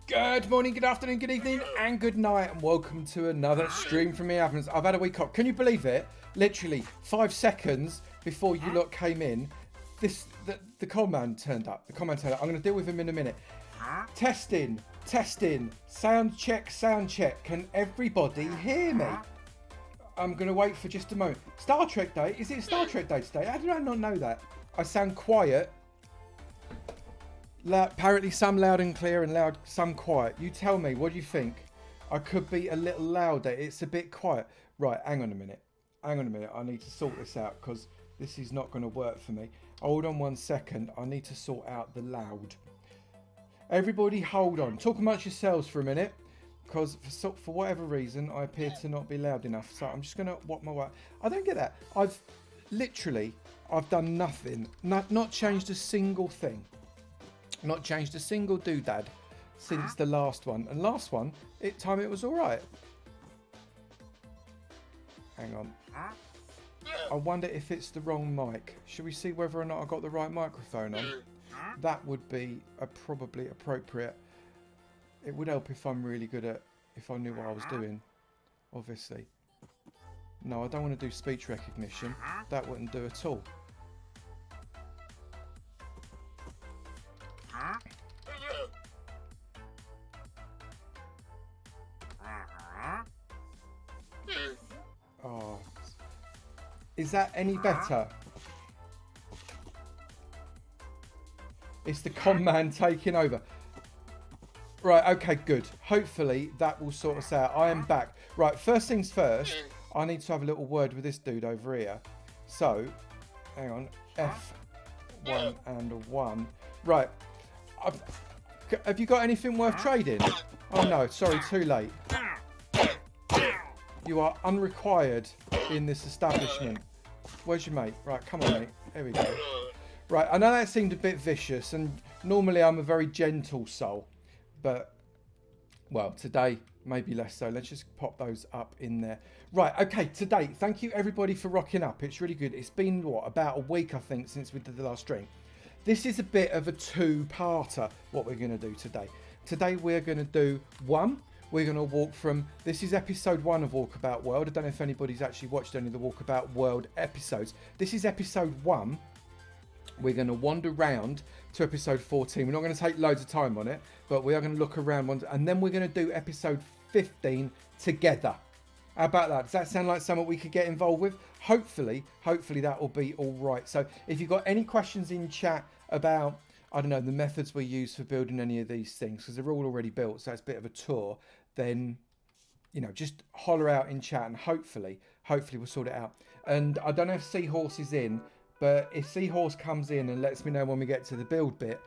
Good morning, good afternoon, good evening, and good night, and welcome to another stream from me, Avomance. I've had a week off. Can you believe it? Literally 5 seconds before you lot came in, the command turned up. I'm going to deal with him in a minute. Testing. Sound check. Can everybody hear me? I'm going to wait for just a moment. Star Trek Day. Is it Star Trek Day today? How did I not know that? I sound quiet. Apparently some loud and clear and loud, some quiet. You tell me, what do you think? I could be a little louder. It's a bit quiet. Right, hang on a minute. I need to sort this out because this is not going to work for me. Hold on 1 second. I need to sort out the loud. Everybody hold on. Talk amongst yourselves for a minute because for whatever reason I appear to not be loud enough. So I'm just going to walk my way. I don't get that. I've done nothing. Not changed a single thing. Not changed a single doodad since the last one. And last one, it was all right. Hang on. I wonder if it's the wrong mic. Should we see whether or not I got the right microphone on? That would be probably appropriate. It would help if I'm really good at, if I knew what I was doing, obviously. No, I don't want to do speech recognition. That wouldn't do at all. Oh, is that any better? It's the command taking over. Right, okay, good. Hopefully that will sort us out. I am back. Right, first things first, I need to have a little word with this dude over here. So, hang on, F1 and 1. Right, have you got anything worth trading? Oh no, sorry, too late. You are unrequired in this establishment. Where's your mate? Right, come on, mate. Here we go. Right, I know that seemed a bit vicious, and normally I'm a very gentle soul, but, well, today, maybe less so. Let's just pop those up in there. Right, okay, today, thank you everybody for rocking up. It's really good. It's been, what, about a week, I think, since we did the last stream. This is a bit of a two-parter, what we're going to do today. Today, we're going to do one. We're going to walk from, this is episode 1 of Walkabout World. I don't know if anybody's actually watched any of the Walkabout World episodes. This is episode 1. We're going to wander round to episode 14. We're not going to take loads of time on it, but we are going to look around. And then we're going to do episode 15 together. How about that? Does that sound like something we could get involved with? Hopefully that will be all right. So if you've got any questions in chat about, I don't know, the methods we use for building any of these things, because they're all already built, so it's a bit of a tour, then, you know, just holler out in chat and hopefully we'll sort it out. And I don't know if Seahorse is in, but if Seahorse comes in and lets me know when we get to the build bit,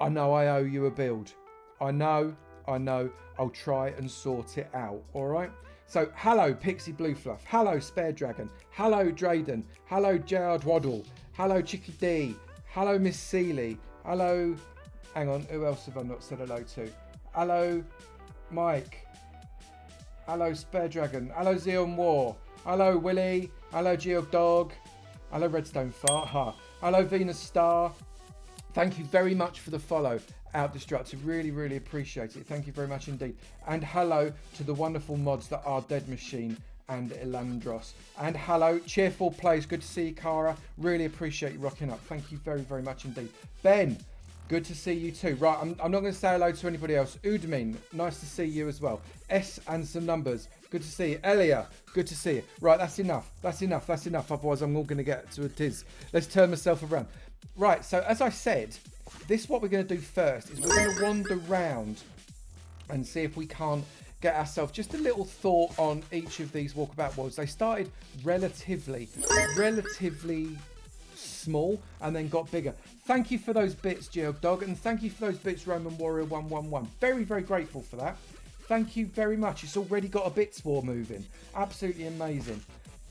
I know I owe you a build. I know, I'll try and sort it out, all right? So, hello, Pixie Blue Fluff. Hello, Spare Dragon. Hello, Drayden. Hello, Gerard Waddle. Hello, Chicky D. Hello, Miss Seeley. Hello, hang on, who else have I not said hello to? Hello, Mike. Hello, Spare Dragon. Hello, Zeon War. Hello, Willie. Hello, Geog Dog. Hello, Redstone Fart. Ha. Hello, Venus Star. Thank you very much for the follow, Outdestructive. Really appreciate it. Thank you very much indeed. And hello to the wonderful mods that are Dead Machine and Elandros. And hello, Cheerful Plays. Good to see you, Cara. Really appreciate you rocking up. Thank you very much indeed. Ben, Good to see you too. Right, I'm not going to say hello to anybody else. Udmin, nice to see you as well. S and some numbers. Good to see you. Elia, good to see you. Right, that's enough. That's enough. That's enough. Otherwise, I'm all going to get to a tiz. Let's turn myself around. Right, so as I said, what we're going to do first is we're going to wander round and see if we can't get ourselves just a little thought on each of these Walkabout Worlds. They started relatively small and then got bigger. Thank you for those bits, Geog Dog, and thank you for those bits, Roman Warrior 111. Very, very grateful for that. Thank you very much. It's already got a bits war moving. Absolutely amazing.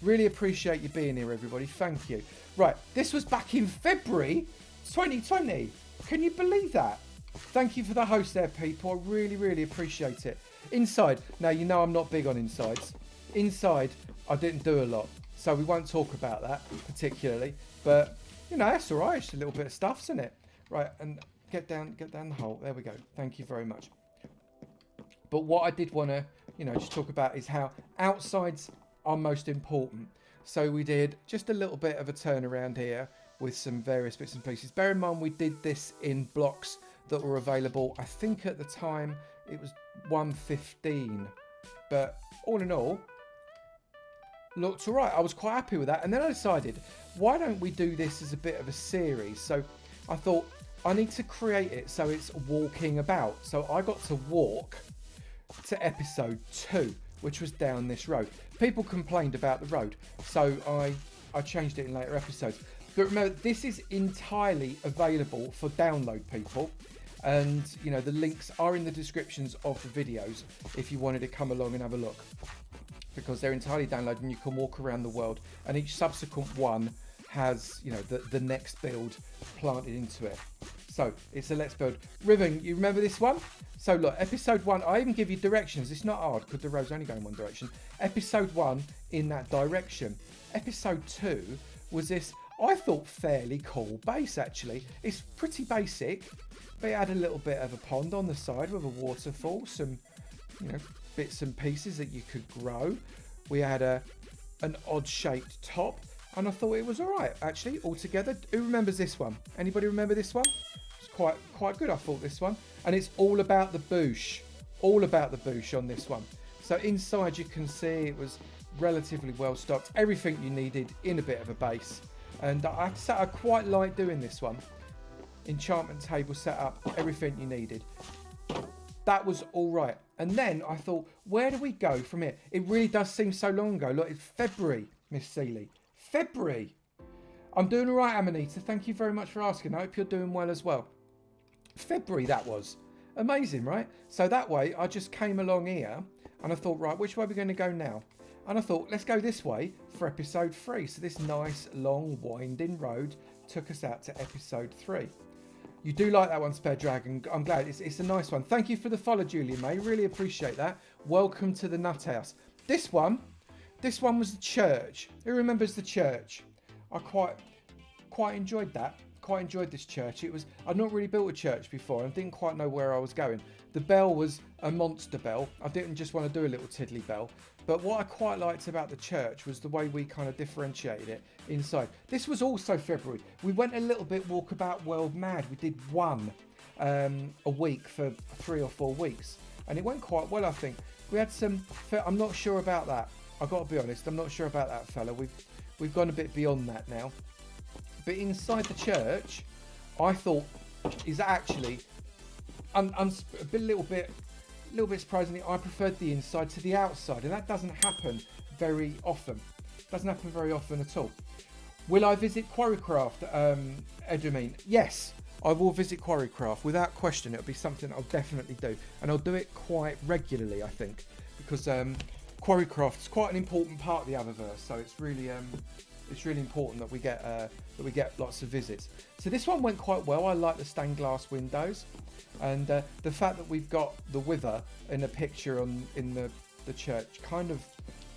Really appreciate you being here, everybody. Thank you. Right, this was back in February 2020. Can you believe that? Thank you for the host there, people. I really, really appreciate it. Inside. Now, you know I'm not big on insides. Inside, I didn't do a lot. So we won't talk about that particularly. But, you know, that's all right. It's a little bit of stuff, isn't it? Right, and get down the hole. There we go. Thank you very much. But what I did want to, you know, just talk about is how outsides are most important. So we did just a little bit of a turnaround here with some various bits and pieces. Bear in mind, we did this in blocks that were available. I think at the time it was 115. But all in all, looked all right. I was quite happy with that. And then I decided, why don't we do this as a bit of a series? So I thought, I need to create it so it's walking about. So I got to walk to episode 2, which was down this road. People complained about the road, so I changed it in later episodes. But remember, this is entirely available for download, people. And, you know, the links are in the descriptions of the videos if you wanted to come along and have a look. Because they're entirely downloaded and you can walk around the world. And each subsequent one has, you know, the next build planted into it. So it's a let's build. Riven, you remember this one? So look, episode 1, I even give you directions. It's not hard because the road's only going one direction. Episode 1 in that direction. Episode 2 was this, I thought, fairly cool base actually. It's pretty basic, but it had a little bit of a pond on the side with a waterfall, some, you know, bits and pieces that you could grow. We had an odd shaped top, and I thought it was all right actually altogether. Who remembers this one? Anybody remember this one? It's quite good, I thought, this one. And it's all about the boosh. All about the boosh on this one. So inside you can see it was relatively well stocked. Everything you needed in a bit of a base. And I quite like doing this one. Enchantment table set up, everything you needed. That was all right. And then I thought, where do we go from here? It really does seem so long ago. Look, it's February, Miss Seeley. February. I'm doing all right, Amanita. Thank you very much for asking. I hope you're doing well as well. February that was. Amazing, right? So that way I just came along here and I thought, right, which way are we going to go now? And I thought, let's go this way for episode 3. So this nice long winding road took us out to episode 3. You do like that one, Spare Dragon. I'm glad. It's a nice one. Thank you for the follow, Julia May. Really appreciate that. Welcome to the Nut House. This one was the church. Who remembers the church? I quite enjoyed that. Quite enjoyed this church. I'd not really built a church before and didn't quite know where I was going. The bell was a monster bell. I didn't just want to do a little tiddly bell. But what I quite liked about the church was the way we kind of differentiated it inside. This was also February. We went a little bit Walkabout World mad. We did one a week for 3 or 4 weeks. And it went quite well, I think. We had some... I'm not sure about that. I've got to be honest. I'm not sure about that, fella. We've gone a bit beyond that now. But inside the church, I thought is actually a little bit surprisingly, I preferred the inside to the outside, and that doesn't happen very often. Doesn't happen very often at all. Will I visit Quarrycraft, Edamine? Yes, I will visit Quarrycraft without question. It'll be something I'll definitely do, and I'll do it quite regularly, I think, because Quarrycraft is quite an important part of the Avomance, so it's really important that we get lots of visits. So this one went quite well. I like the stained glass windows, and the fact that we've got the wither in a picture in the church kind of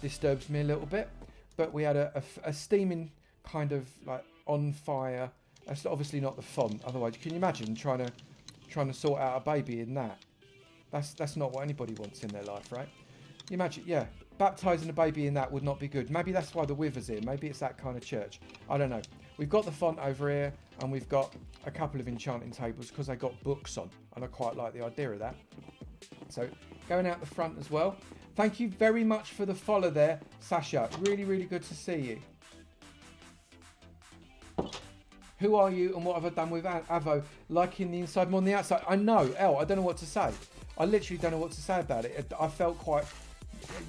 disturbs me a little bit. But we had a steaming kind of like on fire. That's obviously not the font. Otherwise, can you imagine trying to sort out a baby in that? That's not what anybody wants in their life, right? You imagine, yeah. Baptising a baby in that would not be good. Maybe that's why the wither's here. Maybe it's that kind of church. I don't know. we've got the font over here, and we've got a couple of enchanting tables because they got books on, and I quite like the idea of that. So going out the front as well. Thank you very much for the follow there, Sasha. Really, really good to see you. Who are you and what have I done with Avo? Liking the inside more than the outside. I know, Elle, I don't know what to say. I literally don't know what to say about it. I felt quite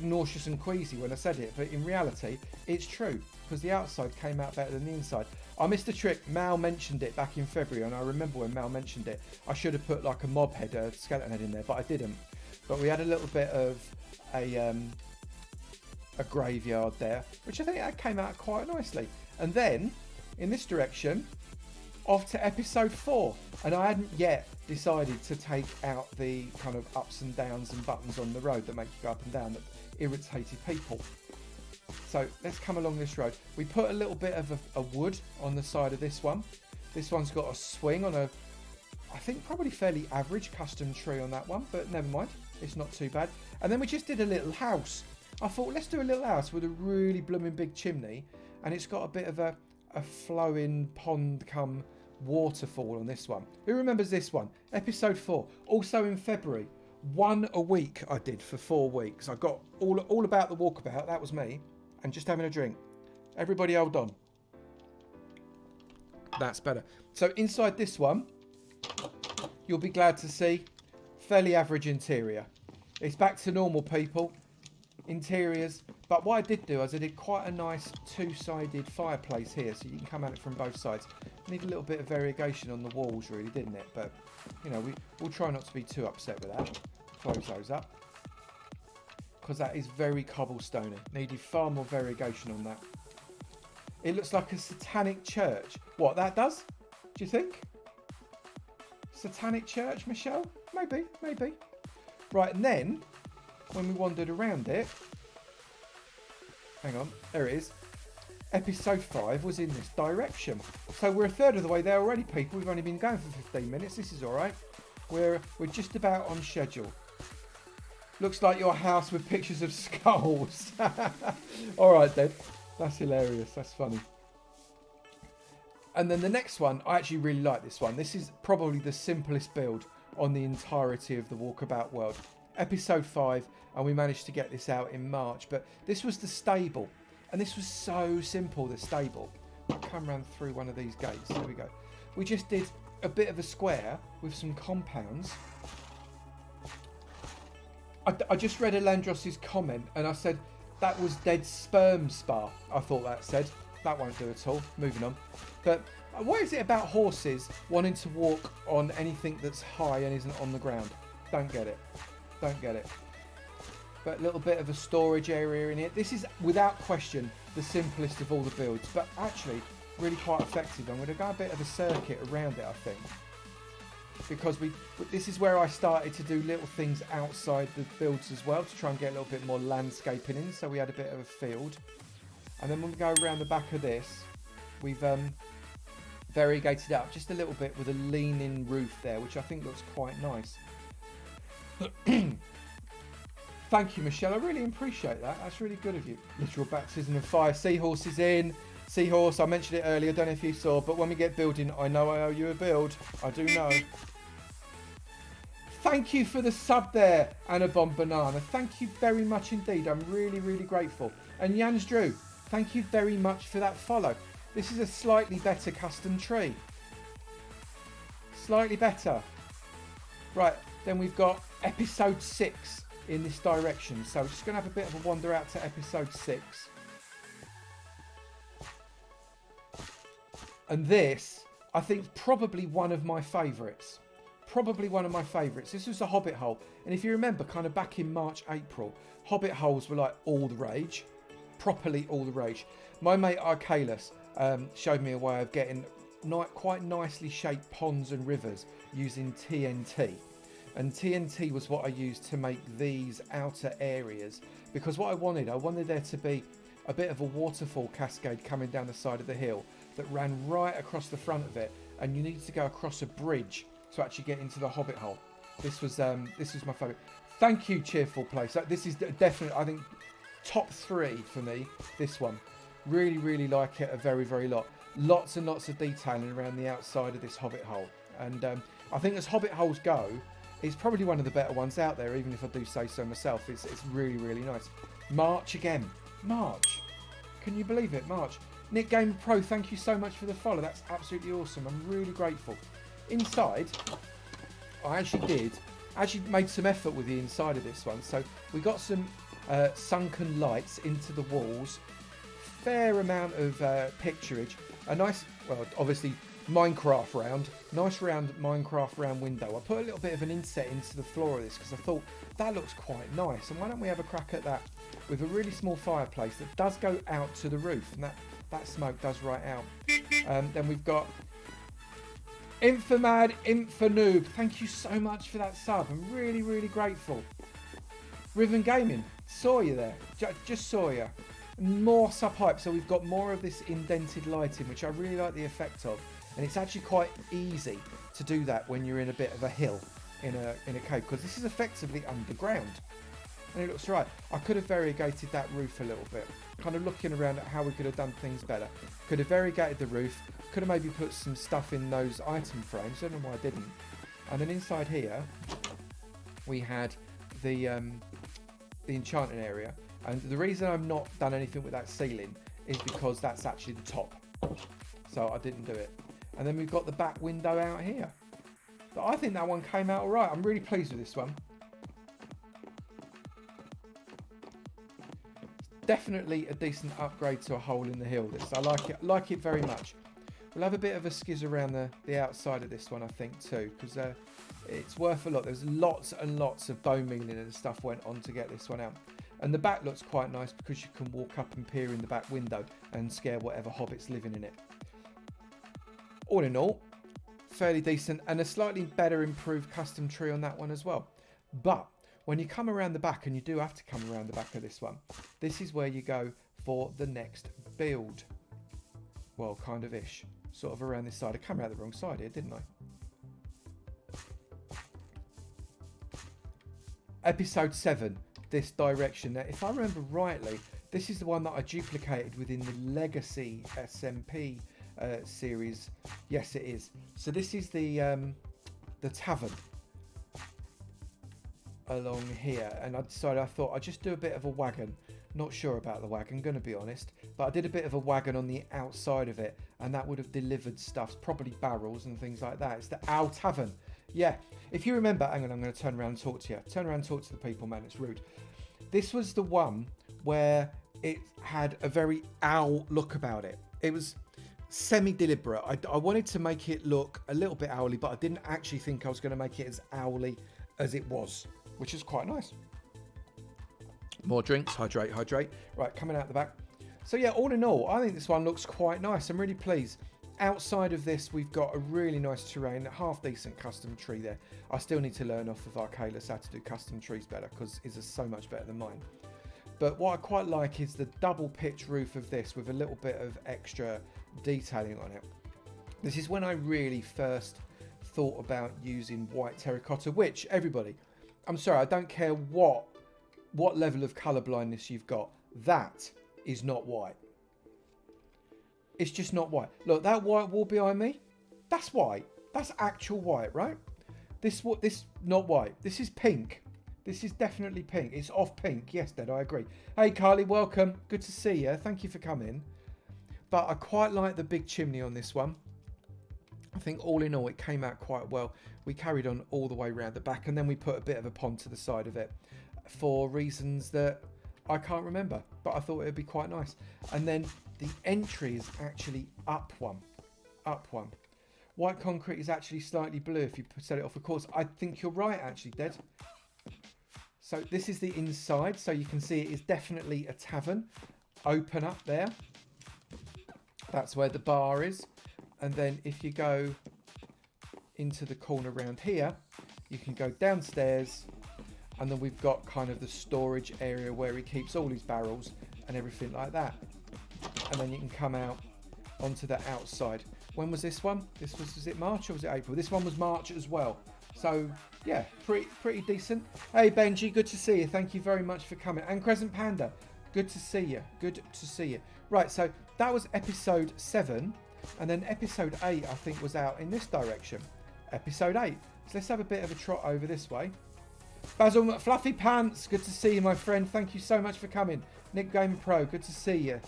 nauseous and queasy when I said it, but in reality, it's true because the outside came out better than the inside. I missed a trick. Mal mentioned it back in February, and I remember when Mal mentioned it, I should have put like a mob head, a skeleton head in there, but I didn't. But we had a little bit of a graveyard there, which I think that came out quite nicely. And then in this direction, off to episode 4, and I hadn't yet decided to take out the kind of ups and downs and buttons on the road that make you go up and down that irritated people. So let's come along this road. We put a little bit of a wood on the side of this one. This one's got a swing on a, I think probably fairly average custom tree on that one, but never mind, it's not too bad. And then we just did a little house. I thought, let's do a little house with a really blooming big chimney, and it's got a bit of a flowing pond come waterfall on this one. Who remembers this one? Episode 4, also in February. 1 a week I did for 4 weeks. I got all about the walkabout, that was me, and just having a drink. Everybody hold on. That's better. So inside this one, you'll be glad to see, fairly average interior. It's back to normal, people. Interiors, but what I did do is I did quite a nice two-sided fireplace here, so you can come at it from both sides. Need a little bit of variegation on the walls, really, didn't it? But you know, we'll try not to be too upset with that. Close those up because that is very cobblestone. Needed far more variegation on that. It looks like a satanic church. What that does? Do you think? Satanic church, Michelle? Maybe, maybe. Right, and then when we wandered around it, hang on, there it is. Episode 5 was in this direction. So we're a third of the way there already, people. We've only been going for 15 minutes. This is all right. We're just about on schedule. Looks like your house with pictures of skulls. All right, then. That's hilarious. That's funny. And then the next one, I actually really like this one. This is probably the simplest build on the entirety of the Walkabout World. Episode 5, and we managed to get this out in March, but this was the stable, and this was so simple, the stable. I'll come round through one of these gates. There we go. We just did a bit of a square with some compounds. I just read Alandros's comment, and I said that was dead sperm spa. I thought that said. That won't do at all. Moving on. But what is it about horses wanting to walk on anything that's high and isn't on the ground? Don't get it. Don't get it. But a little bit of a storage area in here. This is without question the simplest of all the builds, but actually really quite effective. I'm going to go a bit of a circuit around it, I think, because this is where I started to do little things outside the builds as well to try and get a little bit more landscaping in. So we had a bit of a field, and then when we go around the back of this, we've variegated it up just a little bit with a leaning roof there, which I think looks quite nice. Thank you, Michelle. I really appreciate that. That's really good of you. Literal baptism of fire. Seahorse is in. Seahorse, I mentioned it earlier. I don't know if you saw, but when we get building, I know I owe you a build. I do know. Thank you for the sub there, Anna Bomb Banana. Thank you very much indeed. I'm really, really grateful. And Jans Drew, thank you very much for that follow. This is a slightly better custom tree. Slightly better. Right, then we've got episode 6 in this direction. So we're just going to have a bit of a wander out to episode 6. And this, I think, probably one of my favourites. Probably one of my favourites. This was the Hobbit hole. And if you remember, kind of back in March, April, Hobbit holes were like all the rage. Properly all the rage. My mate Arcalus showed me a way of getting quite nicely shaped ponds and rivers using TNT. And TNT was what I used to make these outer areas. Because what I wanted there to be a bit of a waterfall cascade coming down the side of the hill that ran right across the front of it. And you needed to go across a bridge to actually get into the Hobbit hole. This was my favourite. Thank you, Cheerful Place. This is definitely, I think, top 3 for me. This one, really, really like it a very, very lot. lots and lots of detailing around the outside of this hobbit hole. And I think as hobbit holes go, it's probably one of the better ones out there, even if I do say so myself. It's really, really nice. March again. March. Can you believe it? March. Nick Gamer Pro, thank you so much for the follow. That's absolutely awesome. I'm really grateful. Inside, I actually made some effort with the inside of this one. So we got some sunken lights into the walls. Fair amount of picturage. A nice, well, obviously Minecraft round. Nice round Minecraft round window. I put a little bit of an inset into the floor of this because I thought that looks quite nice. And why don't we have a crack at that with a really small fireplace that does go out to the roof, and that smoke does right out. Then we've got Infamad Infanoob. Thank you so much for that sub. I'm really, really grateful. Riven Gaming, saw you there. Just saw you. More sub hype. So we've got more of this indented lighting, which I really like the effect of. And it's actually quite easy to do that when you're in a bit of a hill in a cave, because this is effectively underground. And it looks right. I could have variegated that roof a little bit. Kind of looking around at how we could have done things better. Could have variegated the roof. Could have maybe put some stuff in those item frames. I don't know why I didn't. And then inside here, we had the enchanting area. And the reason I've not done anything with that ceiling is because that's actually the top. So I didn't do it. And then we've got the back window out here. But I think that one came out alright. I'm really pleased with this one. Definitely a decent upgrade to a hole in the hill. This, I like it very much. We'll have a bit of a skizz around the outside of this one, I think, too, because it's worth a lot. There's lots and lots of bone mealing and stuff went on to get this one out. And the back looks quite nice because you can walk up and peer in the back window and scare whatever hobbits living in it. All in all, fairly decent, and a slightly better improved custom tree on that one as well. But when you come around the back, and you do have to come around the back of this one, this is where you go for the next build. Well, kind of ish. Sort of around this side. I came out the wrong side here, didn't I? Episode 7, this direction. Now, if I remember rightly, this is the one that I duplicated within the Legacy SMP series. Yes, it is. So this is the tavern along here, and I decided, I thought I'd just do a bit of a wagon. Not sure about the wagon, gonna be honest, but I did a bit of a wagon on the outside of it, and that would have delivered stuff, probably barrels and things like that. It's the Owl Tavern. Yeah, if you remember, hang on, I'm going to turn around and talk to you. Turn around and talk to the people, man, it's rude. This was the one where it had a very owl look about it. It was semi-deliberate. I wanted to make it look a little bit owly, but I didn't actually think I was going to make it as owly as it was, which is quite nice. More drinks, hydrate. Right, coming out the back. So yeah, all in all, I think this one looks quite nice. I'm really pleased. Outside of this, we've got a really nice terrain, a half decent custom tree there. I still need to learn off of Arcalis how to do custom trees better, because his is so much better than mine. But what I quite like is the double pitch roof of this with a little bit of extra detailing on it. This is when I really first thought about using white terracotta, which, everybody, I'm sorry, I don't care what level of colour blindness you've got, that is not white. It's just not white. Look, that white wall behind me, that's white. That's actual white, right? This not white. This is pink. This is definitely pink. It's off pink. Yes, Dad, I agree. Hey, Carly, welcome. Good to see you. Thank you for coming. But I quite like the big chimney on this one. I think all in all, it came out quite well. We carried on all the way around the back, and then we put a bit of a pond to the side of it for reasons that I can't remember, but I thought it would be quite nice. And then the entry is actually up one. White concrete is actually slightly blue if you set it off. Of course, I think you're right, actually, Dad. So this is the inside, so you can see it is definitely a tavern. Open up there. That's where the bar is. And then if you go into the corner around here, you can go downstairs, and then we've got kind of the storage area where he keeps all his barrels and everything like that. And then you can come out onto the outside. When was this one? Was it March or was it April? This one was March as well. So yeah, pretty decent. Hey Benji, good to see you. Thank you very much for coming. And Crescent Panda, good to see you. Good to see you. Right, so that was episode 7. And then episode 8, I think, was out in this direction. Episode 8. So let's have a bit of a trot over this way. Basil McFluffy Pants, good to see you, my friend. Thank you so much for coming. Nick Game Pro, good to see you.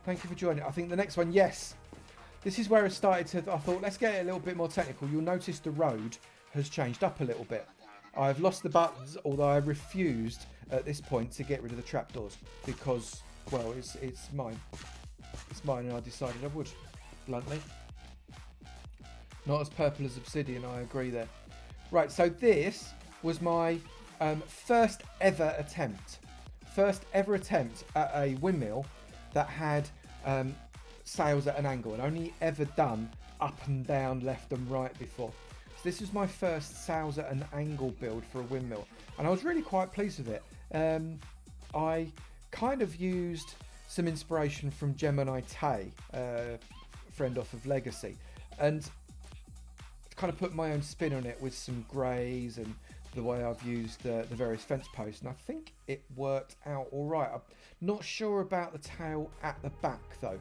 Thank you for joining. I think the next one, yes. This is where it started to, I thought, let's get it a little bit more technical. You'll notice the road has changed up a little bit. I've lost the buttons, although I refused at this point to get rid of the trapdoors because, well, it's mine. It's mine, and I decided I would, bluntly. Not as purple as obsidian, I agree there. Right, so this was my first ever attempt at a windmill that had sails at an angle, and only ever done up and down, left and right before. So this was my first sails at an angle build for a windmill, and I was really quite pleased with it. I kind of used some inspiration from Gemini Tay, friend off of Legacy, and kind of put my own spin on it with some greys and the way I've used the various fence posts, and I think it worked out all right. I'm not sure about the tail at the back though.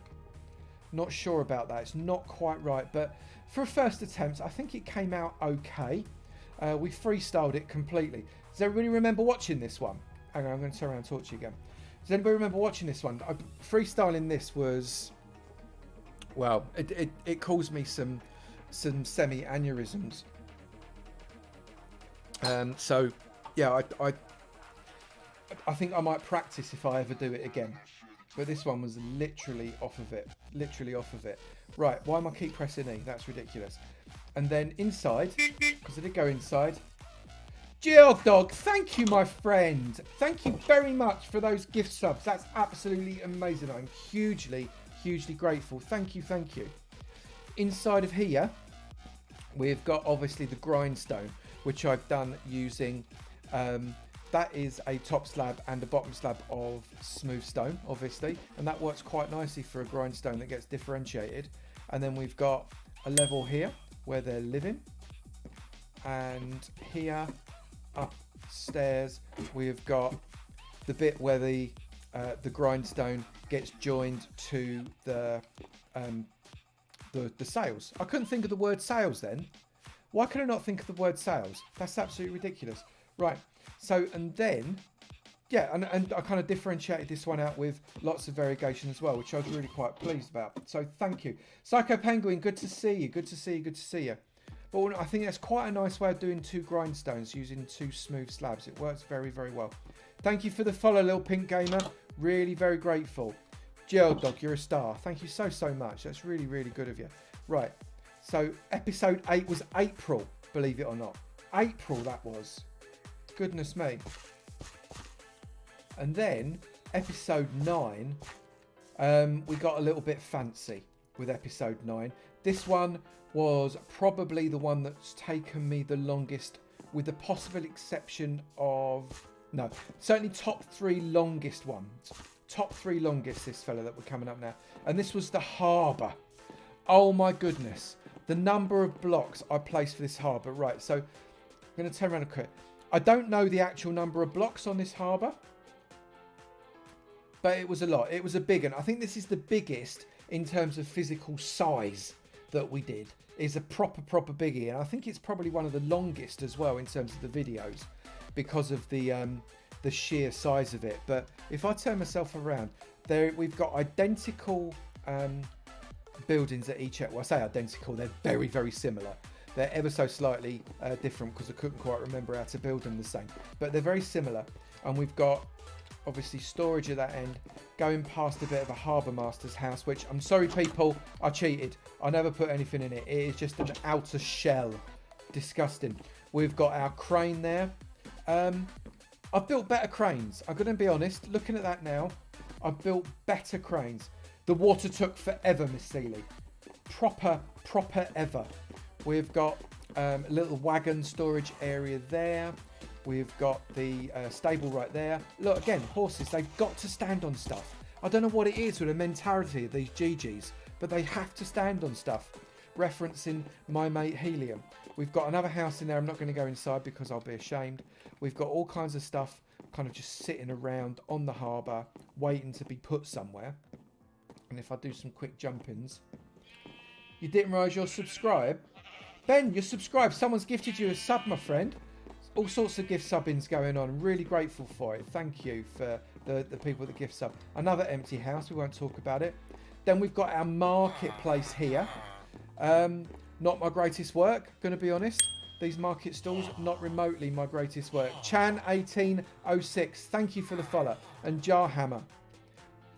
Not sure about that. It's not quite right, but for a first attempt, I think it came out okay. We freestyled it completely. Does everybody remember watching this one? Hang on, I'm going to turn around and talk to you again. Does anybody remember watching this one? Freestyling this was, well, it caused me some semi-aneurysms. So yeah, I think I might practice if I ever do it again. But this one was literally off of it. Right, why am I keep pressing E? That's ridiculous. And then inside, because I did go inside. Geodog, thank you, my friend. Thank you very much for those gift subs. That's absolutely amazing. I'm hugely, hugely grateful. Thank you. Inside of here, we've got obviously the grindstone, which I've done using, that is a top slab and a bottom slab of smooth stone, obviously, and that works quite nicely for a grindstone that gets differentiated. And then we've got a level here where they're living, and here upstairs we've got the bit where the grindstone gets joined to the sails. I couldn't think of the word sails then. Why could I not think of the word sails? That's absolutely ridiculous. Right, so, and then, yeah, and I kind of differentiated this one out with lots of variegation as well, which I was really quite pleased about. So thank you. Psycho Penguin, good to see you. But I think that's quite a nice way of doing two grindstones using two smooth slabs. It works very, very well. Thank you for the follow, Little Pink Gamer. Really, very grateful. Geodog, you're a star. Thank you so much. That's really, really good of you. Right. So episode 8 was April, believe it or not. April that was. Goodness me. And then episode 9, we got a little bit fancy with episode 9. This one was probably the one that's taken me the longest, with the possible exception of, no, certainly top 3 longest ones. Top 3 longest, this fella that we're coming up now. And this was the harbour. Oh my goodness. The number of blocks I placed for this harbour. Right, so I'm going to turn around and quick. I don't know the actual number of blocks on this harbour, but it was a lot. It was a big one. I think this is the biggest in terms of physical size that we did. It's a proper biggie, and I think it's probably one of the longest as well in terms of the videos because of the sheer size of it. But if I turn myself around, there we've got identical buildings at each. Well, I say identical, they're very, very similar. They're ever so slightly different because I couldn't quite remember how to build them the same, but they're very similar. And we've got obviously storage at that end, going past a bit of a harbour master's house, which I'm sorry people, I cheated. I never put anything in it. It is just an outer shell. Disgusting. We've got our crane there. I've built better cranes. I'm going to be honest. Looking at that now, I've built better cranes. The water took forever, Miss Seeley. Proper ever. We've got a little wagon storage area there. We've got the stable right there. Look, again, horses, they've got to stand on stuff. I don't know what it is with the mentality of these GGs, but they have to stand on stuff. Referencing my mate Helium. We've got another house in there. I'm not going to go inside because I'll be ashamed. We've got all kinds of stuff kind of just sitting around on the harbour, waiting to be put somewhere. And if I do some quick jump-ins, You didn't realise you're subscribed? Ben, you're subscribed. Someone's gifted you a sub, my friend. All sorts of gift subbings going on. I'm really grateful for it. Thank you for the people that gift sub. Another empty house. We won't talk about it. Then we've got our marketplace here. Not my greatest work, going to be honest. These market stalls, not remotely my greatest work. Chan1806, thank you for the follow. And Jarhammer,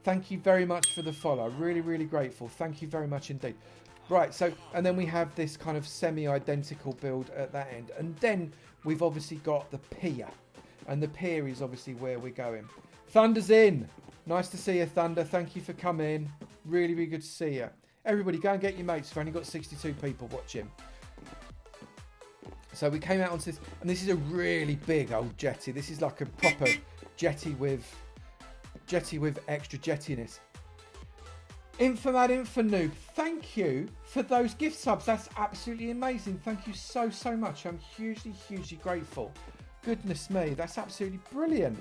thank you very much for the follow. Really, really grateful. Thank you very much indeed. Right, so, and then we have this kind of semi-identical build at that end. And then we've obviously got the pier. And the pier is obviously where we're going. Thunder's in. Nice to see you, Thunder. Thank you for coming. Really, really good to see you. Everybody, go and get your mates. We've only got 62 people watching. So we came out onto this, and this is a really big old jetty. This is like a proper jetty with extra jettiness. Infomad Infonoob, thank you for those gift subs. That's absolutely amazing. Thank you so, so much. I'm hugely, hugely grateful. Goodness me, that's absolutely brilliant.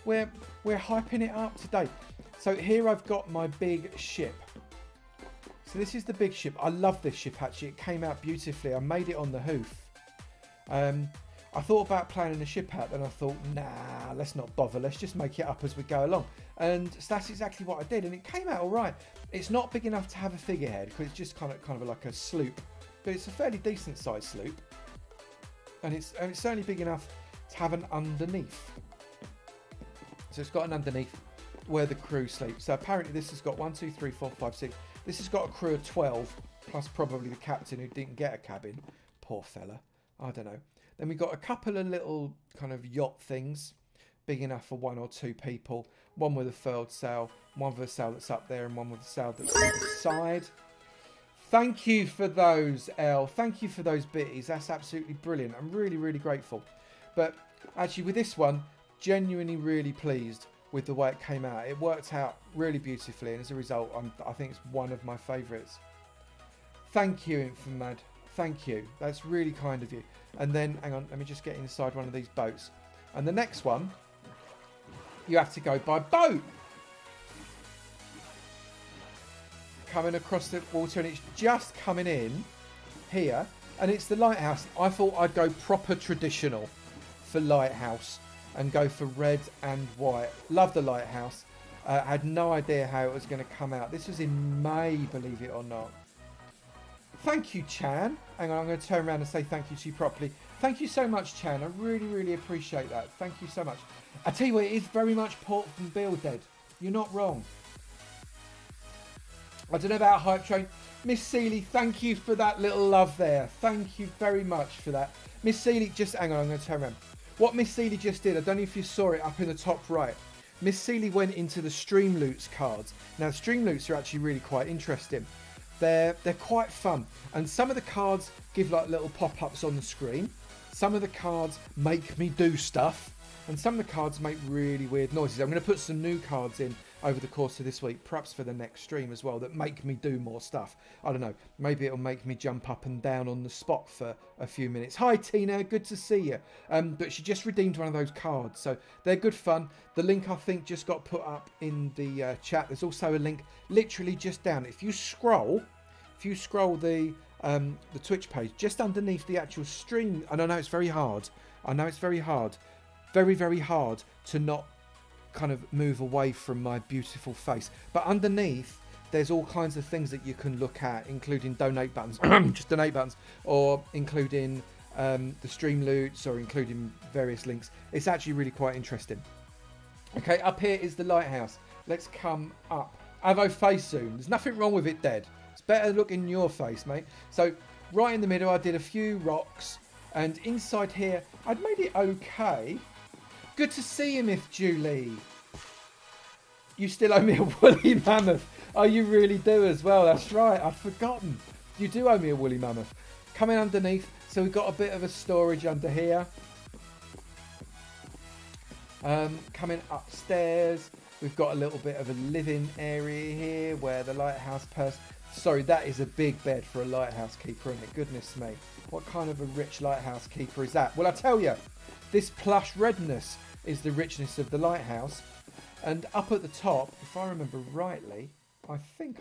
We're hyping it up today. So here I've got my big ship. So this is the big ship. I love this ship actually. It came out beautifully. I made it on the hoof. I thought about planning a ship out, then I thought, nah, let's not bother. Let's just make it up as we go along. And so that's exactly what I did, and it came out all right. It's not big enough to have a figurehead because it's just kind of like a sloop, but it's a fairly decent sized sloop, and it's certainly big enough to have an underneath. So it's got an underneath where the crew sleeps. So apparently this has got 1, 2, 3, 4, 5, 6. This has got a crew of 12, plus probably the captain who didn't get a cabin. Poor fella. I don't know. Then we've got a couple of little kind of yacht things, big enough for 1 or 2 people. One with a furled sail, one with a sail that's up there, and one with a sail that's on the side. Thank you for those, Elle. Thank you for those bitties. That's absolutely brilliant. I'm really, really grateful. But actually with this one, genuinely really pleased with the way it came out. It worked out really beautifully, and as a result, I think it's one of my favourites. Thank you, Infomad. Thank you. That's really kind of you. And then, hang on, let me just get inside one of these boats. And the next one, you have to go by boat. Coming across the water, and it's just coming in here. And it's the lighthouse. I thought I'd go proper traditional for lighthouse and go for red and white. Love the lighthouse. Had no idea how it was going to come out. This was in May, believe it or not. Thank you, Chan. Hang on, I'm going to turn around and say thank you to you properly. Thank you so much, Chan. I really, really appreciate that. Thank you so much. I tell you what, it is very much port from Bill Dead. You're not wrong. I don't know about Hype Train. Miss Seeley, thank you for that little love there. Thank you very much for that. Miss Seeley, just hang on, I'm going to turn around. What Miss Seeley just did, I don't know if you saw it up in the top right. Miss Seeley went into the Stream Loots cards. Now, Stream Loots are actually really quite interesting. They're quite fun, and some of the cards give like little pop-ups on the screen. Some of the cards make me do stuff, and some of the cards make really weird noises. I'm going to put some new cards in over the course of this week, perhaps for the next stream as well, that make me do more stuff. I don't know, maybe it'll make me jump up and down on the spot for a few minutes. Hi Tina, good to see you. But she just redeemed one of those cards, so they're good fun. The link I think just got put up in the chat. There's also a link literally just down. If you scroll the Twitch page, just underneath the actual stream, and I know it's very hard. Very, very hard to not kind of move away from my beautiful face. But underneath, there's all kinds of things that you can look at, including donate buttons, just donate buttons, or including the stream loots, or including various links. It's actually really quite interesting. Okay, up here is the lighthouse. Let's come up. Avo face zoom. There's nothing wrong with it, Dead. It's better look in your face, mate. So right in the middle, I did a few rocks, and inside here, I'd made it okay. Good to see you, Myth Julie. You still owe me a woolly mammoth. Oh, you really do as well. That's right. I'd forgotten. You do owe me a woolly mammoth. Coming underneath. So we've got a bit of a storage under here. Coming upstairs. We've got a little bit of a living area here where the lighthouse person... Sorry, that is a big bed for a lighthouse keeper, isn't it? Goodness me. What kind of a rich lighthouse keeper is that? Well, I tell you, this plush redness is the richness of the lighthouse. And up at the top, if I remember rightly, I think,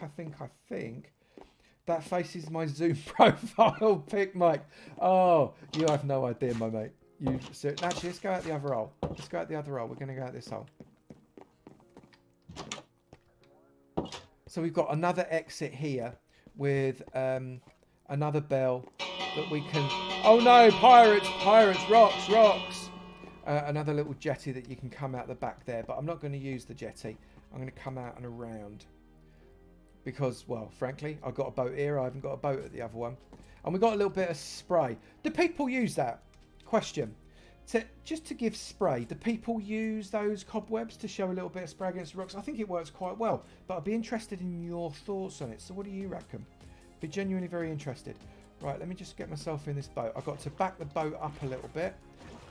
That face is my Zoom profile pic, Mike. Oh, you have no idea, my mate. Actually, let's go out the other hole. Let's go out the other hole. We're going to go out this hole. So we've got another exit here with another bell that we can... Oh no, pirates, rocks. Another little jetty that you can come out the back there, but I'm not going to use the jetty. I'm going to come out and around. Because, well, frankly, I've got a boat here. I haven't got a boat at the other one. And we've got a little bit of spray. Do people use that? Question. Just to give spray, do people use those cobwebs to show a little bit of spray against the rocks? I think it works quite well, but I'd be interested in your thoughts on it. So what do you reckon? Be genuinely very interested. Right, let me just get myself in this boat. I've got to back the boat up a little bit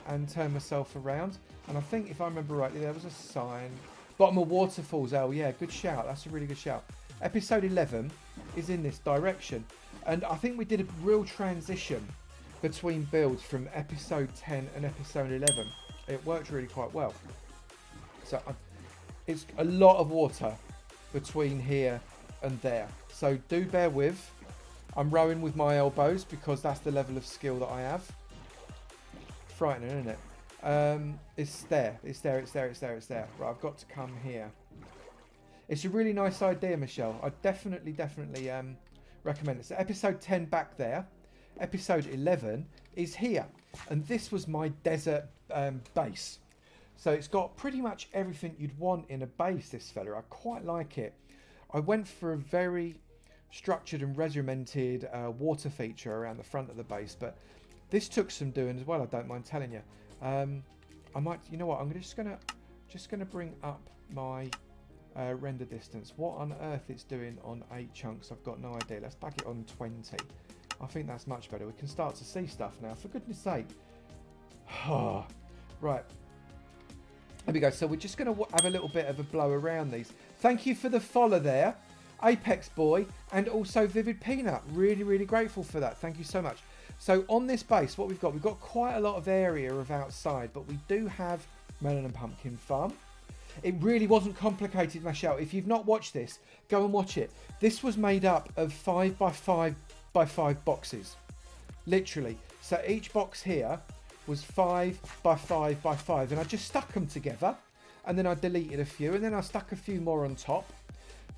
and turn myself around. And I think, if I remember rightly, there was a sign. Bottom of waterfalls. Oh, yeah, good shout. That's a really good shout. Episode 11 is in this direction. And I think we did a real transition between builds from episode 10 and episode 11. It worked really quite well. So it's a lot of water between here and there. So do bear with. I'm rowing with my elbows because that's the level of skill that I have. Frightening, isn't it? It's there. Right, I've got to come here. It's a really nice idea, Michelle. I definitely recommend it. So episode 10 back there. Episode 11 is here. And this was my desert base. So it's got pretty much everything you'd want in a base, this fella. I quite like it. I went for a very structured and regimented water feature around the front of the base. But this took some doing as well, I don't mind telling you. I might, you know what, I'm just gonna bring up my render distance. What on earth it's doing on 8 chunks, I've got no idea. Let's back it on 20. I think that's much better. We can start to see stuff now, for goodness sake. Right. There we go. So we're just going to have a little bit of a blow around these. Thank you for the follow there, Apex Boy, and also Vivid Peanut. Really, really grateful for that. Thank you so much. So on this base, what we've got quite a lot of area of outside, but we do have Melon and Pumpkin Farm. It really wasn't complicated, Michelle. If you've not watched this, go and watch it. This was made up of 5 by 5 by 5 boxes. Literally. So each box here was 5 by 5 by 5. And I just stuck them together. And then I deleted a few. And then I stuck a few more on top.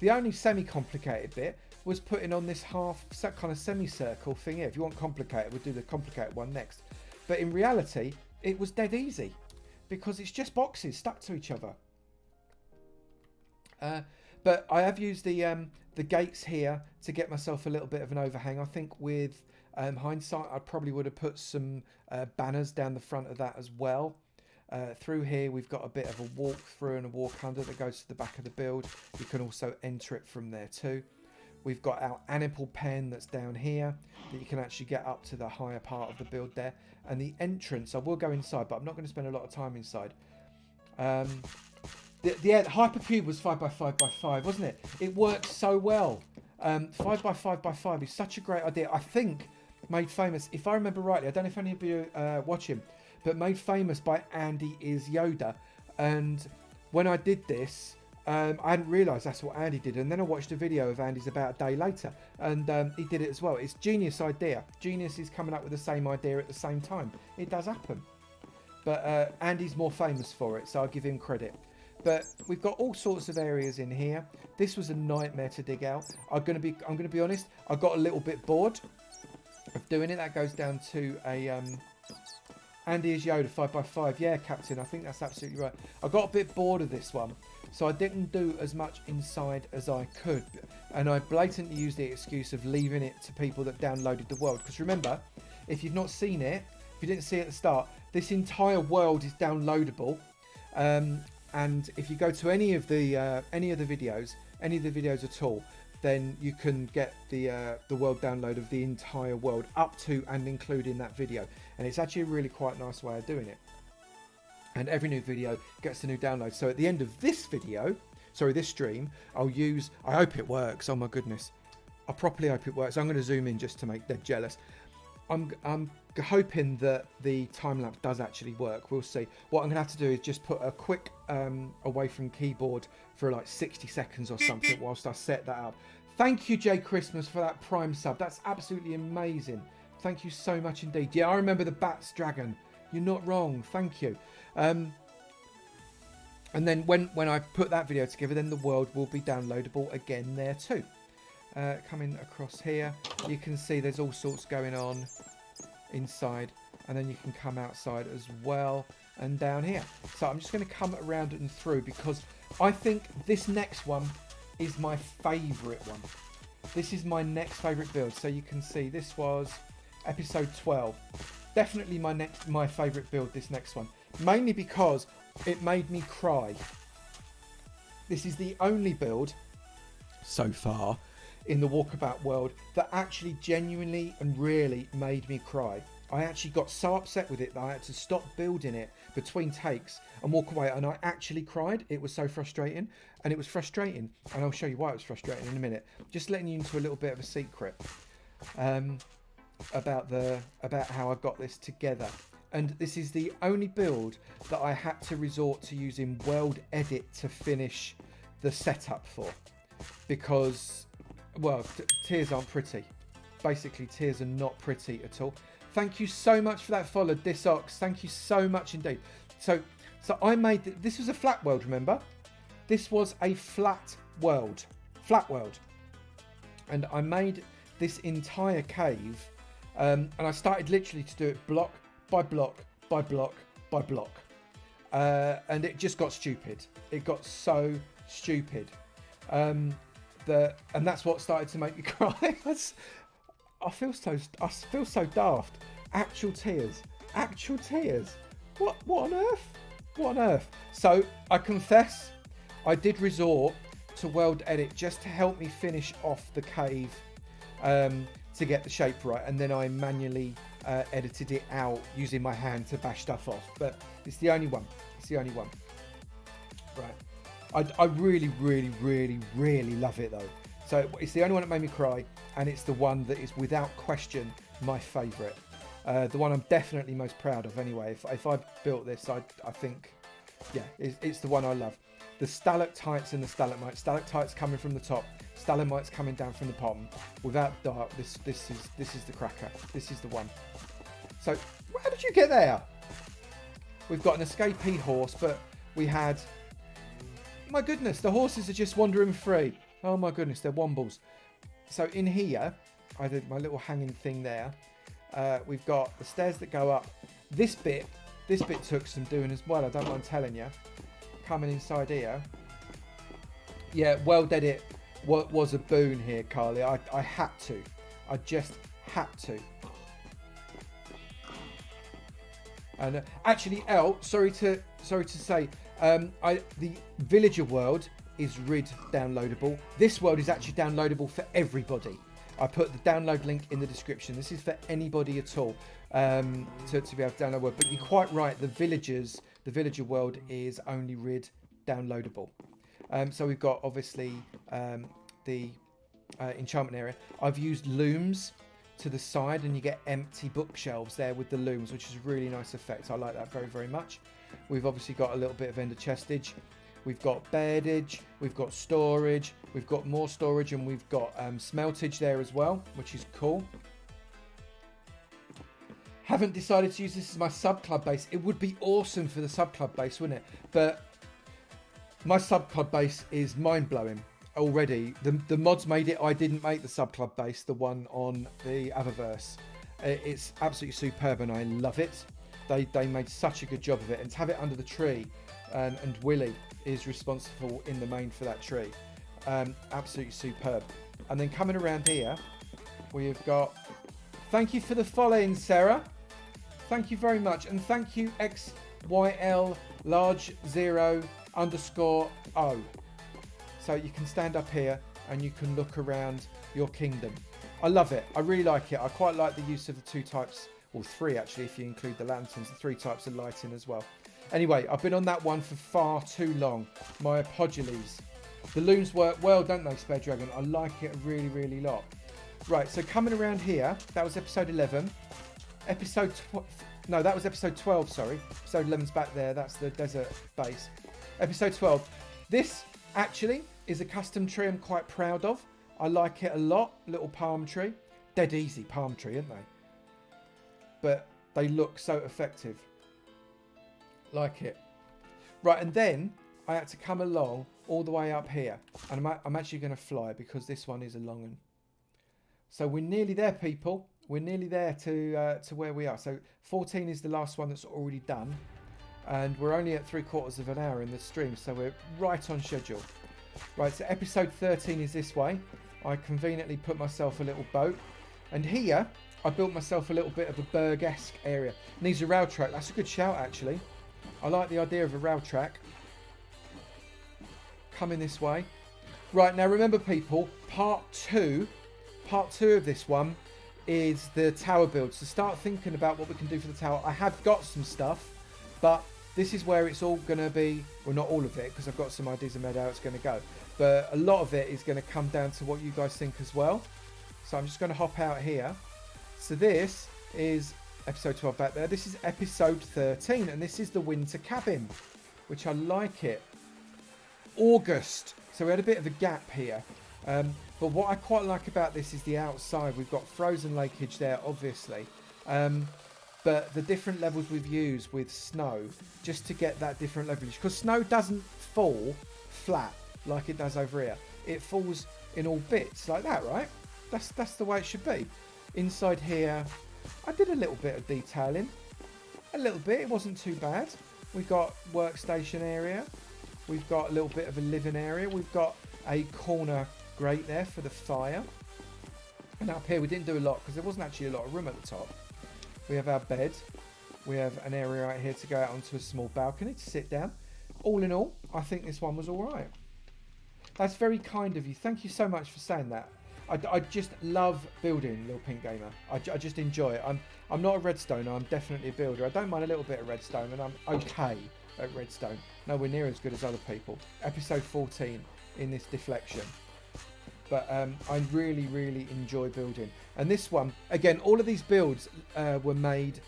The only semi-complicated bit was putting on this half kind of semicircle thing here. If you want complicated, we'll do the complicated one next. But in reality, it was dead easy. Because it's just boxes stuck to each other. But I have used the gates here to get myself a little bit of an overhang. I think with hindsight, I probably would have put some banners down the front of that as well. Through here, we've got a bit of a walk through and a walk under that goes to the back of the build. You can also enter it from there too. We've got our animal pen that's down here that you can actually get up to the higher part of the build there. And the entrance, I will go inside, but I'm not going to spend a lot of time inside. The Hypercube was 5 by 5 by 5, wasn't it? It worked so well. 5 by 5 by 5 is such a great idea. I think made famous, if I remember rightly, I don't know if any of you watch him, but made famous by Andy is Yoda. And when I did this, I hadn't realised that's what Andy did. And then I watched a video of Andy's about a day later. And he did it as well. It's a genius idea. Genius is coming up with the same idea at the same time. It does happen. But Andy's more famous for it, so I'll give him credit. But we've got all sorts of areas in here. This was a nightmare to dig out. I'm gonna be honest. I got a little bit bored of doing it. That goes down to a Andy is Yoda 5 by 5. Yeah, Captain. I think that's absolutely right. I got a bit bored of this one, so I didn't do as much inside as I could, and I blatantly used the excuse of leaving it to people that downloaded the world. Because remember, if you've not seen it, if you didn't see it at the start, this entire world is downloadable. And if you go to any of the videos at all, then you can get the world download of the entire world up to and including that video. And it's actually a really quite nice way of doing it. And every new video gets a new download. So at the end of this video, sorry, this stream, I hope it works. Oh my goodness. I properly hope it works. I'm going to zoom in just to make Dead jealous. I'm hoping that the time lapse does actually work. We'll see. What I'm gonna have to do is just put a quick away from keyboard for like 60 seconds or something whilst I set that up. Thank you, Jay Christmas, for that Prime sub. That's absolutely amazing. Thank you so much indeed. Yeah, I remember the Bats Dragon. You're not wrong. Thank you. And then when I put that video together, then the world will be downloadable again there too. Coming across here, you can see there's all sorts going on inside, and then you can come outside as well and down here. So I'm just going to come around and through, because I think this next one is my favourite one. This is my next favourite build. So you can see this was episode 12. Definitely my favourite build, this next one. Mainly because it made me cry. This is the only build so far in the Walkabout World that actually genuinely and really made me cry. I actually got so upset with it that I had to stop building it between takes and walk away, and I actually cried. It was so frustrating, and it was frustrating, and I'll show you why it was frustrating in a minute. Just letting you into a little bit of a secret about how I got this together. And this is the only build that I had to resort to using World Edit to finish the setup for, because, well, tears aren't pretty. Basically, tears are not pretty at all. Thank you so much for that follow, Disox. Thank you so much indeed. So I made this was a flat world. Remember, this was a flat world, and I made this entire cave, and I started literally to do it block by block by block by block, and it just got stupid. It got so stupid, and that's what started to make me cry. I feel so daft. Actual tears. What on earth? What on earth? So I confess, I did resort to World Edit just to help me finish off the cave, to get the shape right, and then I manually edited it out using my hand to bash stuff off. But it's the only one. Right. I really love it though. So it's the only one that made me cry, and it's the one that is without question my favourite. The one I'm definitely most proud of anyway. If I built this, I think, yeah, it's the one I love. The stalactites and the stalagmites. Stalactites coming from the top, stalagmites coming down from the bottom. Without doubt, this is the cracker. This is the one. So how did you get there? We've got an escapee horse, but we had, my goodness, the horses are just wandering free. Oh my goodness, they're wombles. So in here, I did my little hanging thing there. We've got the stairs that go up. This bit took some doing as well, I don't mind telling you. Coming inside here. Yeah, World Edit was a boon here, Carly. I had to. I just had to. And actually, sorry to say, the Villager World is RID downloadable. This world is actually downloadable for everybody. I put the download link in the description. This is for anybody at all, to be able to download world. But you're quite right. The Villager World is only RID downloadable. So we've got obviously the enchantment area. I've used looms to the side, and you get empty bookshelves there with the looms, which is a really nice effect. I like that very much. We've obviously got a little bit of ender chestage. We've got beddage, we've got storage, we've got more storage, and we've got smeltage there as well, which is cool. Haven't decided to use this as my sub-club base. It would be awesome for the sub-club base, wouldn't it? But my sub-club base is mind-blowing already. The mods made it. I didn't make the sub-club base, the one on the Avomance. It's absolutely superb, and I love it. They made such a good job of it. And to have it under the tree, and Willie is responsible in the main for that tree. Absolutely superb. And then coming around here, we've got, thank you for the following, Sarah. Thank you very much. And thank you, XYL large 0 _ O. So you can stand up here and you can look around your kingdom. I love it. I really like it. I quite like the use of the 2 types, or 3 actually, if you include the lanterns, the 3 types of lighting as well. Anyway, I've been on that one for far too long. My apologies. The looms work well, don't they, Spare Dragon? I like it a really lot. Right, so coming around here, that was episode 11. No, that was episode 12, sorry. Episode 11's back there. That's the desert base. Episode 12. This, actually, is a custom tree I'm quite proud of. I like it a lot. Little palm tree. Dead easy palm tree, aren't they? But they look so effective. Like it. Right, and then I had to come along all the way up here. And I'm actually going to fly because this one is a long one. So we're nearly there, people. We're nearly there to where we are. So 14 is the last one that's already done. And we're only at 3/4 of an hour in the stream. So we're right on schedule. Right, so episode 13 is this way. I conveniently put myself a little boat. And here, I built myself a little bit of a Berg-esque area. Needs a rail track. That's a good shout, actually. I like the idea of a rail track. Coming this way. Right, now remember, people, part two of this one is the tower build. So start thinking about what we can do for the tower. I have got some stuff, but this is where it's all going to be. Well, not all of it, because I've got some ideas of how it's going to go. But a lot of it is going to come down to what you guys think as well. So I'm just going to hop out here. So this is episode 12 back there. This is episode 13, and this is the winter cabin, which I like it. August. So we had a bit of a gap here. But what I quite like about this is the outside. We've got frozen lakeage there, obviously. But the different levels we've used with snow, just to get that different leverage. Because snow doesn't fall flat like it does over here. It falls in all bits like that, right? That's the way it should be. Inside here, I did a little bit of detailing. A little bit, it wasn't too bad. We've got workstation area. We've got a little bit of a living area. We've got a corner grate there for the fire. And up here we didn't do a lot because there wasn't actually a lot of room at the top. We have our bed. We have an area right here to go out onto a small balcony to sit down. All in all, I think this one was all right. That's very kind of you. Thank you so much for saying that. I just love building, Little Pink Gamer. I just enjoy it. I'm not a redstone. I'm definitely a builder. I don't mind a little bit of redstone, and I'm okay at redstone. Nowhere near as good as other people. Episode 14 in this deflection. But I really, really enjoy building. And this one, again, all of these builds were made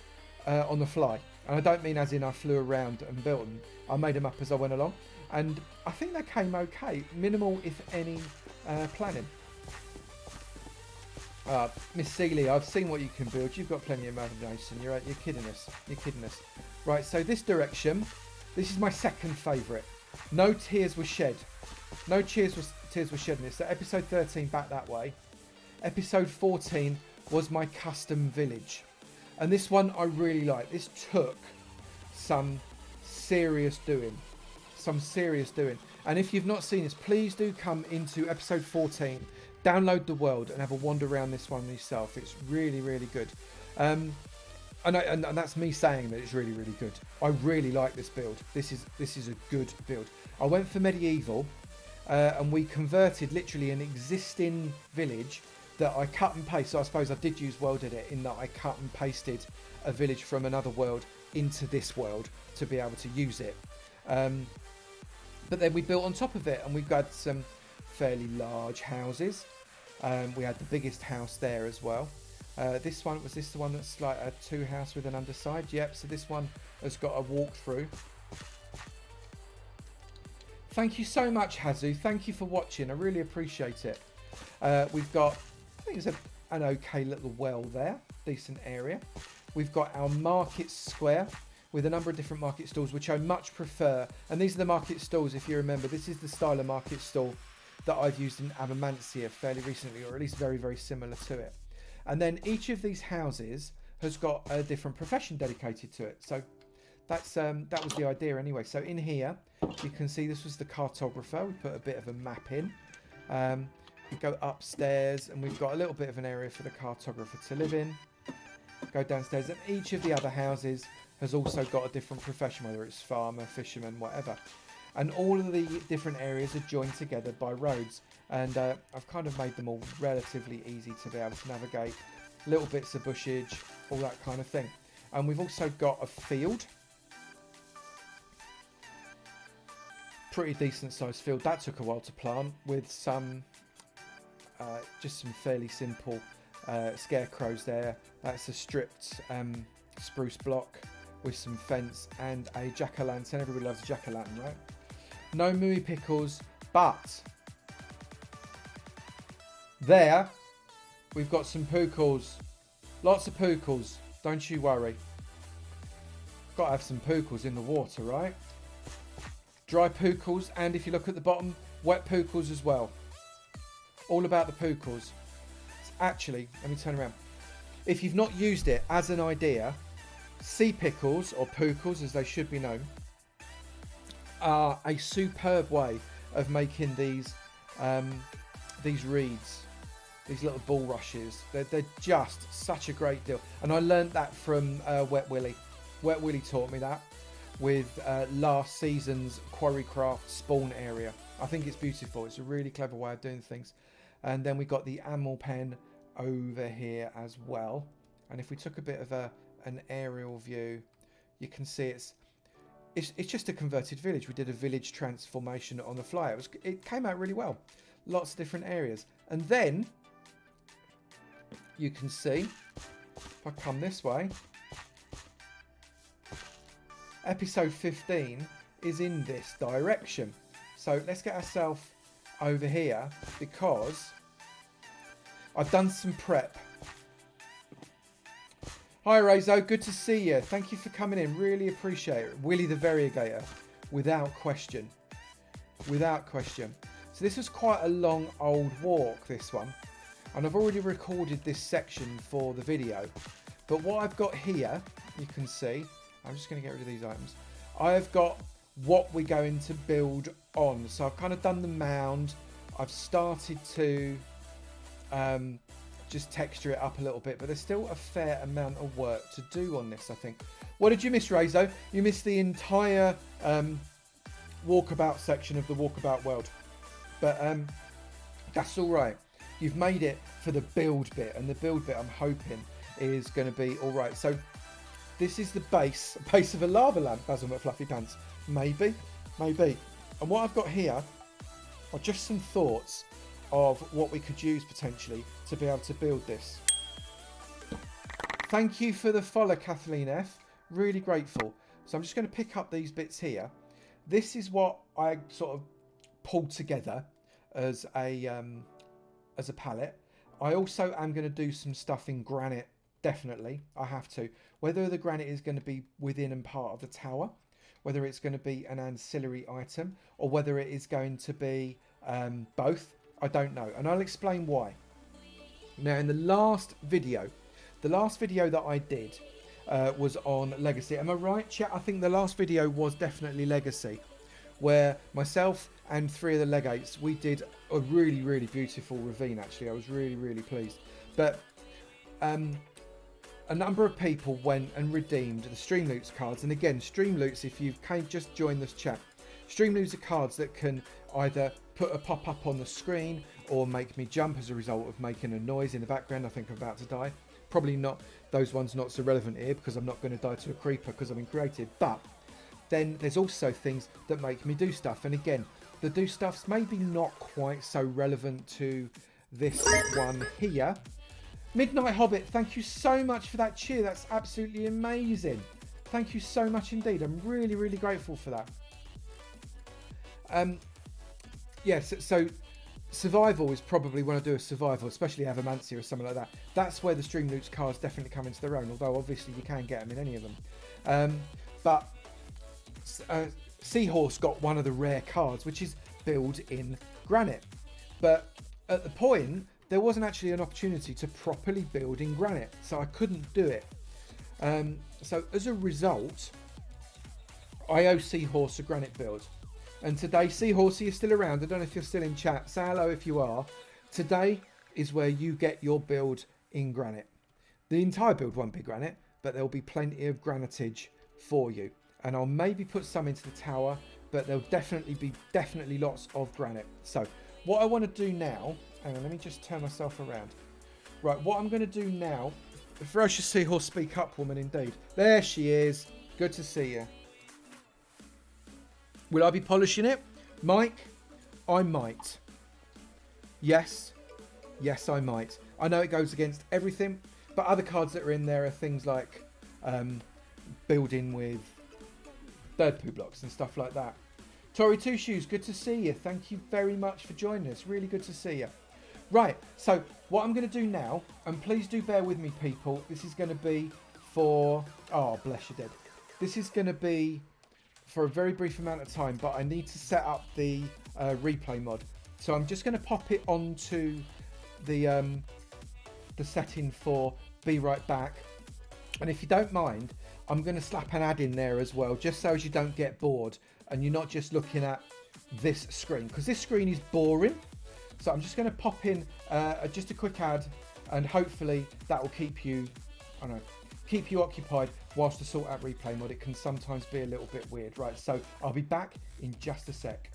on the fly. And I don't mean as in I flew around and built them. I made them up as I went along. And I think they came okay. Minimal, if any, planning. Miss Seeley, I've seen what you can build. You've got plenty of imagination. You're kidding us. You're kidding us. Right, so this direction, this is my second favourite. No tears were shed. No tears were shed in this. So episode 13 back that way. Episode 14 was my custom village. And this one I really like. This took some serious doing. Some serious doing. And if you've not seen this, please do come into episode 14. Download the world and have a wander around this one yourself. It's really, really good. And that's me saying that it's really, really good. I really like this build. This is a good build. I went for medieval, and we converted literally an existing village that I cut and pasted. So I suppose I did use world edit in that I cut and pasted a village from another world into this world to be able to use it. But then we built on top of it, and we've got some fairly large houses. We had the biggest house there as well. This one, was this the one that's like a 2-house with an underside? Yep, so this one has got a walkthrough. Thank you so much, Hazu. Thank you for watching. I really appreciate it. We've got, I think it's an okay little well there. Decent area. We've got our market square with a number of different market stalls, which I much prefer. And these are the market stalls, if you remember. This is the style of market stall that I've used in Avomance here fairly recently, or at least very, very similar to it. And then each of these houses has got a different profession dedicated to it. So that's that was the idea anyway. So in here, you can see this was the cartographer. We put a bit of a map in. We go upstairs, and we've got a little bit of an area for the cartographer to live in. Go downstairs, and each of the other houses has also got a different profession, whether it's farmer, fisherman, whatever. And all of the different areas are joined together by roads. And I've kind of made them all relatively easy to be able to navigate. Little bits of bushage, all that kind of thing. And we've also got a field. Pretty decent sized field. That took a while to plant with some, just some fairly simple scarecrows there. That's a stripped spruce block with some fence and a jack-o'-lantern. Everybody loves a jack-o'-lantern, right? No mooey pickles, but There, we've got some pookles. Lots of pookles. Don't you worry. Got to have some pookles in the water, right? Dry pookles, and if you look at the bottom, wet pookles as well. All about the pookles. Actually, let me turn around. If you've not used it as an idea, sea pickles, or pookles as they should be known, are a superb way of making these reeds, these little bulrushes. They're just such a great deal. And I learned that from Wet Willy. Wet Willy taught me that with last season's Quarrycraft spawn area. I think it's beautiful. It's a really clever way of doing things. And then we got the animal pen over here as well. And if we took a bit of an aerial view, you can see it's just a converted village. We did a village transformation on the fly. It came out really well. Lots of different areas. And then you can see, if I come this way, episode 15 is in this direction. So let's get ourselves over here because I've done some prep. Hi Rezo, good to see you. Thank you for coming in. Really appreciate it. Willy the Variegator, without question. Without question. So this was quite a long old walk, this one. And I've already recorded this section for the video. But what I've got here, you can see, I'm just going to get rid of these items. I've got what we're going to build on. So I've kind of done the mound. I've started to just texture it up a little bit, but there's still a fair amount of work to do on this, I think. What did you miss, Rezo? You missed the entire walkabout section of the Walkabout World. But that's all right. You've made it for the build bit, and the build bit I'm hoping is going to be all right. So this is the base of a lava lamp, Basil McFluffy Pants. Maybe. And what I've got here are just some thoughts of what we could use potentially to be able to build this. Thank you for the follow, Kathleen F. Really grateful. So I'm just going to pick up these bits here. This is what I sort of pulled together as a palette. I also am going to do some stuff in granite. Definitely, I have to. Whether the granite is going to be within and part of the tower, whether it's going to be an ancillary item, or whether it is going to be both, I don't know. And I'll explain why. Now, in the last video that I did was on Legacy. Am I right, chat? I think the last video was definitely Legacy, where myself and 3 of the legates, we did a really, really beautiful ravine, actually. I was really, really pleased. But a number of people went and redeemed the Streamloots cards. And again, Streamloots, if you've just joined this chat, Streamloots are cards that can either put a pop-up on the screen or make me jump as a result of making a noise in the background. I think I'm about to die. Probably not, those ones not so relevant here because I'm not going to die to a creeper because I've been created. But then there's also things that make me do stuff. And again, the do stuff's maybe not quite so relevant to this one here. Midnight Hobbit, thank you so much for that cheer. That's absolutely amazing. Thank you so much indeed. I'm really, really grateful for that. Yes, so survival is probably when I do a survival, especially Avomance or something like that. That's where the Streamloots cards definitely come into their own, although obviously you can get them in any of them. But Seahorse got one of the rare cards, which is build in granite. But at the point, there wasn't actually an opportunity to properly build in granite, so I couldn't do it. So as a result, I owe Seahorse a granite build. And today, Seahorse, you're still around. I don't know if you're still in chat. Say hello if you are. Today is where you get your build in granite. The entire build won't be granite, but there'll be plenty of granitage for you. And I'll maybe put some into the tower, but there'll definitely be lots of granite. So what I want to do now, hang on, let me just turn myself around. Right, what I'm going to do now, the ferocious Seahorse, speak up, woman, indeed. There she is. Good to see you. Will I be polishing it? Mike, I might. Yes, I might. I know it goes against everything, but other cards that are in there are things like building with third poo blocks and stuff like that. Tori Two Shoes, good to see you. Thank you very much for joining us. Really good to see you. Right, so what I'm going to do now, and please do bear with me, people. This is going to be for... Oh, bless you, dead. This is going to be for a very brief amount of time, but I need to set up the replay mod. So I'm just going to pop it onto the setting for be right back. And if you don't mind, I'm going to slap an ad in there as well, just so as you don't get bored and you're not just looking at this screen, because this screen is boring. So I'm just going to pop in just a quick ad, and hopefully that will keep you, I don't know, keep you occupied whilst I sort out replay mod. It can sometimes be a little bit weird, right? So I'll be back in just a sec.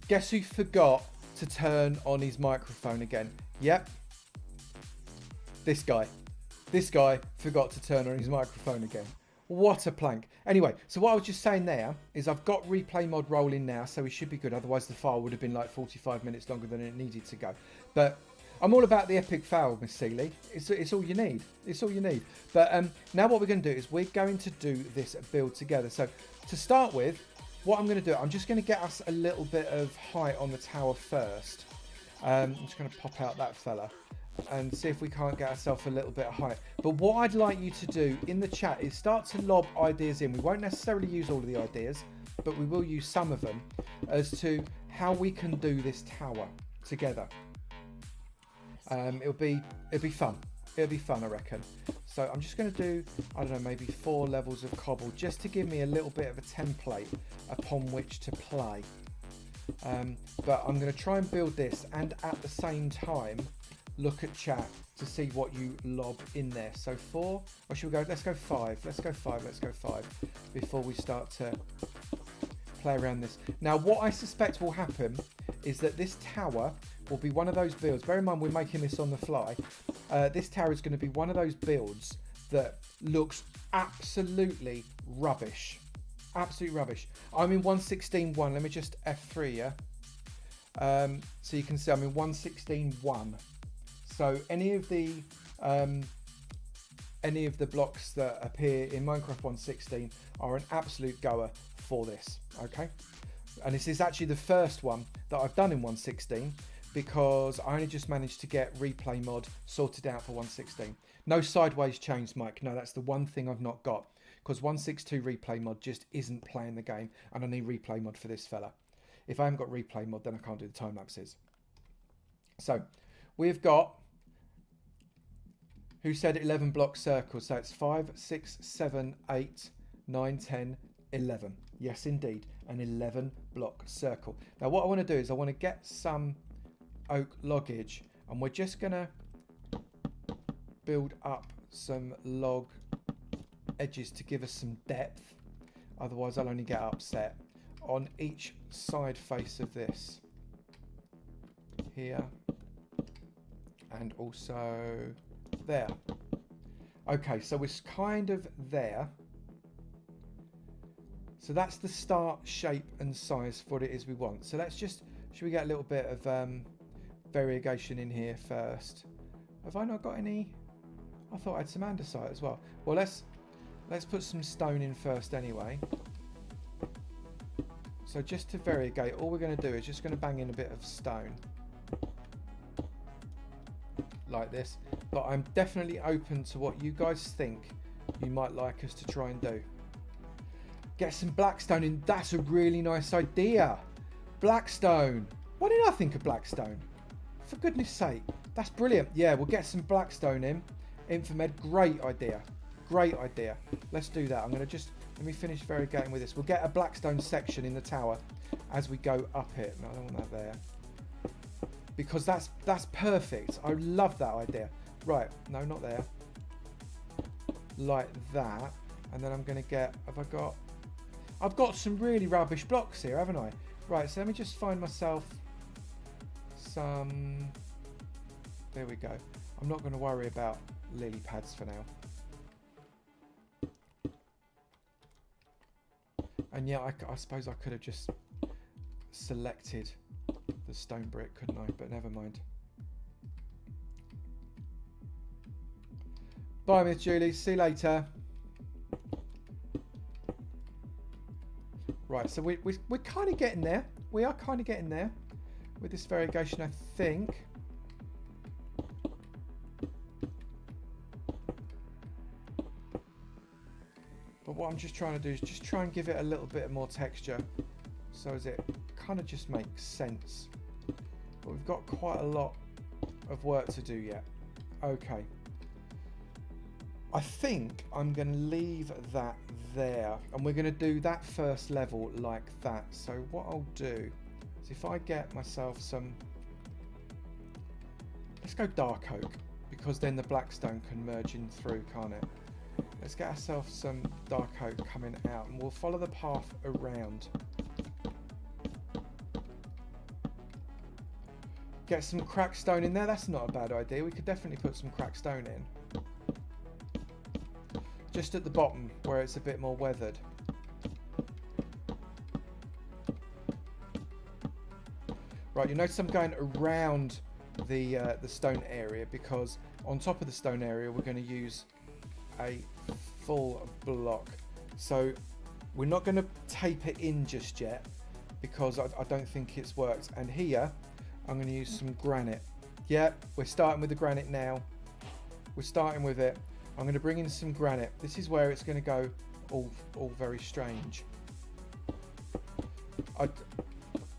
Guess who forgot to turn on his microphone again? Yep. This guy. This guy forgot to turn on his microphone again. What a plank. Anyway, so what I was just saying there is I've got replay mod rolling now, so we should be good. Otherwise the file would have been like 45 minutes longer than it needed to go. But I'm all about the epic fail, Miss Seeley. It's all you need. It's all you need. But now what we're going to do is we're going to do this build together. So to start with, what I'm going to do, I'm just going to get us a little bit of height on the tower first. I'm just going to pop out that fella and see if we can't get ourselves a little bit of height. But what I'd like you to do in the chat is start to lob ideas in. We won't necessarily use all of the ideas, but we will use some of them as to how we can do this tower together. It'll be fun. It'll be fun, I reckon. So I'm just going to do, I don't know, maybe 4 levels of cobble just to give me a little bit of a template upon which to play. But I'm going to try and build this and at the same time look at chat to see what you lob in there. So 4, or should we go, let's go 5. Let's go 5 before we start to play around this. Now what I suspect will happen is that this tower will be one of those builds. Bear in mind we're making this on the fly. This tower is going to be one of those builds that looks absolutely rubbish. Absolutely rubbish. I'm in 1.16.1. Let me just F3, yeah? So you can see I'm in 1.16.1. So any of the blocks that appear in Minecraft 1.16 are an absolute goer for this, okay? And this is actually the first one that I've done in 1.16 because I only just managed to get replay mod sorted out for 1.16. No sideways chains, Mike. No, that's the one thing I've not got because 1.6.2 replay mod just isn't playing the game and I need replay mod for this fella. If I haven't got replay mod, then I can't do the time lapses. So we've got, who said 11 block circles? So it's 5, 6, 7, 8, 9, 10, 11. Yes, indeed, an 11 block circle. Now what I want to do is I want to get some oak loggage and we're just going to build up some log edges to give us some depth. Otherwise I'll only get upset. On each side face of this. Here. And also there. Okay, so it's kind of there. So that's the start shape and size for what it is we want. So let's just, should we get a little bit of variegation in here first? Have I not got any? I thought I had some andesite as well. Well, let's put some stone in first anyway. So just to variegate, all we're going to do is just going to bang in a bit of stone. Like this. But I'm definitely open to what you guys think you might like us to try and do. Get some blackstone in. That's a really nice idea. Blackstone. Why did I think of blackstone? For goodness sake. That's brilliant. Yeah, we'll get some blackstone in. Infomed, great idea. Great idea. Let's do that. I'm going to just... Let me finish variegating with this. We'll get a blackstone section in the tower as we go up it. No, I don't want that there. Because that's perfect. I love that idea. Right. No, not there. Like that. And then I'm going to get... I've got some really rubbish blocks here, haven't I? Right, so let me just find myself some... There we go. I'm not going to worry about lily pads for now. And yeah, I suppose I could have just selected the stone brick, couldn't I? But never mind. Bye, Miss Julie. See you later. Right, so we're kind of getting there. We are kind of getting there with this variegation, I think. But what I'm just trying to do is just try and give it a little bit more texture so as it kind of just makes sense. But we've got quite a lot of work to do yet. Okay. I think I'm going to leave that there, and we're going to do that first level like that. So what I'll do is if I get myself some, let's go dark oak, because then the blackstone can merge in through, can't it? Let's get ourselves some dark oak coming out, and we'll follow the path around. Get some cracked stone in there. That's not a bad idea. We could definitely put some cracked stone in. Just at the bottom where it's a bit more weathered. Right, you notice I'm going around the stone area, because on top of the stone area we're going to use a full block. So we're not going to tape it in just yet, because I don't think it's worked. And here I'm going to use some granite. Yep, we're starting with the granite now. We're starting with it. I'm going to bring in some granite. This is where it's going to go all very strange.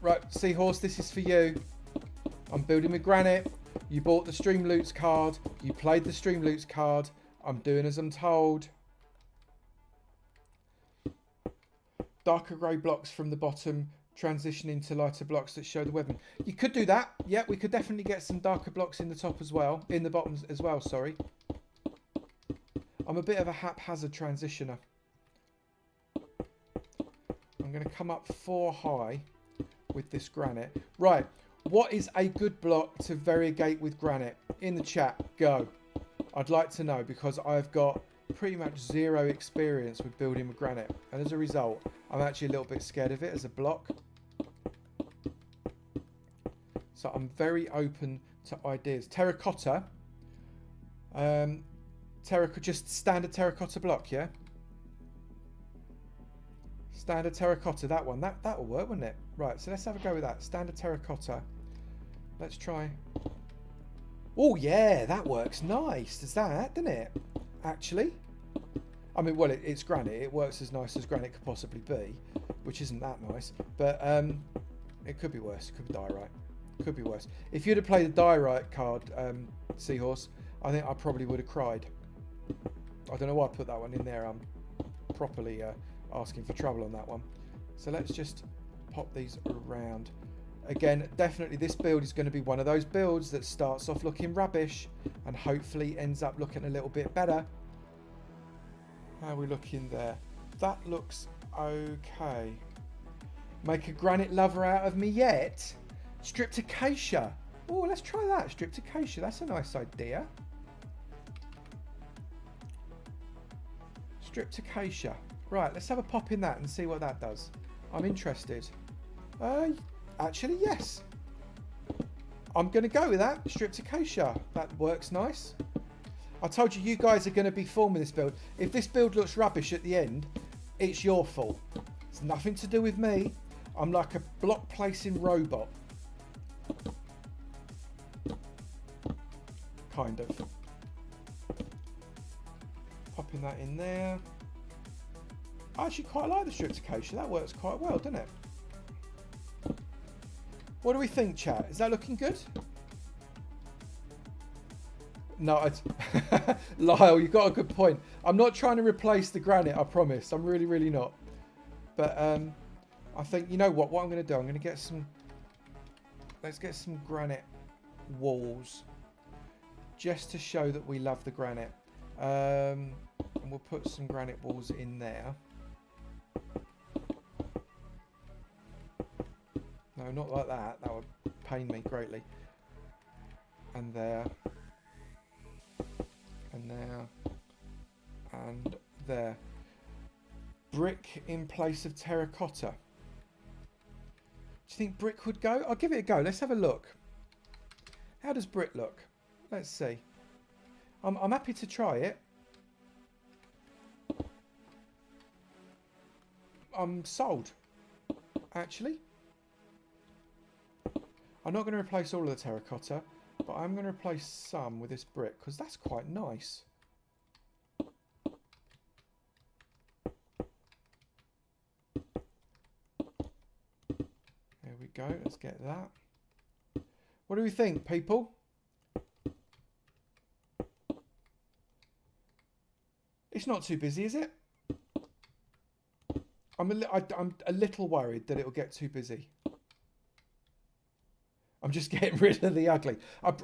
Right, Seahorse, this is for you. I'm building with granite. You bought the Stream Loots card. You played the Stream Loots card. I'm doing as I'm told. Darker grey blocks from the bottom, transitioning to lighter blocks that show the weapon. You could do that. Yeah, we could definitely get some darker blocks in the top as well. In the bottom as well, sorry. I'm a bit of a haphazard transitioner. I'm going to come up 4 high with this granite. Right, what is a good block to variegate with granite? In the chat, go. I'd like to know, because I've got pretty much 0 experience with building with granite. And as a result, I'm actually a little bit scared of it as a block. So I'm very open to ideas. Terracotta. Just standard terracotta block, yeah? Standard terracotta, that one. That'll work, wouldn't it? Right, so let's have a go with that. Standard terracotta. Let's try. Oh, yeah, that works nice. Does that, doesn't it? Actually. I mean, well, it's granite. It works as nice as granite could possibly be, which isn't that nice. But it could be worse. It could be diorite. It could be worse. If you'd have played the diorite card, Seahorse, I think I probably would have cried. I don't know why I put that one in there. I'm properly asking for trouble on that one. So let's just pop these around. Again, definitely this build is going to be one of those builds that starts off looking rubbish and hopefully ends up looking a little bit better. How are we looking there? That looks okay. Make a granite lover out of me yet? Stripped acacia. Oh, let's try that. Stripped acacia. That's a nice idea. Stripped acacia. Right, let's have a pop in that and see what that does. I'm interested. Actually, yes. I'm going to go with that. Stripped acacia. That works nice. I told you, you guys are going to be forming this build. If this build looks rubbish at the end, it's your fault. It's nothing to do with me. I'm like a block placing robot. Kind of. Popping that in there. I actually quite like the stripped acacia. That works quite well, doesn't it? What do we think, chat? Is that looking good? No, Lyle, you've got a good point. I'm not trying to replace the granite, I promise. I'm really, really not. But I think, you know what? What I'm going to do, I'm going to get some... Let's get some granite walls. Just to show that we love the granite. And we'll put some granite walls in there. No, not like that. That would pain me greatly. And there. And there. And there. Brick in place of terracotta. Do you think brick would go? I'll give it a go. Let's have a look. How does brick look? Let's see. I'm happy to try it. I'm sold. Actually. I'm not going to replace all of the terracotta, but I'm going to replace some with this brick because that's quite nice. There we go. Let's get that. What do we think, people? It's not too busy, is it? I'm a little worried that it'll get too busy. I'm just getting rid of the ugly.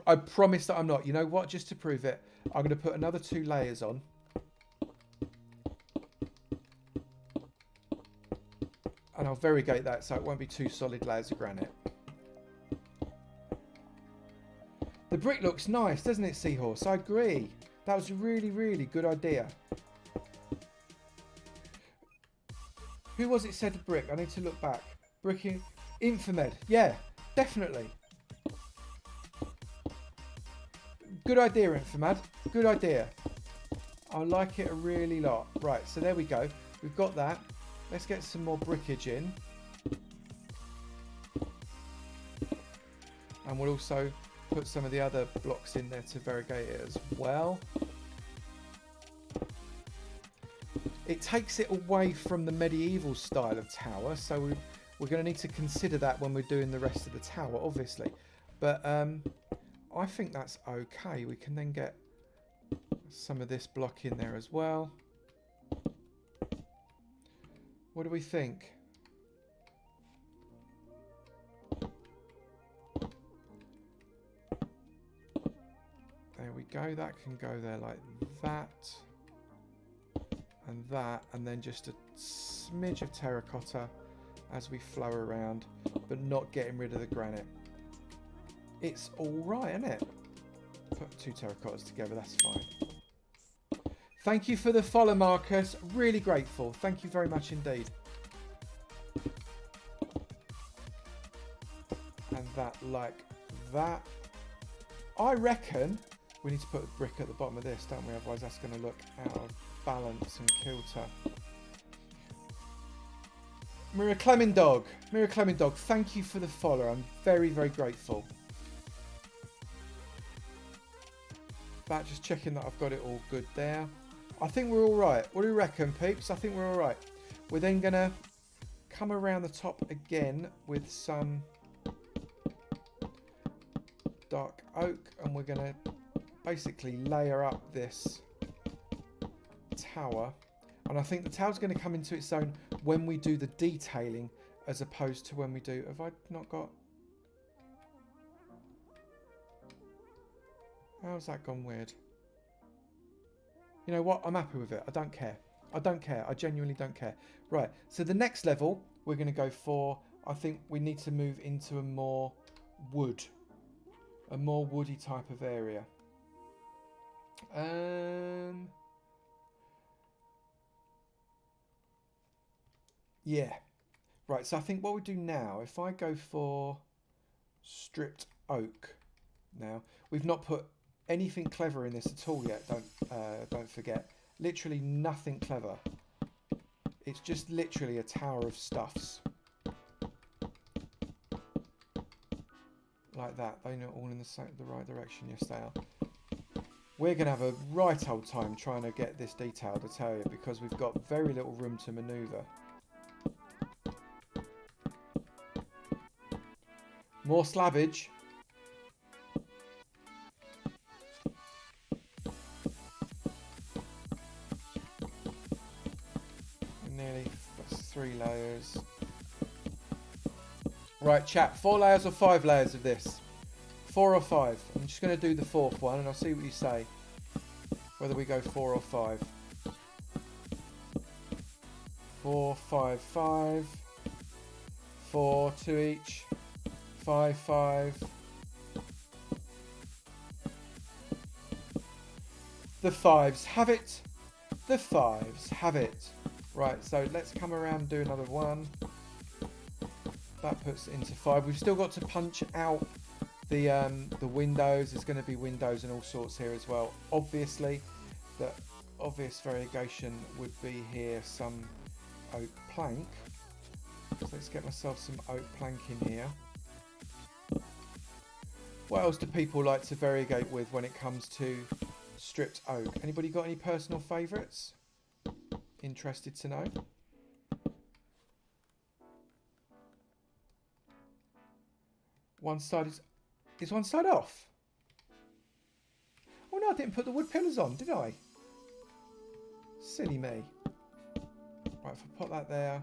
I promise that I'm not. You know what? Just to prove it, I'm going to put another 2 layers on. And I'll variegate that so it won't be 2 solid layers of granite. The brick looks nice, doesn't it, Seahorse? I agree. That was a really, really good idea. Who was it said brick? I need to look back. Brick in Infomed. Yeah, definitely. Good idea, Infomed. Good idea. I like it a really lot. Right, so there we go. We've got that. Let's get some more brickage in. And we'll also put some of the other blocks in there to variegate it as well. It takes it away from the medieval style of tower, so we're going to need to consider that when we're doing the rest of the tower, obviously. But I think that's okay. We can then get some of this block in there as well. What do we think? There we go. That can go there like that. And that. And then just a smidge of terracotta as we flow around. But not getting rid of the granite. It's alright, isn't it? Put 2 terracottas together. That's fine. Thank you for the follow, Marcus. Really grateful. Thank you very much indeed. And that like that. I reckon we need to put a brick at the bottom of this, don't we? Otherwise that's going to look out of balance and kilter. Mira Clemendog. Mira Clemendog, thank you for the follow. I'm very, very grateful. That, just checking that I've got it all good there. I think we're all right. What do you reckon, peeps? I think we're all right. We're then going to come around the top again with some dark oak, and we're going to basically layer up this tower. And I think the tower's going to come into its own when we do the detailing as opposed to when we do... Have I not got... How's that gone weird? You know what? I'm happy with it. I don't care. I don't care. I genuinely don't care. Right. So the next level we're going to go for, I think we need to move into a more wood. A more woody type of area. Yeah. Right. So I think what we do now, if I go for stripped oak. Now, we've not put anything clever in this at all yet. Don't forget. Literally nothing clever. It's just literally a tower of stuffs. Like that. They're not all in the right direction. Yes, they are. We're going to have a right old time trying to get this detailed, I tell you, because we've got very little room to manoeuvre. More slabbage. Nearly 3 layers. Right, chat. 4 layers or 5 layers of this? 4 or 5? I'm just going to do the 4th one and I'll see what you say. Whether we go 4 or 5. 4, 5, 5. 4, 2 each. 5, 5. The 5s have it. The 5s have it. Right, so let's come around and do another one. That puts it into 5. We've still got to punch out the windows. There's going to be windows and all sorts here as well. Obviously, the obvious variegation would be here some oak plank. So let's get myself some oak plank in here. What else do people like to variegate with when it comes to stripped oak? Anybody got any personal favourites? Interested to know? One side is one side off? Oh no, I didn't put the wood pillars on, did I? Silly me. Right, if I put that there.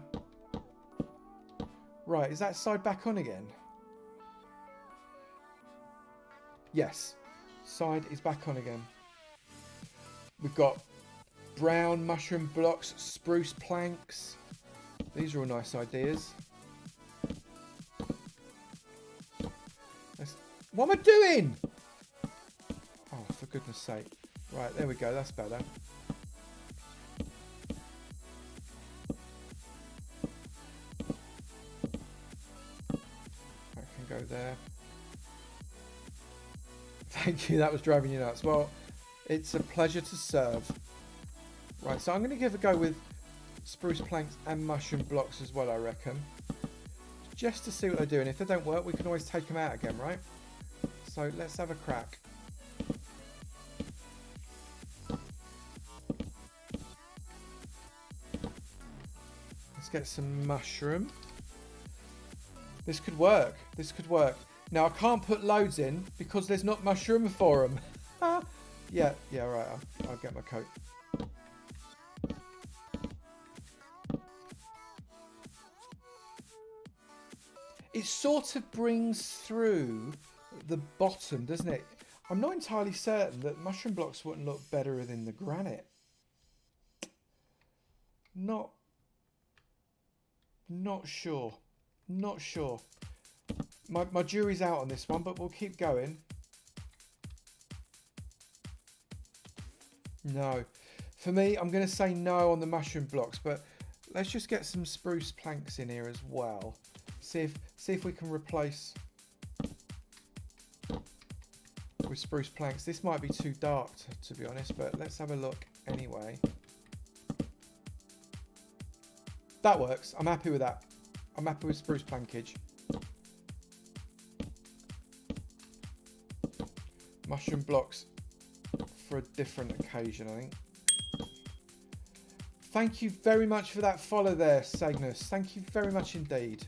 Right, is that side back on again? Yes, side is back on again. We've got brown mushroom blocks, spruce planks. These are all nice ideas. What am I doing? Oh, for goodness sake. Right, there we go. That's better. I can go there. Thank you. That was driving you nuts. Well, it's a pleasure to serve. Right, so I'm going to give a go with spruce planks and mushroom blocks as well, I reckon. Just to see what they do. And if they don't work, we can always take them out again, right? So let's have a crack. Let's get some mushroom. This could work. This could work. Now I can't put loads in because there's not mushroom for them. yeah, right. I'll get my coat. It sort of brings through the bottom, doesn't it? I'm not entirely certain that mushroom blocks wouldn't look better than the granite. Not sure. Not sure. My jury's out on this one, but we'll keep going. No. For me, I'm going to say no on the mushroom blocks, but let's just get some spruce planks in here as well. See if we can replace with spruce planks. This might be too dark to be honest, but let's have a look anyway. That works. I'm happy with that. I'm happy with spruce plankage. Mushroom blocks for a different occasion, I think. Thank you very much for that follow there, Sagnus. Thank you very much indeed.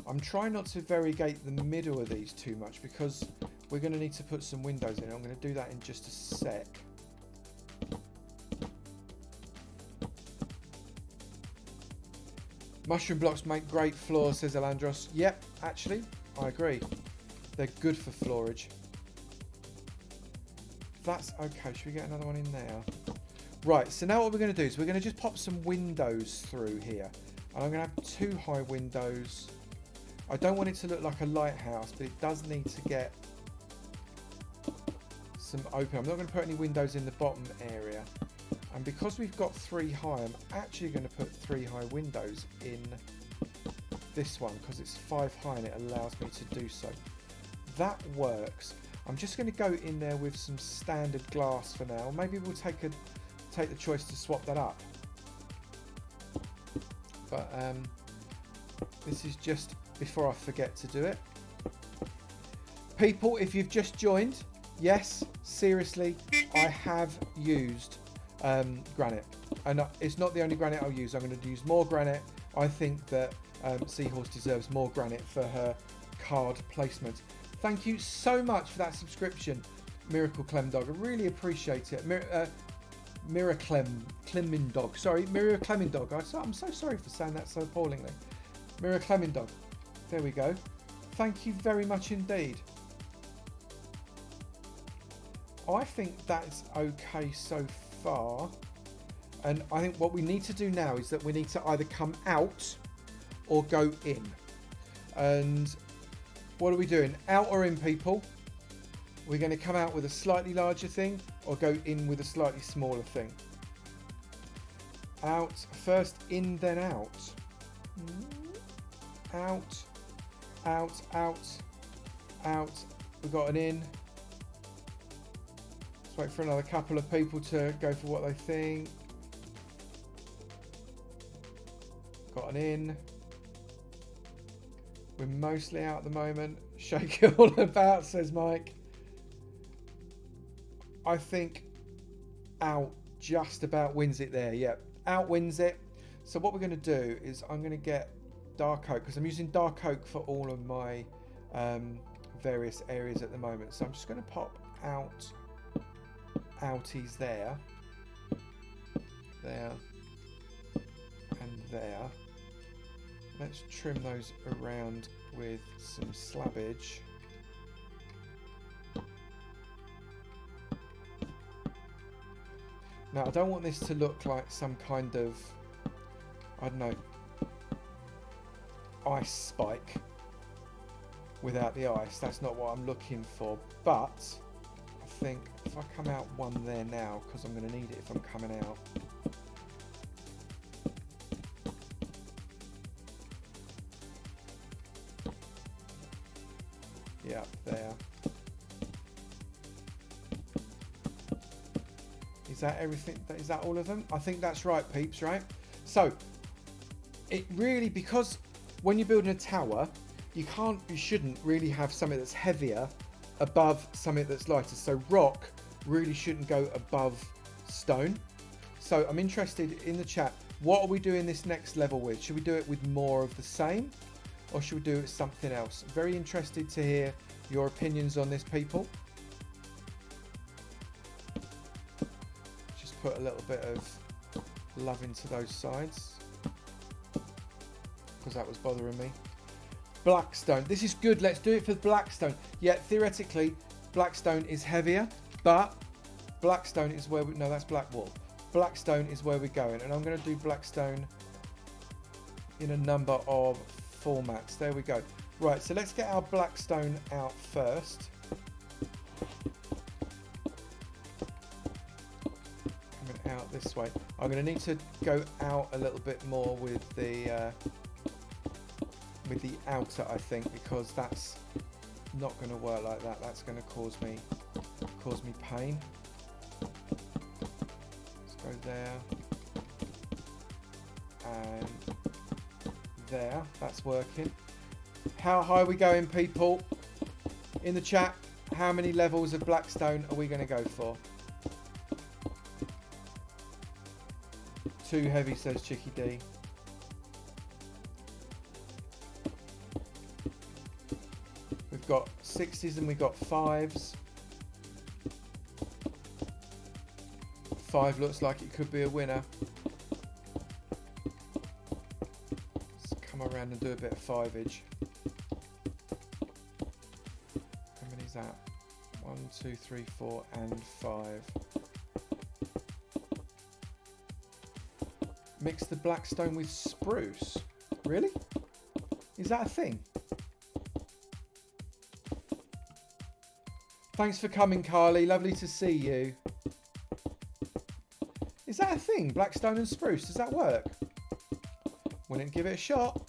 I'm trying not to variegate the middle of these too much because we're going to need to put some windows in. I'm going to do that in just a sec. Mushroom blocks make great floors, says Alandros. Yep, actually, I agree. They're good for floorage. That's okay. Should we get another one in there? Right, so now what we're going to do is we're going to just pop some windows through here. And I'm going to have 2 high windows. I don't want it to look like a lighthouse, but it does need to get some open. I'm not going to put any windows in the bottom area. And because we've got 3 high, I'm actually going to put 3 high windows in this one because it's 5 high and it allows me to do so. That works. I'm just going to go in there with some standard glass for now. Maybe we'll take the choice to swap that up. But this is just before I forget to do it. People, if you've just joined, yes, seriously, I have used granite. And it's not the only granite I'll use. I'm going to use more granite. I think that Seahorse deserves more granite for her card placement. Thank you so much for that subscription, Miracle Clem Dog. I really appreciate it. Mira Clemming Dog. Sorry, Mira Clemming Dog. I'm so sorry for saying that so appallingly. Mira Clemming Dog. There we go. Thank you very much indeed. I think that's okay so far. And I think what we need to do now is that we need to either come out or go in. And what are we doing? Out or in, people? We're going to come out with a slightly larger thing or go in with a slightly smaller thing? Out first, in, then out. Out, out, out, out. We've got an in. Let's wait for another couple of people to go for what they think. Got an in. We're mostly out at the moment. Shake it all about, says Mike. I think out just about wins it there. Yep, out wins it. So what we're going to do is I'm going to get dark oak because I'm using dark oak for all of my various areas at the moment. So I'm just going to pop out outies there, there, and there. Let's trim those around with some slabbage. Now, I don't want this to look like some kind of, I don't know, ice spike without the ice. That's not what I'm looking for. But I think if I come out one there now, because I'm going to need it if I'm coming out. Yeah, there. Is that everything? Is that all of them? I think that's right, peeps, right? So, it really, because when you're building a tower, you shouldn't really have something that's heavier above something that's lighter. So rock really shouldn't go above stone. So I'm interested in the chat, what are we doing this next level with? Should we do it with more of the same? Or should we do it with something else? Very interested to hear your opinions on this, people. Just put a little bit of love into those sides, because that was bothering me. Blackstone. This is good. Let's do it for Blackstone. Yeah, theoretically, Blackstone is heavier, but Blackstone is where we... No, that's black wool. Blackstone is where we're going. And I'm going to do Blackstone in a number of formats. There we go. Right, so let's get our Blackstone out first. Coming out this way. I'm going to need to go out a little bit more with the outer, I think, because that's not going to work like that. That's going to cause me pain. Let's go there and there. That's working. How high are we going, people? In the chat, how many levels of Blackstone are we going to go for? Too heavy, says Chicky D. We've got 60s and we've got 5s. 5 looks like it could be a winner. Let's come around and do a bit of 5-age. How many is that? 1, 2, 3, 4 and 5. Mix the Blackstone with spruce. Really? Is that a thing? Thanks for coming, Carly. Lovely to see you. Is that a thing? Blackstone and spruce. Does that work? Wouldn't give it a shot.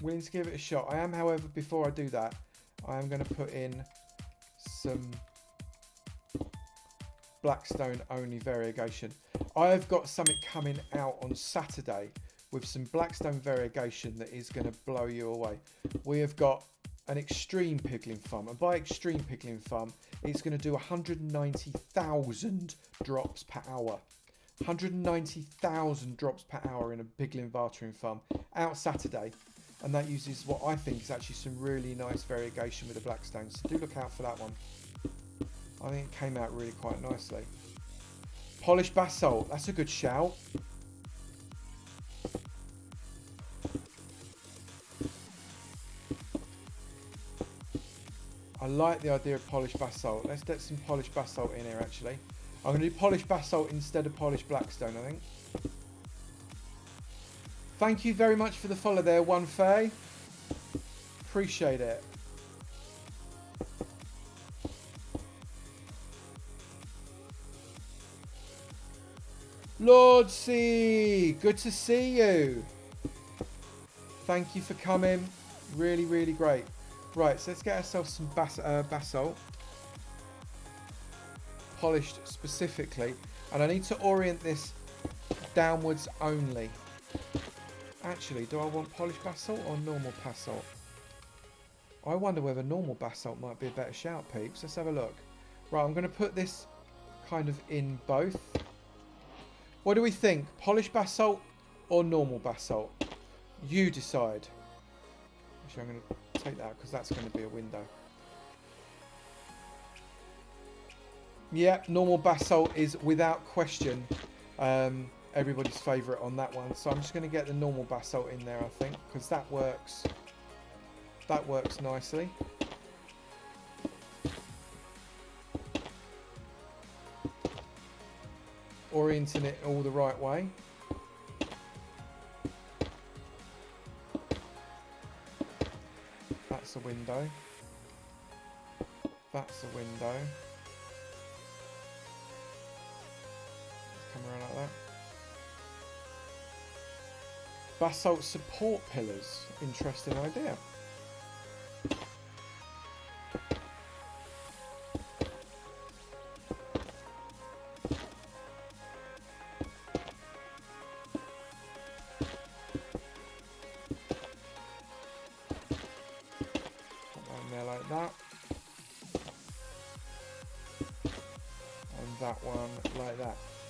Willing to give it a shot. I am, however, before I do that, I am going to put in some Blackstone only variegation. I have got something coming out on Saturday with some Blackstone variegation that is going to blow you away. We have got an extreme pickling farm, and by extreme pickling farm, it's going to do 190,000 drops per hour. 190,000 drops per hour in a pickling watering farm out Saturday, and that uses what I think is actually some really nice variegation with the Blackstone, so do look out for that one. I think it came out really quite nicely. Polished basalt, that's a good shout. I like the idea of polished basalt. Let's get some polished basalt in here actually. I'm going to do polished basalt instead of polished Blackstone, I think. Thank you very much for the follow there, One Faye. Appreciate it. Lord C, good to see you. Thank you for coming. Really, really great. Right, so let's get ourselves some basalt. Polished specifically. And I need to orient this downwards only. Actually, do I want polished basalt or normal basalt? I wonder whether normal basalt might be a better shout, peeps. Let's have a look. Right, I'm going to put this kind of in both. What do we think? Polished basalt or normal basalt? You decide. Actually, I'm going to take that because that's going to be a window. Yeah, normal basalt is without question everybody's favourite on that one. So I'm just going to get the normal basalt in there, I think, because that works. That works nicely. Orienting it all the right way. That's a window. That's a window. Come around like that. Basalt support pillars. Interesting idea.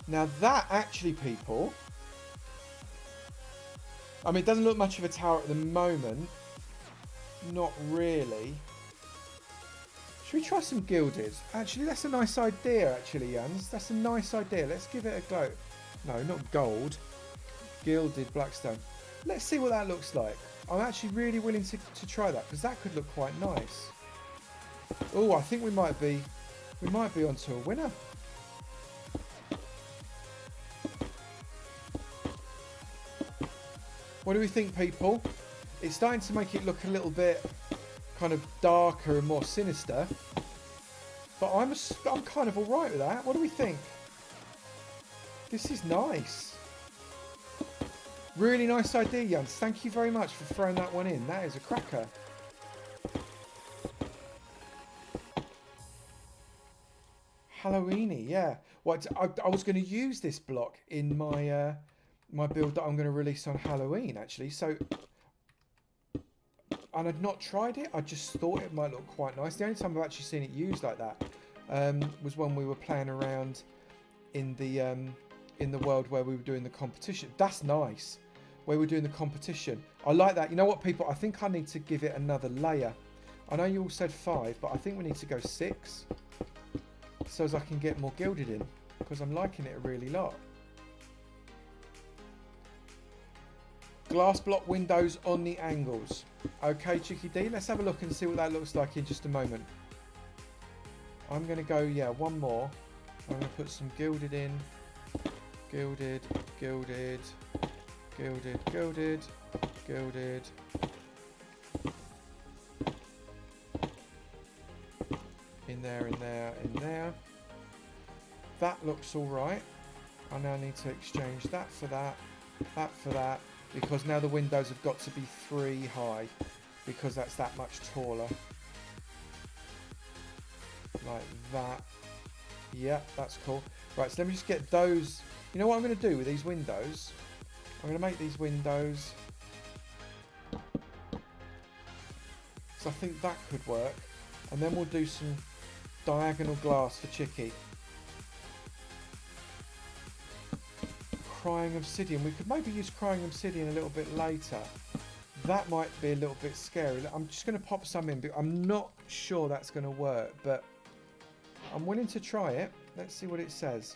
Now that actually, people, I mean, it doesn't look much of a tower at the moment. Not really. Should we try some gilded? Actually, that's a nice idea, actually, Jans. That's a nice idea. Let's give it a go. No, not gold. Gilded Blackstone. Let's see what that looks like. I'm actually really willing to try that, because that could look quite nice. Oh, I think we might be onto a winner. What do we think, people? It's starting to make it look a little bit kind of darker and more sinister. But I'm kind of alright with that. What do we think? This is nice. Really nice idea, Jans. Thank you very much for throwing that one in. That is a cracker. Halloweeny, yeah. Well, I was going to use this block in my my build that I'm going to release on Halloween, actually. So, and I'd not tried it. I just thought it might look quite nice. The only time I've actually seen it used like that was when we were playing around in the world where we were doing the competition. That's nice. Where we're doing the competition. I like that. You know what, people? I think I need to give it another layer. I know you all said 5, but I think we need to go 6. So as I can get more gilded in. Because I'm liking it a really lot. Glass block windows on the angles. Okay, Chicky D, let's have a look and see what that looks like in just a moment. I'm going to go, yeah, one more. I'm going to put some gilded in. Gilded, gilded, gilded, gilded, gilded. In there, in there, in there. That looks all right. I now need to exchange that for that, that for that, because now the windows have got to be 3 high, because that's that much taller. Like that. Yeah, that's cool. Right, so let me just get those. You know what I'm going to do with these windows? I'm going to make these windows. So I think that could work. And then we'll do some diagonal glass for Chicky. Crying obsidian. We could maybe use crying obsidian a little bit later. That might be a little bit scary. I'm just going to pop some in, but I'm not sure that's going to work, but I'm willing to try it. Let's see what it says.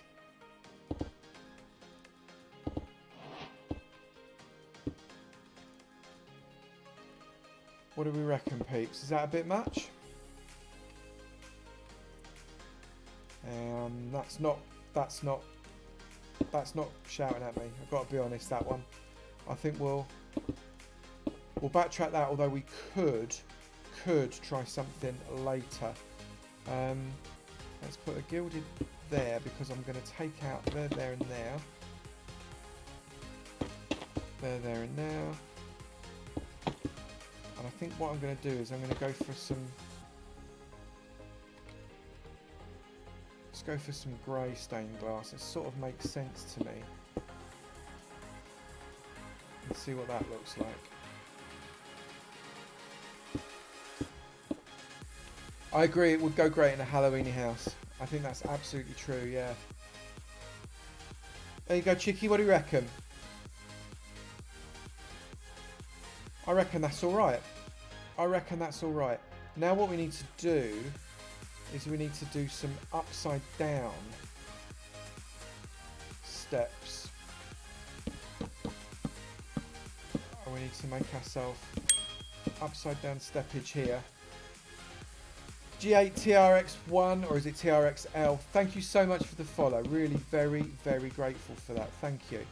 What do we reckon, peeps? Is that a bit much? That's not shouting at me. I've got to be honest, that one. I think we'll backtrack that, although we could try something later. Let's put a gilded there, because I'm going to take out there, and there. There, and there. And I think what I'm going to do is I'm going to go for some... Let's go for some grey stained glass. It sort of makes sense to me. Let's see what that looks like. I agree, it would go great in a Halloweeny house. I think that's absolutely true, yeah. There you go, Chicky, what do you reckon? I reckon that's alright. I reckon that's alright. Now what we need to do is we need to do some upside down steps. And we need to make ourselves upside down steppage here. G8 TRX1, or is it TRXL? Thank you so much for the follow. Really very, very grateful for that. Thank you.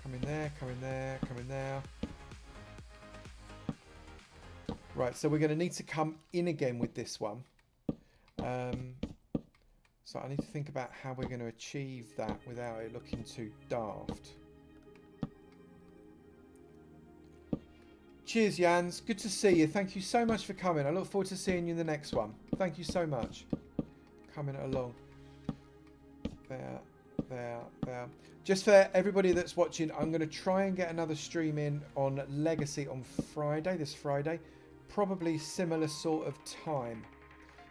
Come in there, come in there, come in there. Right, so we're going to need to come in again with this one. So I need to think about how we're going to achieve that without it looking too daft. Cheers, Jans. Good to see you. Thank you so much for coming. I look forward to seeing you in the next one. Thank you so much. Coming along. There, there, there. Just for everybody that's watching, I'm going to try and get another stream in on Legacy on Friday, this Friday. Probably similar sort of time.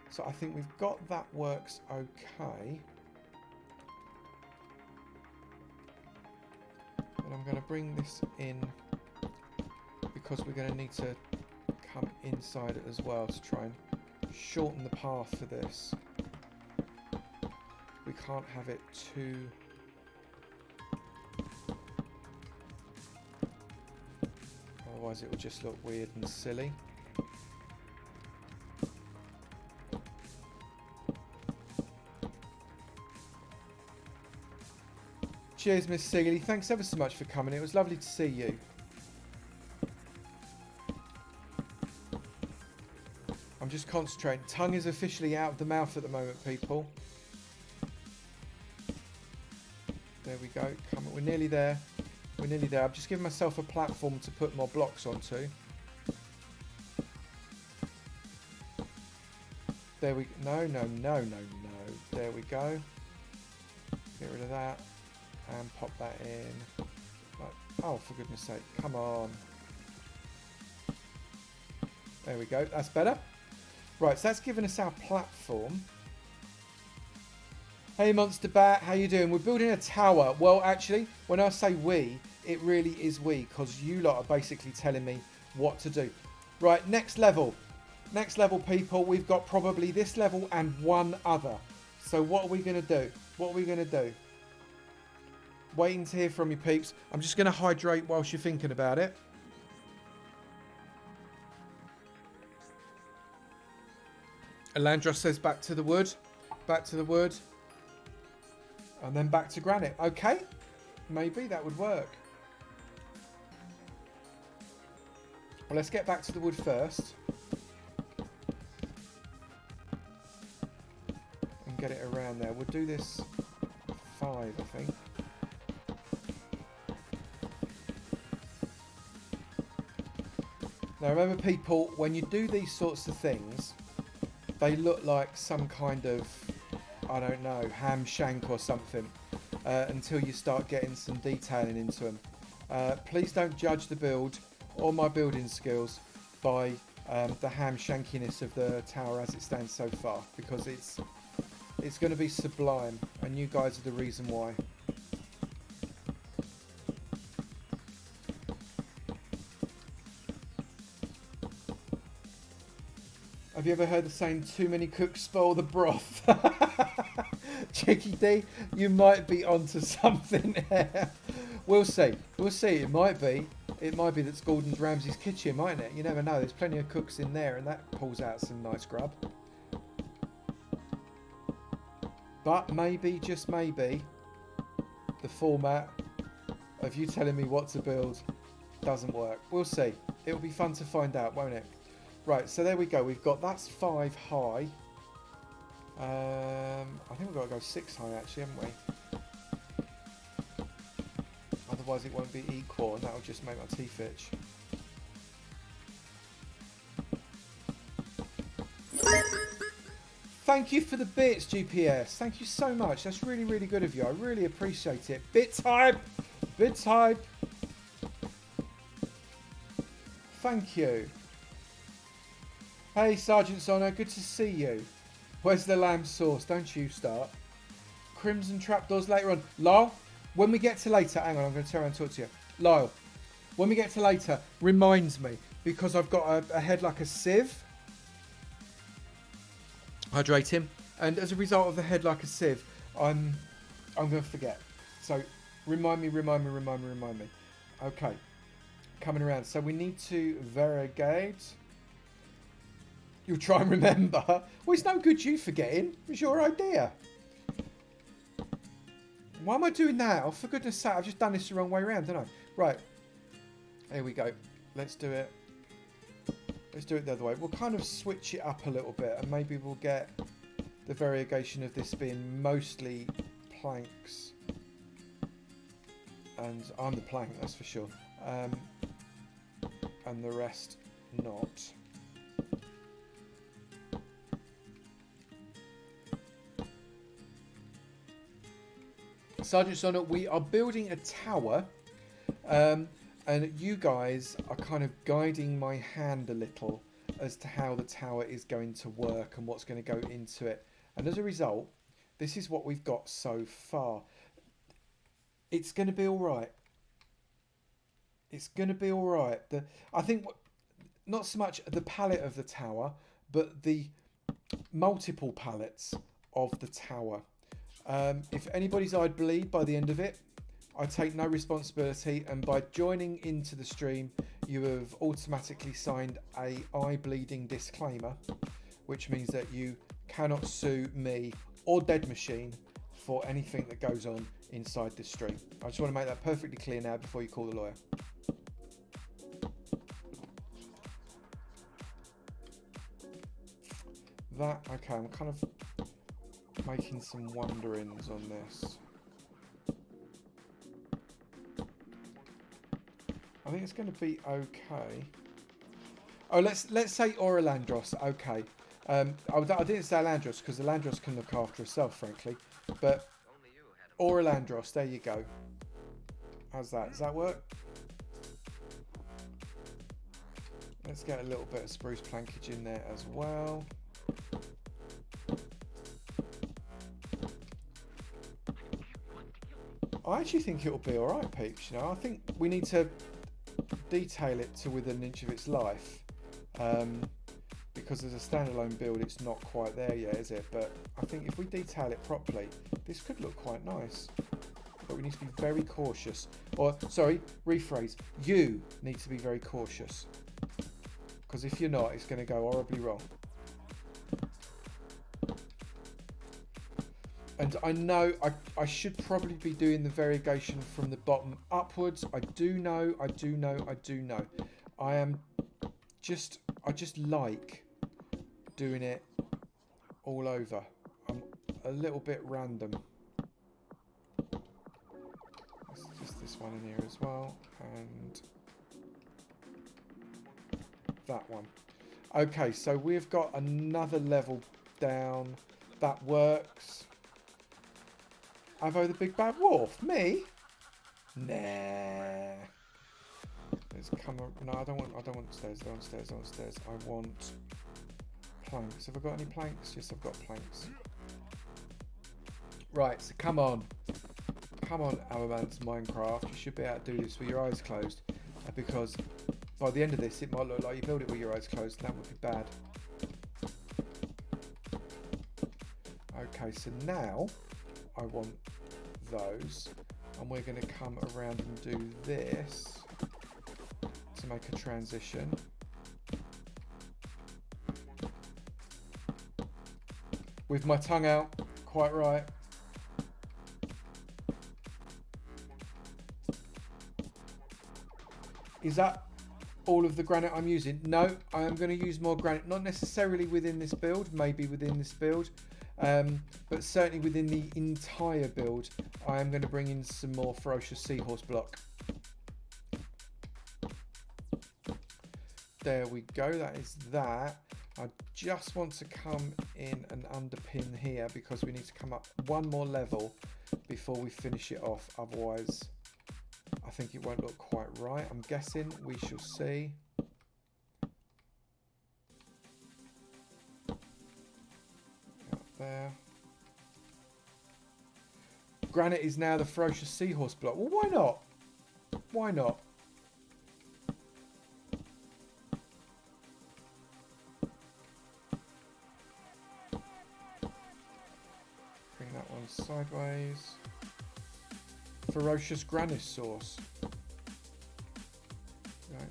So I think we've got that works okay. And I'm going to bring this in because we're going to need to come inside it as well to try and shorten the path for this. We can't have it too... Otherwise it will just look weird and silly. Cheers, Miss Seeley. Thanks ever so much for coming. It was lovely to see you. I'm just concentrating. Tongue is officially out of the mouth at the moment, people. There we go. Come on. We're nearly there. We're nearly there. I'm just giving myself a platform to put more blocks onto. There we go. No, no, no, no, no. There we go. Get rid of that. And pop that in. Like, oh, for goodness sake. Come on. There we go. That's better. Right, so that's given us our platform. Hey, Monster Bat. How you doing? We're building a tower. Well, actually, when I say we, it really is we. Because you lot are basically telling me what to do. Right, next level. Next level, people. We've got probably this level and one other. So what are we going to do? What are we going to do? Waiting to hear from you, peeps. I'm just going to hydrate whilst you're thinking about it. Alandros says back to the wood. Back to the wood. And then back to granite. Okay. Maybe that would work. Well, let's get back to the wood first. And get it around there. We'll do this 5, I think. Now remember people, when you do these sorts of things, they look like some kind of, I don't know, ham shank or something, until you start getting some detailing into them. Please don't judge the build or my building skills by the ham shankiness of the tower as it stands so far, because it's going to be sublime, and you guys are the reason why. Have you ever heard the saying, too many cooks spoil the broth? Chicky D, you might be onto something there. We'll see. We'll see. It might be. It might be that's Gordon Ramsay's kitchen, mightn't it? You never know. There's plenty of cooks in there, and that pulls out some nice grub. But maybe, just maybe, the format of you telling me what to build doesn't work. We'll see. It'll be fun to find out, won't it? Right, so there we go. We've got, that's 5 high. I think we've got to go 6 high, actually, haven't we? Otherwise it won't be equal, and that'll just make my teeth itch. Thank you for the bits, GPS. Thank you so much. That's really, really good of you. I really appreciate it. Bits hype! Bits hype! Thank you. Hey, Sergeant Sonner, good to see you. Where's the lamb sauce? Don't you start. Crimson trapdoors later on. Lyle, when we get to later... Hang on, I'm going to turn around and talk to you. Lyle, when we get to later, reminds me, because I've got a head like a sieve. Hydrate him. And as a result of the head like a sieve, I'm going to forget. So, remind me. Okay. Coming around. So, we need to variegate... You'll try and remember. Well, it's no good you forgetting. It was your idea. Why am I doing that? Oh, for goodness sake, I've just done this the wrong way around, haven't I? Right. Here we go. Let's do it. Let's do it the other way. We'll kind of switch it up a little bit, and maybe we'll get the variegation of this being mostly planks. And I'm the plank, that's for sure. And the rest not. Sergeant Sonner, we are building a tower, and you guys are kind of guiding my hand a little as to how the tower is going to work and what's going to go into it. And as a result, this is what we've got so far. It's going to be all right. It's going to be all right. I think not so much the palette of the tower, but the multiple palettes of the tower. If anybody's eyed bleed by the end of it, I take no responsibility, and by joining into the stream you have automatically signed a eye bleeding disclaimer, which means that you cannot sue me or Dead Machine for anything that goes on inside this stream. I just want to make that perfectly clear now before you call the lawyer. Okay, I'm kind of making some wonderings on this. I think it's going to be okay. Oh, let's say Oralandros. Okay. I didn't say Landros because the Landros can look after herself, frankly. But Oralandros, there you go. How's that? Does that work? Let's get a little bit of spruce plankage in there as well. I actually think it'll be all right, peeps. You know, I think we need to detail it to within an inch of its life, because as a standalone build, it's not quite there yet, is it? But I think if we detail it properly, this could look quite nice. But we need to be very cautious. Or, sorry, rephrase. You need to be very cautious, because if you're not, it's going to go horribly wrong. And I know I should probably be doing the variegation from the bottom upwards. I do know. I just like doing it all over. I'm a little bit random. Let's just this one in here as well. And that one. Okay, so we've got another level down. That works. Avo the big bad wolf? Me? Nah. Let's come up. No, I don't want stairs. I want stairs. I want stairs. I want planks. Have I got any planks? Yes, I've got planks. Right, so come on. Come on, Avomance Minecraft. You should be able to do this with your eyes closed. Because by the end of this, it might look like you build it with your eyes closed, and that would be bad. Okay, so now I want those. And we're going to come around and do this to make a transition. With my tongue out, quite right. Is that all of the granite I'm using? No, I am going to use more granite, not necessarily within this build, maybe within this build, but certainly within the entire build. I am going to bring in some more ferocious seahorse block. There we go, that is that. I just want to come in and underpin here because we need to come up one more level before we finish it off, otherwise I think it won't look quite right. I'm guessing. We shall see. Up there. Granite is now the ferocious seahorse block. Well, why not? Why not? Bring that one sideways. Ferocious granite sauce. Right.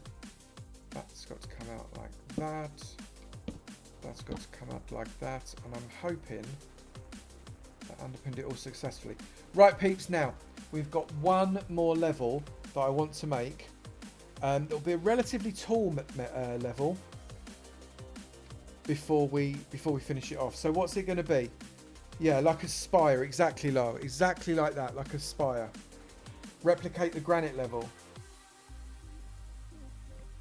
That's got to come out like that. That's got to come out like that. And I'm hoping that underpinned it all successfully. Right, peeps, now we've got one more level that I want to make. It'll be a relatively tall level before we finish it off. So what's it going to be? Yeah, like a spire, exactly low, exactly like that, like a spire. Replicate the granite level.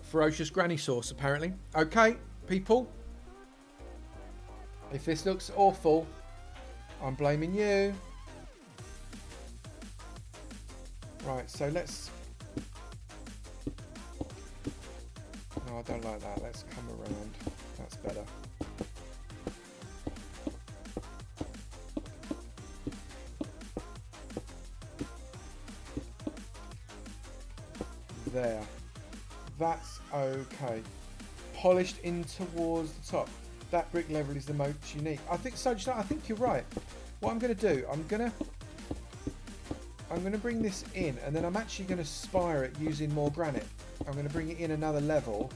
Ferocious granny sauce, apparently. Okay, people. If this looks awful, I'm blaming you. Right, so let's... No, I don't like that. Let's come around. That's better. There. That's okay. Polished in towards the top. That brick level is the most unique. I think so. I think you're right. What I'm going to do, I'm going to bring this in, and then I'm actually going to spire it using more granite. I'm going to bring it in another level,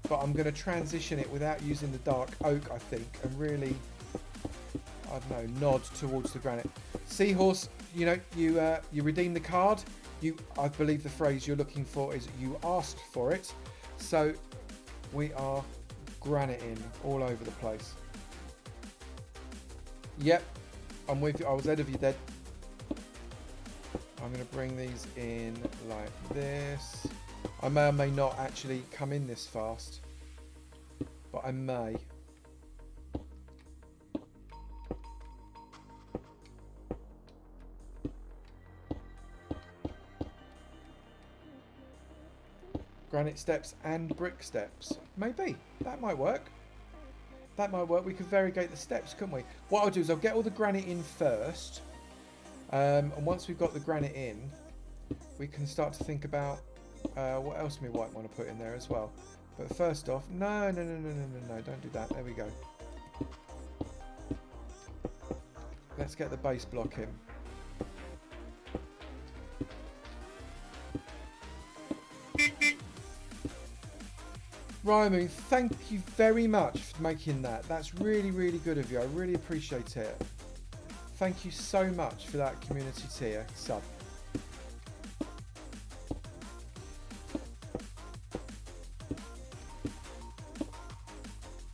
but I'm going to transition it without using the dark oak, I think, and really, I don't know, nod towards the granite. Seahorse, you know, you redeem the card. I believe the phrase you're looking for is you asked for it. So we are graniting all over the place. Yep, I'm with you. I was ahead of you, Dead. I'm going to bring these in like this. I may or may not actually come in this fast, but I may. Granite steps and brick steps. Maybe. That might work. That might work. We could variegate the steps, couldn't we? What I'll do is I'll get all the granite in first. And once we've got the granite in, we can start to think about what else we might want to put in there as well. But first off, no, don't do that. There we go. Let's get the base block in. Ryman, thank you very much for making that. That's really, really good of you. I really appreciate it. Thank you so much for that community tier sub.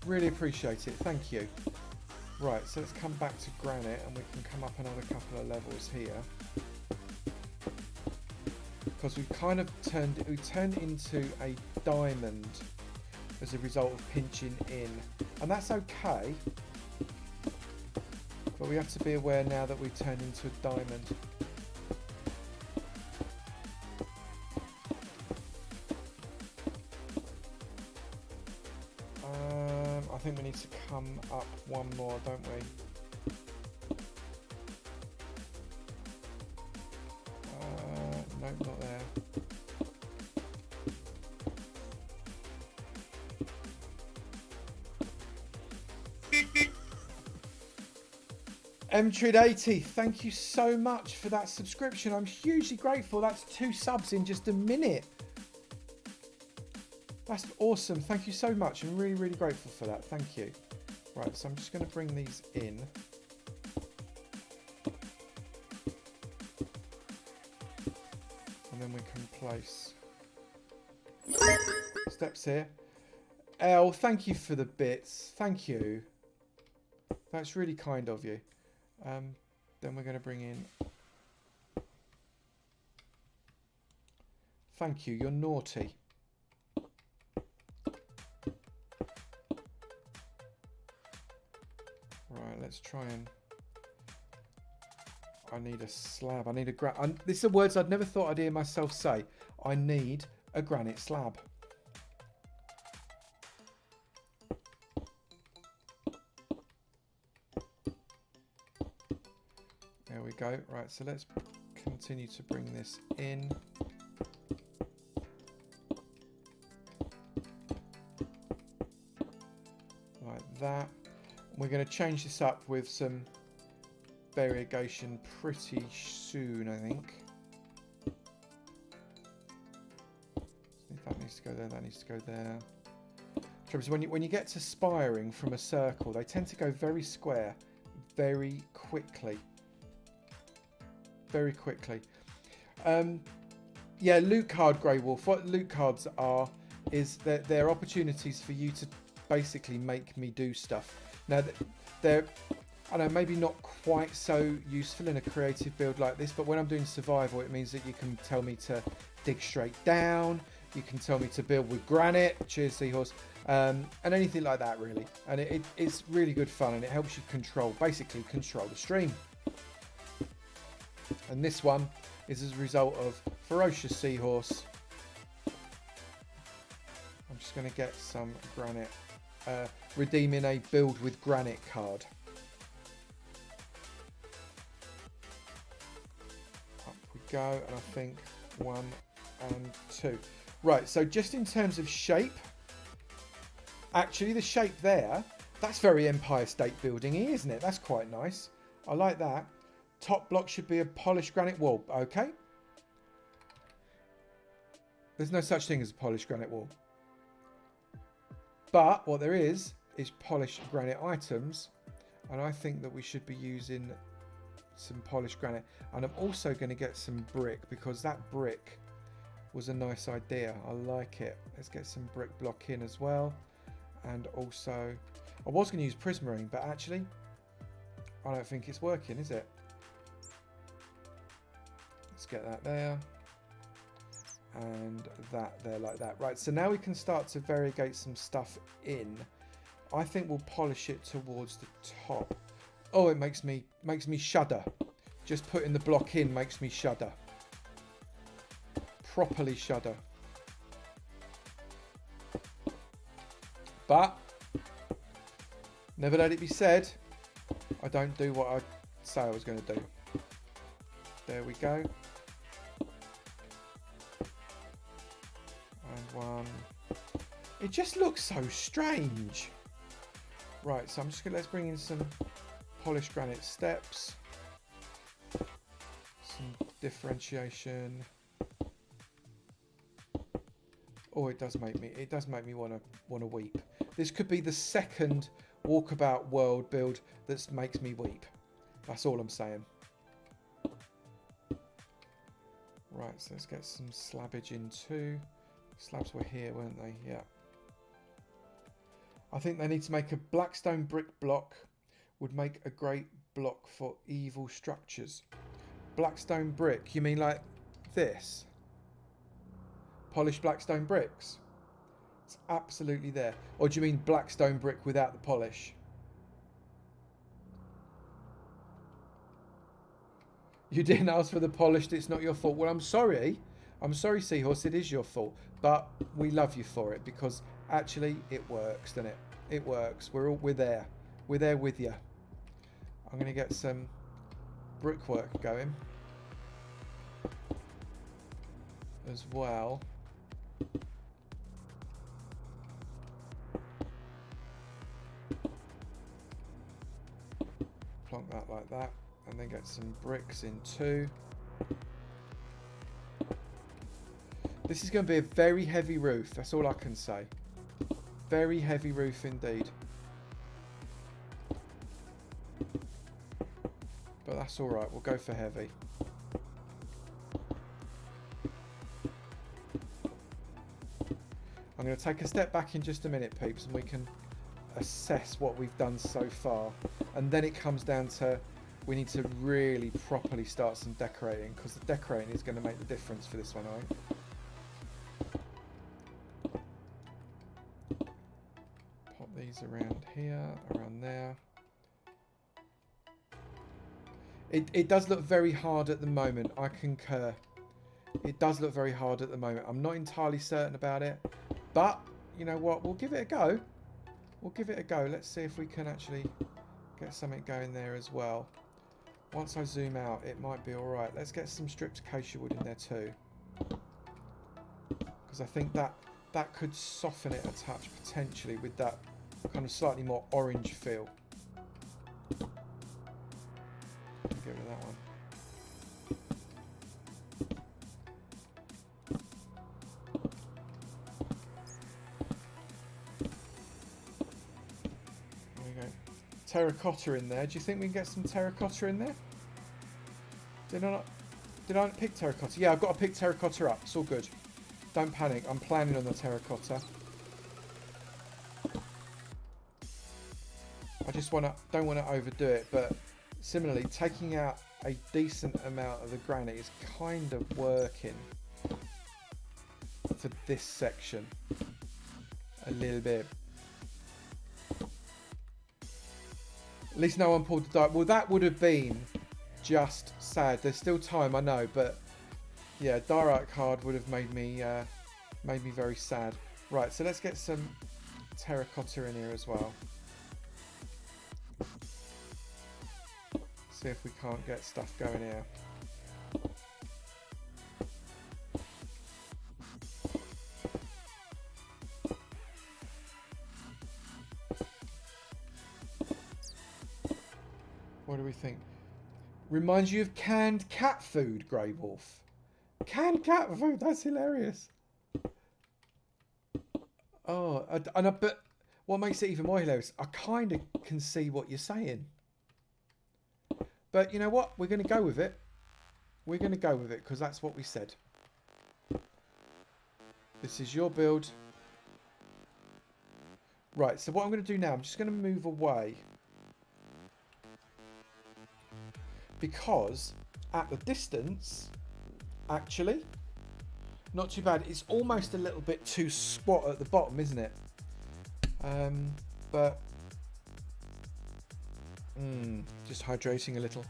Really appreciate it. Thank you. Right, so let's come back to granite and we can come up another couple of levels here. Because we've kind of turned into a diamond as a result of pinching in. And that's okay. But we have to be aware now that we've turned into a diamond. I think we need to come up one more, don't we? No, not there. Mtrid80, thank you so much for that subscription. I'm hugely grateful. That's 2 subs in just a minute. That's awesome. Thank you so much. I'm really, really grateful for that. Thank you. Right, so I'm just going to bring these in. And then we can place steps here. Elle, thank you for the bits. Thank you. That's really kind of you. Then we're going to bring in... Thank you, you're naughty. Right, let's try and... I need a slab. I need a these are words I'd never thought I'd hear myself say. I need a granite slab. There we go. Right, so let's continue to bring this in. Like that. We're going to change this up with some variegation pretty soon, I think. That needs to go there, that needs to go there. Trouble is when you get to spiring from a circle, they tend to go very square very quickly. Very quickly. Yeah, loot card, Grey Wolf. What loot cards are is that they're opportunities for you to basically make me do stuff. Now, they're, I don't know, maybe not quite so useful in a creative build like this, but when I'm doing survival, it means that you can tell me to dig straight down, you can tell me to build with granite, cheers seahorse, and anything like that really. And it's really good fun, and it helps you basically control the stream. And this one is as a result of Ferocious Seahorse. I'm just going to get some granite, redeeming a build with granite card. Up we go, and I think 1 and 2. Right, so just in terms of shape, actually the shape there, that's very Empire State Building-y, isn't it? That's quite nice. I like that. Top block should be a polished granite wall. Okay. There's no such thing as a polished granite wall. But what there is polished granite items. And I think that we should be using some polished granite. And I'm also going to get some brick, because that brick was a nice idea. I like it. Let's get some brick block in as well. And also, I was going to use prismarine, but actually, I don't think it's working, is it? Let's get that there. And that there, like that. Right, so now we can start to variegate some stuff in. I think we'll polish it towards the top. Oh, it makes me shudder. Just putting the block in makes me shudder. Properly shudder. But never let it be said, I don't do what I say I was going to do. There we go. And one. It just looks so strange. Right, so I'm just gonna, let's bring in some polished granite steps. Some differentiation. Oh, it does make me wanna weep. This could be the second Walkabout World build that makes me weep. That's all I'm saying. Right, so let's get some slabbage in too. Slabs were here, weren't they? Yeah. I think they need to make a blackstone brick block. Would make a great block for evil structures. Blackstone brick, you mean like this? Polished blackstone bricks? It's absolutely there. Or do you mean black stone brick without the polish? You didn't ask for the polished, it's not your fault. Well, I'm sorry. I'm sorry, Seahorse, it is your fault. But we love you for it because actually it works, doesn't it? It works. We're there. We're there with you. I'm going to get some brickwork going as well. Plonk that like that, and then get some bricks in too. This is going to be a very heavy roof, that's all I can say. Very heavy roof indeed. But that's alright, we'll go for heavy. I'm going to take a step back in just a minute, peeps, and we can assess what we've done so far. And then it comes down to, we need to really properly start some decorating, because the decorating is going to make the difference for this one, I think. Pop these around here, around there. It does look very hard at the moment, I concur. It does look very hard at the moment. I'm not entirely certain about it, but you know what, we'll give it a go. We'll give it a go. Let's see if we can actually get something going there as well. Once I zoom out, it might be alright. Let's get some stripped acacia wood in there too, because I think that could soften it a touch potentially with that kind of slightly more orange feel. Get rid of that one. There we go. Terracotta in there. Do you think we can get some terracotta in there? Did I not pick terracotta? Yeah, I've got to pick terracotta up. It's all good. Don't panic. I'm planning on the terracotta. I just don't want to overdo it, but similarly, taking out a decent amount of the granite is kind of working for this section a little bit. At least no one pulled the die. Well, that would have been just sad. There's still time, I know, but yeah, direct card would have made me very sad. Right, so let's get some terracotta in here as well. See if we can't get stuff going here. What do we think? Reminds you of canned cat food, Grey Wolf. Canned cat food, that's hilarious. Oh, but what makes it even more hilarious, I kind of can see what you're saying. But you know what? We're going to go with it. We're going to go with it because that's what we said. This is your build. Right, so what I'm going to do now, I'm just going to move away. Because at the distance, actually, not too bad. It's almost a little bit too squat at the bottom, isn't it? But just hydrating a little.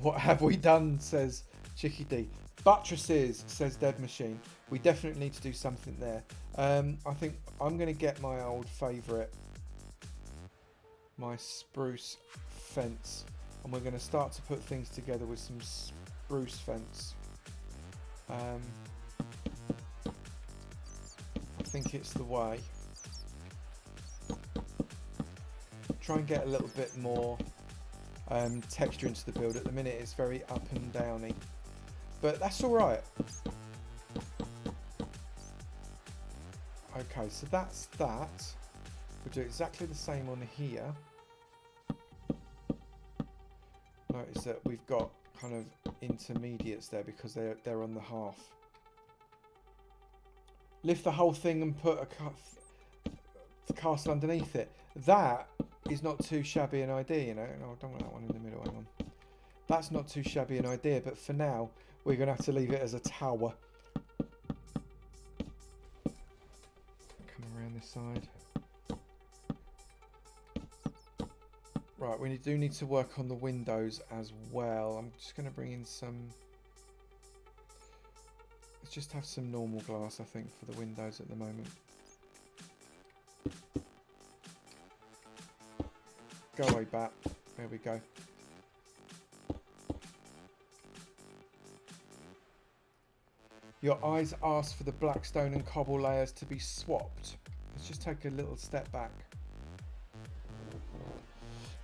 What have we done, says Chicky D. Buttresses, says Dead Machine. We definitely need to do something there. I think I'm going to get my old favourite, my spruce fence, and we're going to start to put things together with some spruce fence. I think it's the way. Try and get a little bit more texture into the build. At the minute it's very up and downy, but that's all right. Okay, so that's that. We'll do exactly the same on here. Notice that we've got kind of intermediates there because they're on the half. Lift the whole thing and put a castle underneath it. That is not too shabby an idea, you know. No, I don't want that one in the middle. Hang on. That's not too shabby an idea, but for now we're going to have to leave it as a tower. this side. Right, we do need to work on the windows as well. I'm just going to bring in some... Let's just have some normal glass, I think, for the windows at the moment. Go away, bat. There we go. Your eyes ask for the blackstone and cobble layers to be swapped. Let's just take a little step back.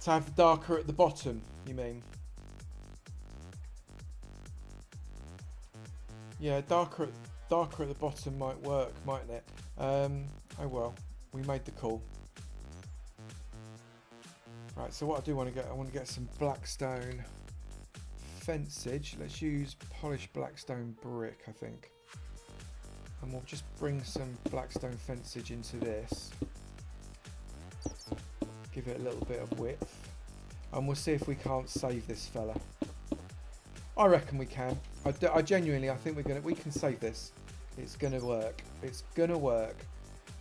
To have darker at the bottom, you mean? Yeah, darker at the bottom might work, mightn't it? Oh well, we made the call. Right, so what I do want to get, I want to get some blackstone fencage. Let's use polished blackstone brick, I think. And we'll just bring some blackstone fencage into this. Give it a little bit of width. And we'll see if we can't save this fella. I reckon we can. I genuinely, I think we can save this. It's gonna work. It's gonna work.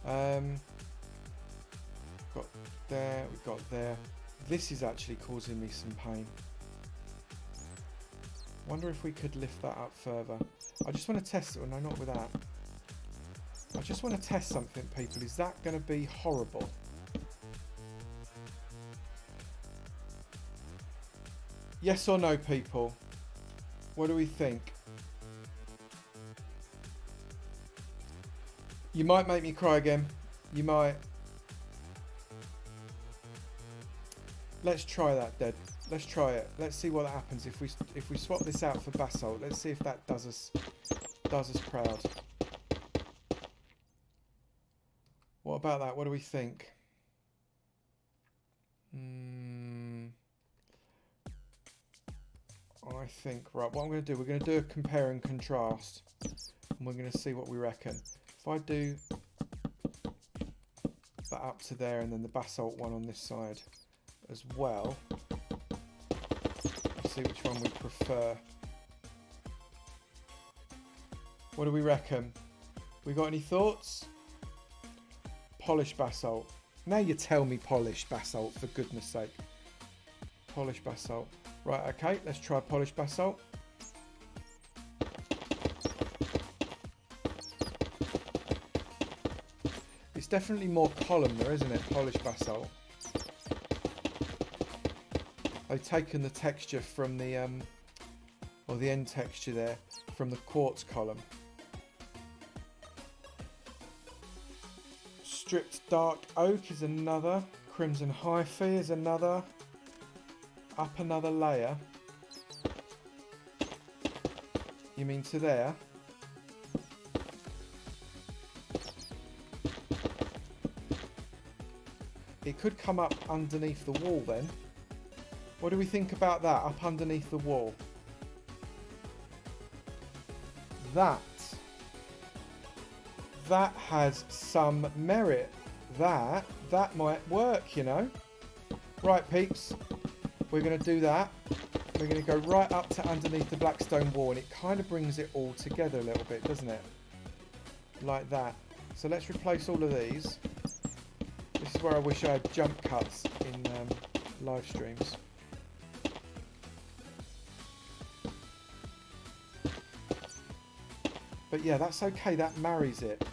Got there, we've got there. This is actually causing me some pain. Wonder if we could lift that up further. I just want to test it. Oh, no, not with that. I just want to test something, people. Is that going to be horrible? Yes or no, people? What do we think? You might make me cry again. You might. Let's try that, Dad. Let's try it. Let's see what happens if we swap this out for basalt. Let's see if that does us proud. What about that? What do we think? I think, right, what I'm going to do, we're going to do a compare and contrast. And we're going to see what we reckon. If I do that up to there and then the basalt one on this side as well. See which one we prefer. What do we reckon? We got any thoughts? Polished basalt. Now you tell me polished basalt, for goodness sake. Polished basalt. Right, okay, let's try polished basalt. It's definitely more columnar, isn't it? Polished basalt. They've taken the texture from the, or the end texture there, from the quartz column. Stripped dark oak is another. Crimson hyphae is another. Up another layer. You mean to there? It could come up underneath the wall then. What do we think about that, up underneath the wall? That has some merit. That might work, you know. Right, peeps. We're going to do that. We're going to go right up to underneath the blackstone wall, and it kind of brings it all together a little bit, doesn't it? Like that. So let's replace all of these. This is where I wish I had jump cuts in live streams. But yeah, that's okay. That marries it.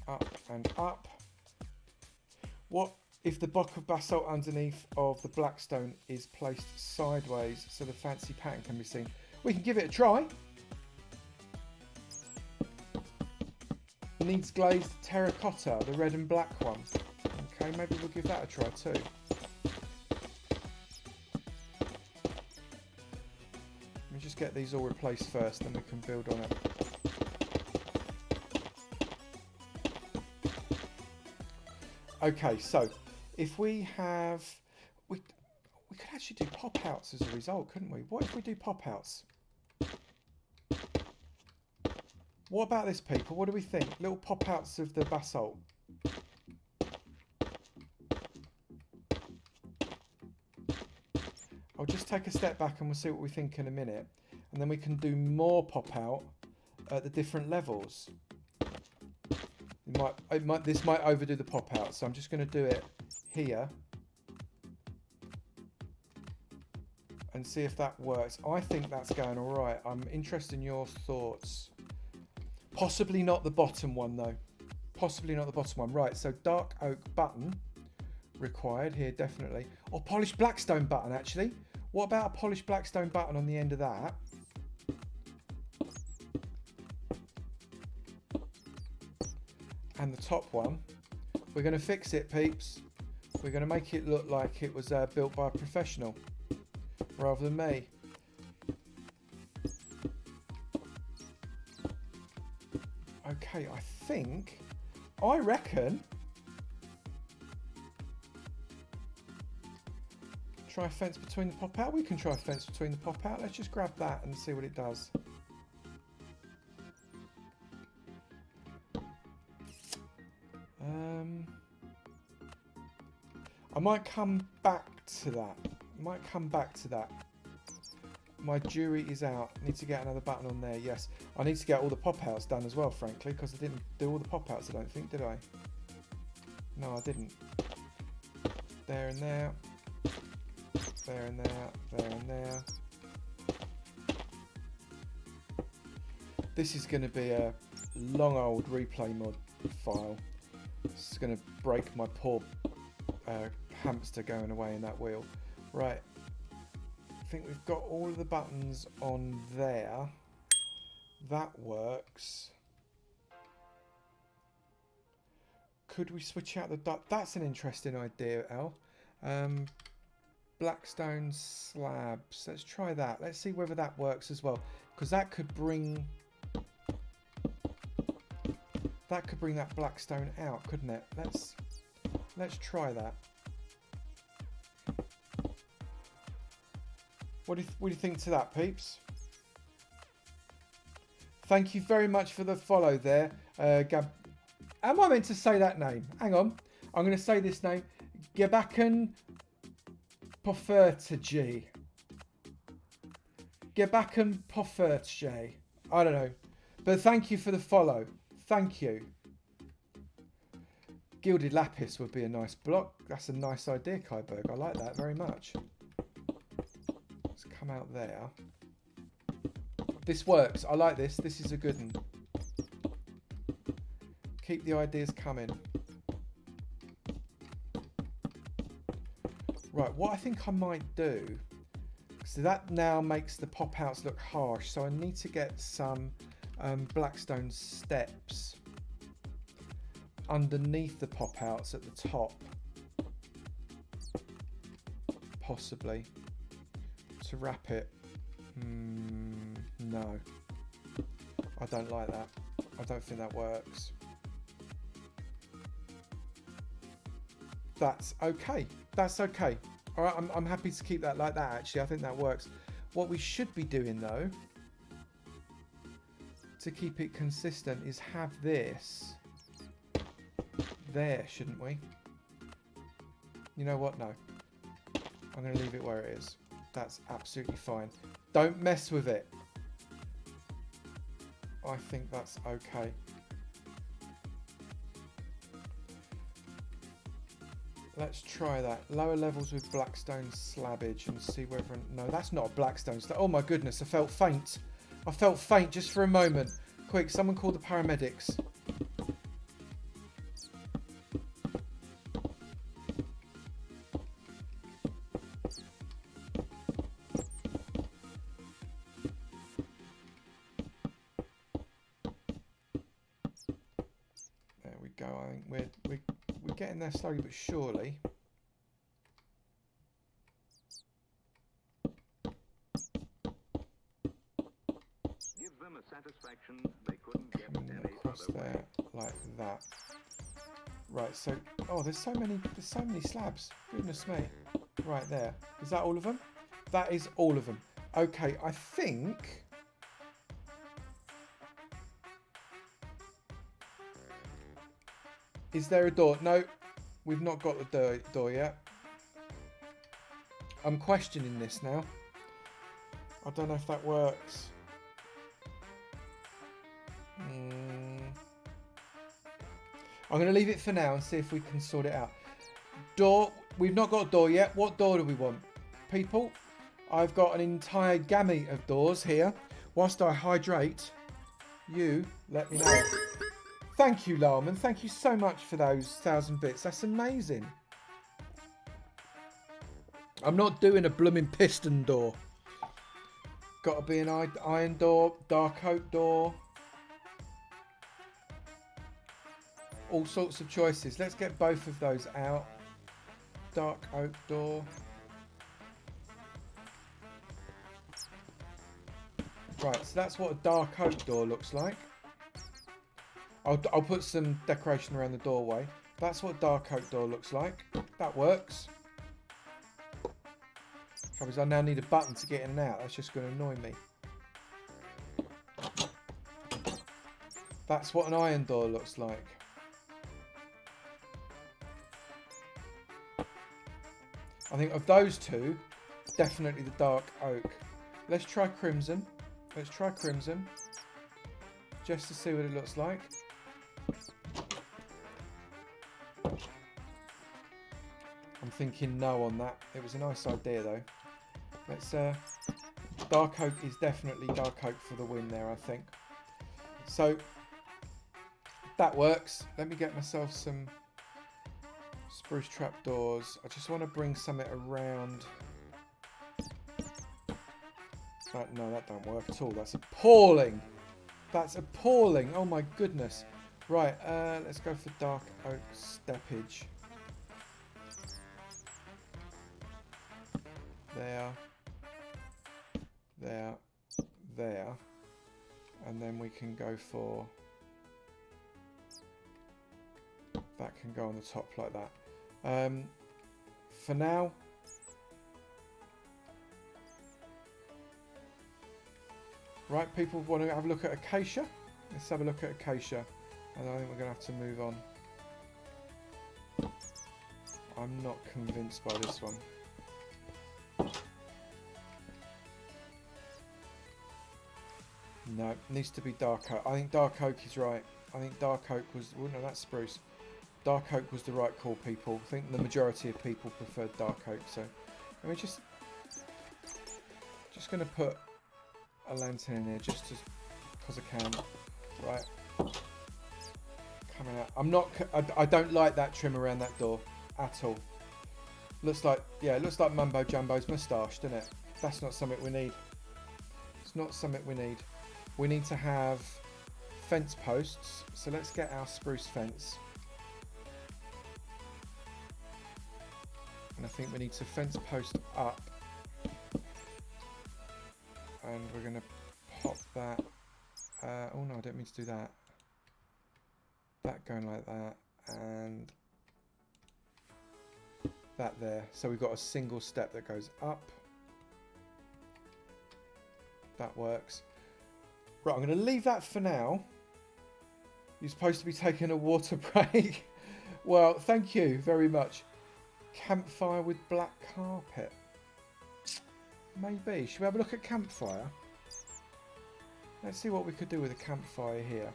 Up and up. What if the block of basalt underneath of the blackstone is placed sideways so the fancy pattern can be seen? We can give it a try. Needs glazed terracotta, the red and black one. Okay, maybe we'll give that a try too. Let me just get these all replaced first, then we can build on it. Okay, so if we have, we could actually do pop outs as a result, couldn't we? What if we do pop outs? What about this, people? What do we think? Little pop-outs of the basalt. I'll just take a step back and we'll see what we think in a minute. And then we can do more pop-out at the different levels. This might overdo the pop-out, so I'm just going to do it here. And see if that works. I think that's going all right. I'm interested in your thoughts. Possibly not the bottom one, though. Possibly not the bottom one. Right, so dark oak button required here, definitely. Or polished blackstone button, actually. What about a polished blackstone button on the end of that? And the top one. We're going to fix it, peeps. We're going to make it look like it was built by a professional rather than me. Okay, I reckon try a fence between the pop out. We can try a fence between the pop out. Let's just grab that and see what it does. I might come back to that. My jury is out. I need to get another button on there. Yes, I need to get all the pop-outs done as well, frankly, because I didn't do all the pop-outs, I don't think, did I? No, I didn't. There and there. There and there. There and there. This is going to be a long old replay mod file. This is going to break my poor hamster going away in that wheel. Right. I think we've got all of the buttons on there. That works. Could we switch out the duct? That's an interesting idea, Al. Blackstone slabs. Let's try that. Let's see whether that works as well. Because that could bring that blackstone out, couldn't it? Let's try that. What do you think to that, peeps? Thank you very much for the follow there, Gab. Am I meant to say that name? Hang on. I'm going to say this name. Gebakken Poffertje. Gebakken Poffertje. I don't know. But thank you for the follow. Thank you. Gilded lapis would be a nice block. That's a nice idea, Kaiberg. I like that very much. Let's come out there. This works. I like this. This is a good one. Keep the ideas coming. Right, what I think I might do, so that now makes the pop-outs look harsh, so I need to get some blackstone steps underneath the pop-outs at the top. Possibly. To wrap it. No. I don't like that. I don't think that works. That's okay. That's okay. All right, I'm happy to keep that like that, actually. I think that works. What we should be doing, though, to keep it consistent, is have this there, shouldn't we? You know what? No. I'm going to leave it where it is. That's absolutely fine. Don't mess with it. I think that's okay. Let's try that. Lower levels with blackstone slabbage and see whether... No, that's not a blackstone slab. Oh my goodness, I felt faint. I felt faint just for a moment. Quick, someone call the paramedics. There we go. I think we're getting there slowly but surely. Give them a satisfaction they couldn't get any Across other way. there like that. Right, so there's so many slabs. Goodness me. Right there. Is that all of them? That is all of them. Okay, I think Is there a door? No, we've not got the door yet. I'm questioning this now. I don't know if that works. I'm going to leave it for now and see if we can sort it out. Door. We've not got a door yet. What door do we want? People, I've got an entire gamut of doors here. Whilst I hydrate, you let me know. Thank you, Larman. Thank you so much for those 1,000 bits. That's amazing. I'm not doing a blooming piston door. Got to be an iron door, dark oak door. All sorts of choices. Let's get both of those out. Dark oak door. Right, so that's what a dark oak door looks like. I'll put some decoration around the doorway. That's what a dark oak door looks like. That works. Trouble is I now need a button to get in and out. That's just going to annoy me. That's what an iron door looks like. I think of those two, definitely the dark oak. Let's try crimson. Let's try crimson. Just to see what it looks like. I'm thinking no on that. It was a nice idea though. Let's dark oak is definitely dark oak for the win there, I think. So that works. Let me get myself some spruce trapdoors. I just want to bring something around. No, that don't work at all. That's appalling. That's appalling. Oh my goodness. Right, let's go for dark oak steppage. There. There. There. And then we can go for... that can go on the top like that. For now... Right, people want to have a look at acacia. Let's have a look at acacia. And I think we're going to have to move on. I'm not convinced by this one. No, it needs to be dark oak. I think dark oak is right. I think dark oak was... oh no, that's spruce. Dark oak was the right call, people. I think the majority of people preferred dark oak. So, I mean, just going to put a lantern in here just because I can. Right. Coming out. I'm not... I don't like that trim around that door at all. Looks like... yeah, it looks like Mumbo Jumbo's moustache, doesn't it? That's not something we need. It's not something we need. We need to have fence posts. So let's get our spruce fence. And I think we need to fence post up. And we're going to pop that. Oh no, I don't mean to do that. That going like that. And that there. So we've got a single step that goes up. That works. Right, I'm going to leave that for now. You're supposed to be taking a water break. Well, thank you very much. Campfire with black carpet. Maybe. Should we have a look at campfire? Let's see what we could do with a campfire here.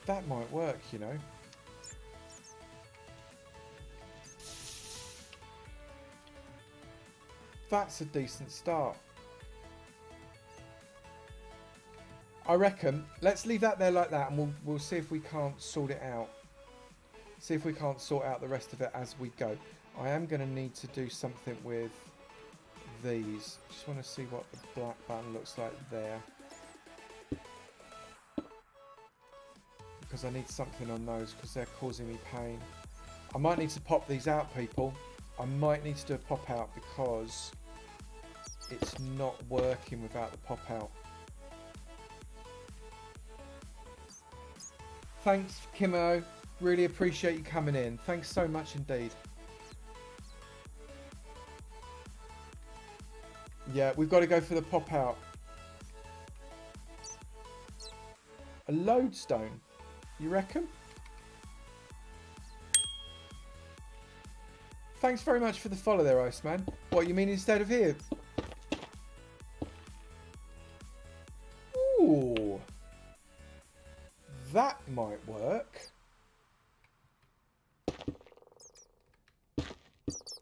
That might work, you know. That's a decent start. I reckon. Let's leave that there like that, and we'll see if we can't sort it out. See if we can't sort out the rest of it as we go. I am going to need to do something with these. Just want to see what the black button looks like there. Because I need something on those because they're causing me pain. I might need to pop these out, people. I might need to do a pop out because it's not working without the pop out. Thanks, Kimo. Really appreciate you coming in. Thanks so much indeed. Yeah, we've got to go for the pop out. A lodestone. You reckon? Thanks very much for the follow there, Iceman. What, you mean instead of here? Ooh. That might work.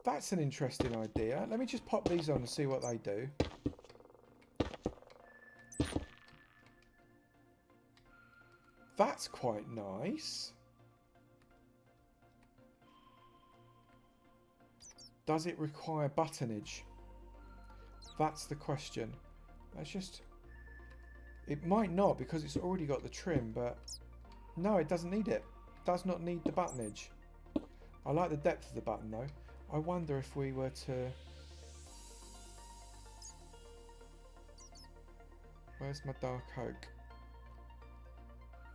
That's an interesting idea. Let me just pop these on and see what they do. That's quite nice. Does it require buttonage? That's the question. Let's just... It might not because it's already got the trim, but... No, it doesn't need it. Does not need the buttonage. I like the depth of the button though. I wonder if we were to... Where's my dark oak?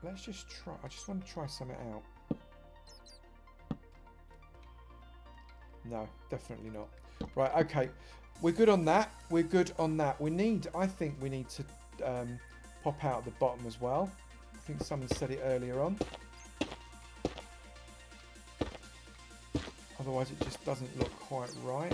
Let's just try. I just want to try something out. No, definitely not. Right, okay. We're good on that. We're good on that. We need, I think we need to pop out the bottom as well. I think someone said it earlier on. Otherwise it just doesn't look quite right.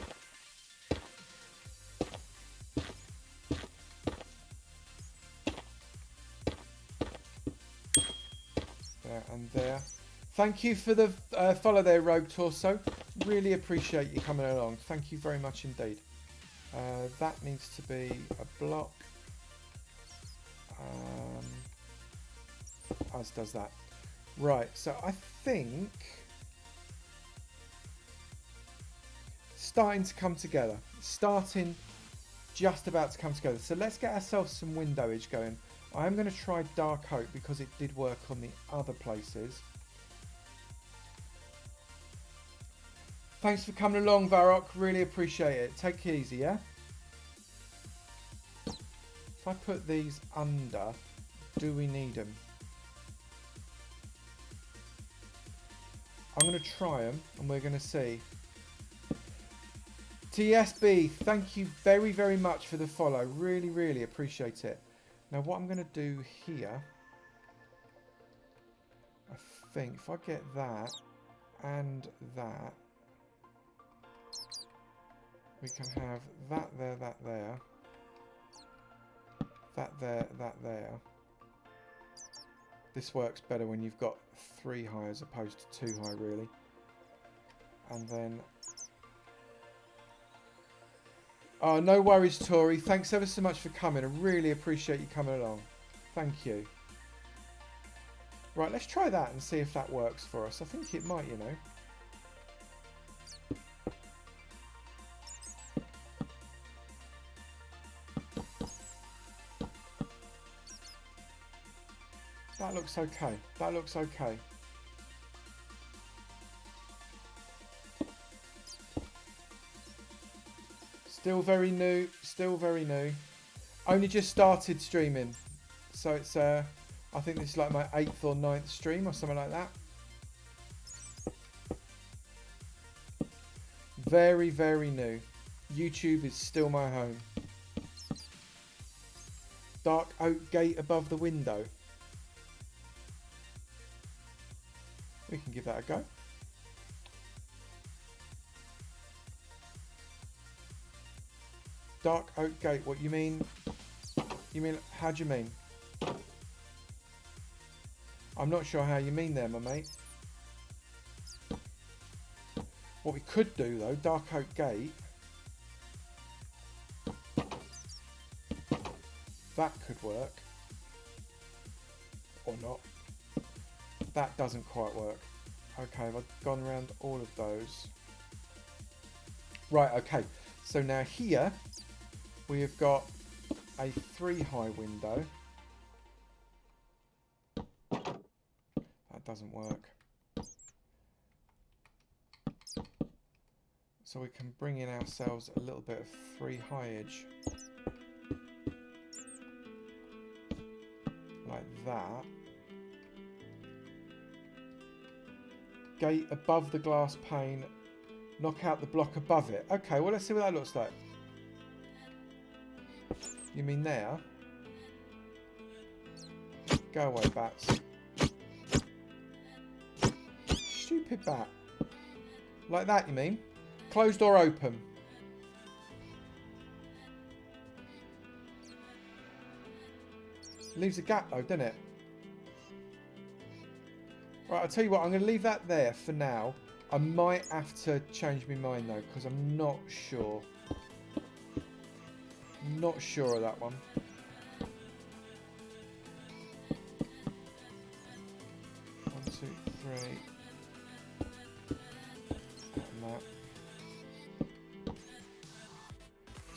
There and there. Thank you for the follow there, Rogue Torso. Really appreciate you coming along. Thank you very much indeed. That needs to be a block. As does that. Right, so I think... Starting to come together. Starting just about to come together. So let's get ourselves some windowage going. I am going to try dark oak because it did work on the other places. Thanks for coming along, Varrock. Really appreciate it. Take it easy, yeah? If I put these under, do we need them? I'm going to try them and we're going to see. TSB, thank you very, very much for the follow. Really, really appreciate it. Now, what I'm going to do here, I think if I get that and that, we can have that there, that there, that there, that there. This works better when you've got 3 high as opposed to 2 high, really. And then... Oh, no worries, Tori. Thanks ever so much for coming. I really appreciate you coming along. Thank you. Right, let's try that and see if that works for us. I think it might, you know. That looks okay. That looks okay. Still very new. Still very new. Only just started streaming. So it's, I think this is like my 8th or 9th stream or something like that. Very, very new. YouTube is still my home. Dark oak gate above the window. We can give that a go. Dark oak gate, what you mean? You mean, how do you mean? I'm not sure how you mean there, my mate. What we could do though, dark oak gate. That could work. Or not. That doesn't quite work. Okay, I've gone around all of those. Right, okay. So now here, we have got a 3 high window. That doesn't work. So we can bring in ourselves a little bit of 3 high edge. Like that. Gate above the glass pane, knock out the block above it. Okay, well let's see what that looks like. You mean there? Go away, bats. Stupid bat. Like that, you mean? Closed or open? Leaves a gap though, doesn't it? Right, I'll tell you what, I'm going to leave that there for now. I might have to change my mind though, because I'm not sure. Not sure of that one. One, two, three. And that.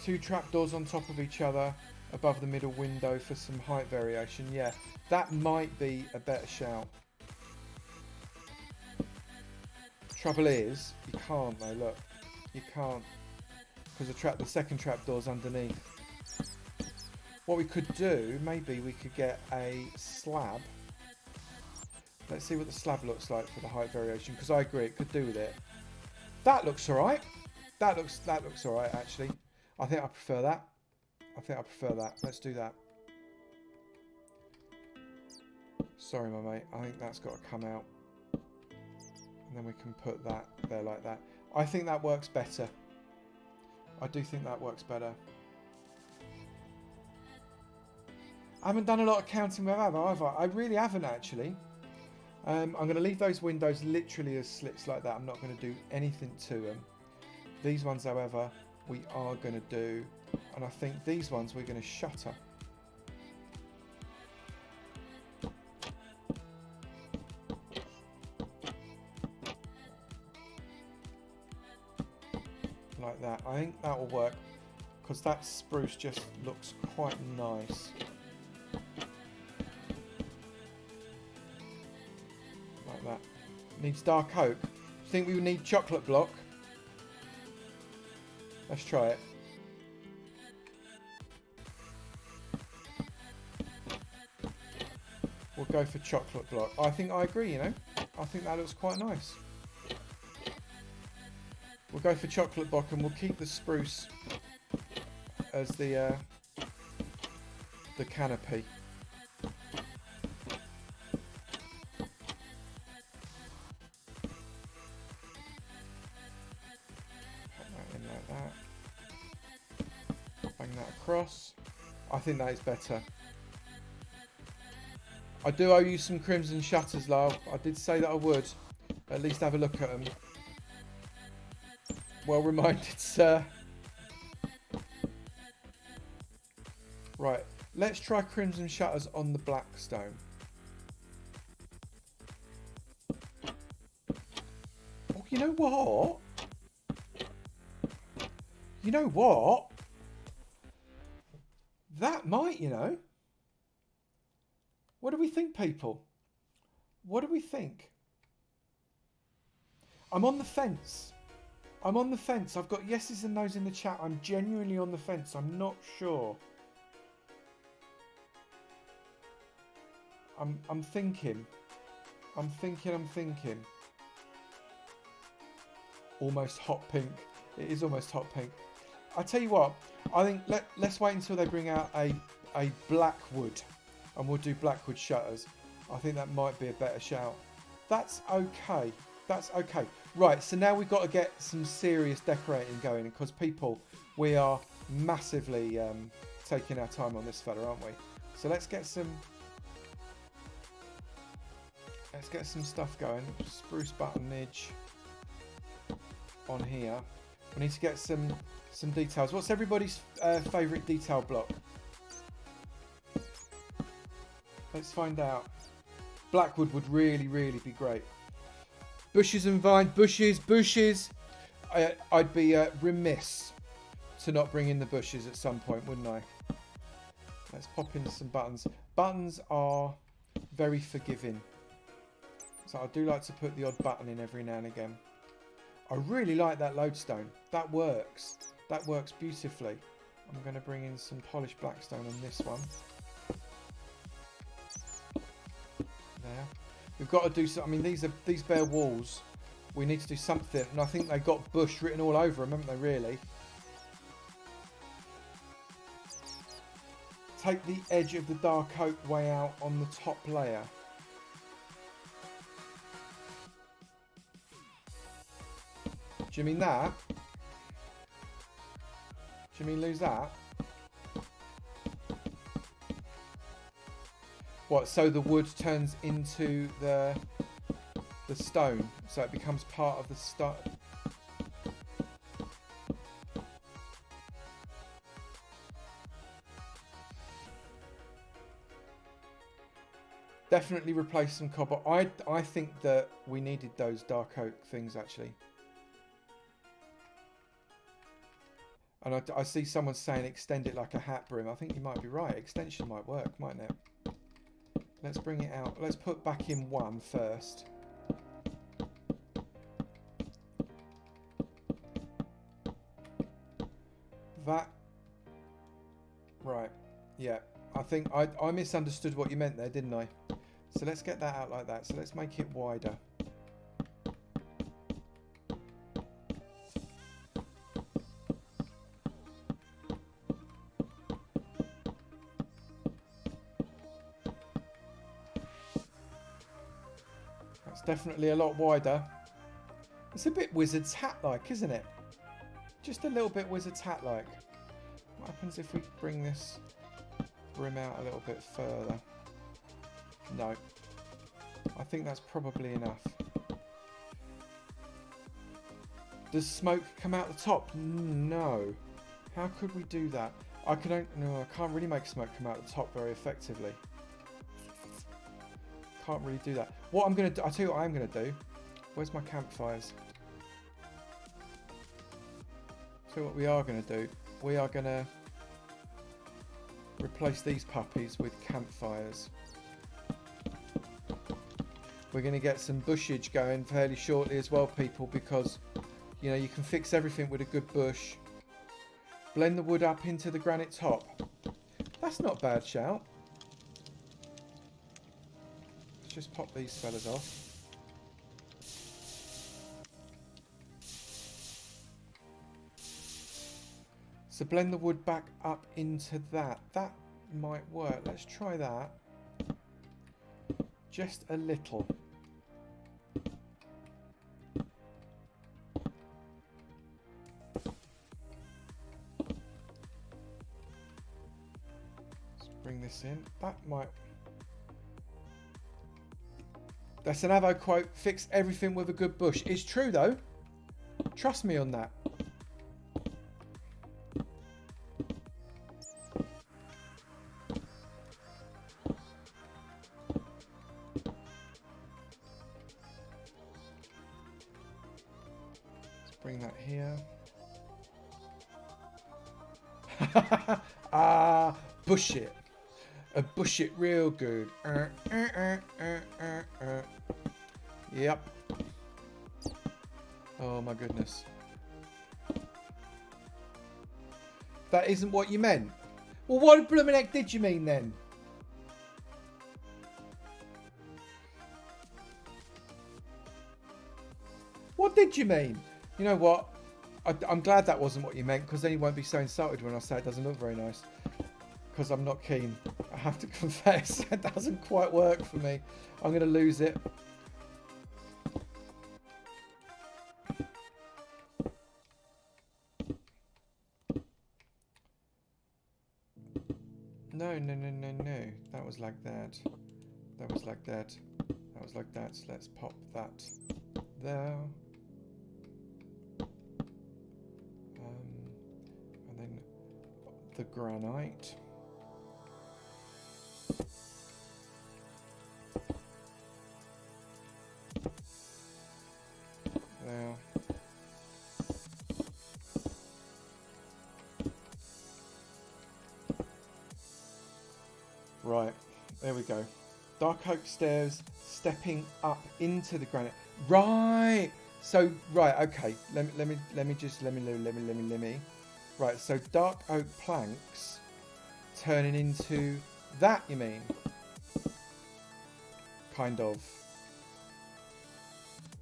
2 trapdoors on top of each other above the middle window for some height variation. Yeah, that might be a better shout. Trouble is, you can't though, look. You can't. Because the second trapdoor's underneath. What we could do, maybe we could get a slab. Let's see what the slab looks like for the height variation, because I agree, it could do with it. That looks alright. That looks alright, actually. I think I prefer that. I think I prefer that. Let's do that. Sorry, my mate. I think that's got to come out. And then we can put that there like that. I think that works better. I do think that works better. I haven't done a lot of counting with that either. I really haven't, actually. I'm going to leave those windows literally as slits like that. I'm not going to do anything to them. These ones, however, we are going to do. And I think these ones we're going to shutter. Like that. I think that will work. Because that spruce just looks quite nice. Like that. Needs dark oak. Do you think we would need chocolate block? Let's try it. We'll go for chocolate block. I think I agree, you know. I think that looks quite nice. We'll go for chocolate block and we'll keep the spruce as the canopy. Put that in like that. Bang that across. I think that is better. I do owe you some crimson shutters, love. I did say that I would. At least have a look at them. Well reminded, sir. Right, let's try crimson shutters on the black stone. Oh, you know what? You know what? That might, you know. What do we think, people? What do we think? I'm on the fence. I'm on the fence. I've got yeses and nos in the chat. I'm genuinely on the fence. I'm not sure. I'm thinking. I'm thinking. Almost hot pink. It is almost hot pink. I tell you what. I think let's wait until they bring out a blackwood. And we'll do blackwood shutters. I think that might be a better shout. That's okay. That's okay. Right, so now we've got to get some serious decorating going. Because people, we are massively taking our time on this fella, aren't we? So let's get some stuff going. Spruce buttonage on here. We need to get some details. What's everybody's favourite detail block? Let's find out. Blackwood would really, really be great. Bushes and vines. Bushes. I'd be remiss to not bring in the bushes at some point, wouldn't I? Let's pop in some buttons. Buttons are very forgiving. So I do like to put the odd button in every now and again. I really like that lodestone. That works. That works beautifully. I'm going to bring in some polished blackstone on this one. There. We've got to do some. I mean, these bare walls. We need to do something, and I think they got bush written all over them, haven't they? Really. take the edge of the dark oak way out on the top layer. Do you mean that? Do you mean lose that? What, so the wood turns into the stone, so it becomes part of the stone. Definitely replace some copper. I think that we needed those dark oak things actually. And I see someone saying extend it like a hat brim. I think you might be right. Extension might work, mightn't it? Let's bring it out. Let's put back in one first. That. Right. Yeah. I think I misunderstood what you meant there, didn't I? So let's get that out like that. So let's make it wider. Definitely a lot wider. It's a bit Wizard's Hat-like, isn't it? Just a little bit Wizard's Hat-like. What happens if we bring this brim out a little bit further? No. I think that's probably enough. Does smoke come out the top? No. How could we do that? No, I can't really make smoke come out the top very effectively. Can't really do that. What I'm going to do, I'll tell you what I'm going to do. Where's my campfires? So what we are going to do, we are going to replace these puppies with campfires. We're going to get some bushage going fairly shortly as well, people, because, you know, you can fix everything with a good bush. Blend the wood up into the granite top. That's not a bad shout. Just pop these fellas off. So blend the wood back up into that. That might work. Let's try that. Just a little. Let's bring this in. That might... That's an Avo quote. Fix everything with a good bush. It's true though. Trust me on that. Let's bring that here. Ah, bush it. Bush it real good. Yep. Oh my goodness. That isn't what you meant. Well, what blooming heck did you mean then? What did you mean? You know what? I'm glad that wasn't what you meant, because then you won't be so insulted when I say it doesn't look very nice. Because I'm not keen. I have to confess, that doesn't quite work for me. I'm going to lose it. No. That was like that. That was like that. That was like that. So let's pop that there. And then the granite. There. Right, there we go. Dark oak stairs stepping up into the granite. Right. So right, okay. Let me. Right. So dark oak planks turning into that. You mean? Kind of.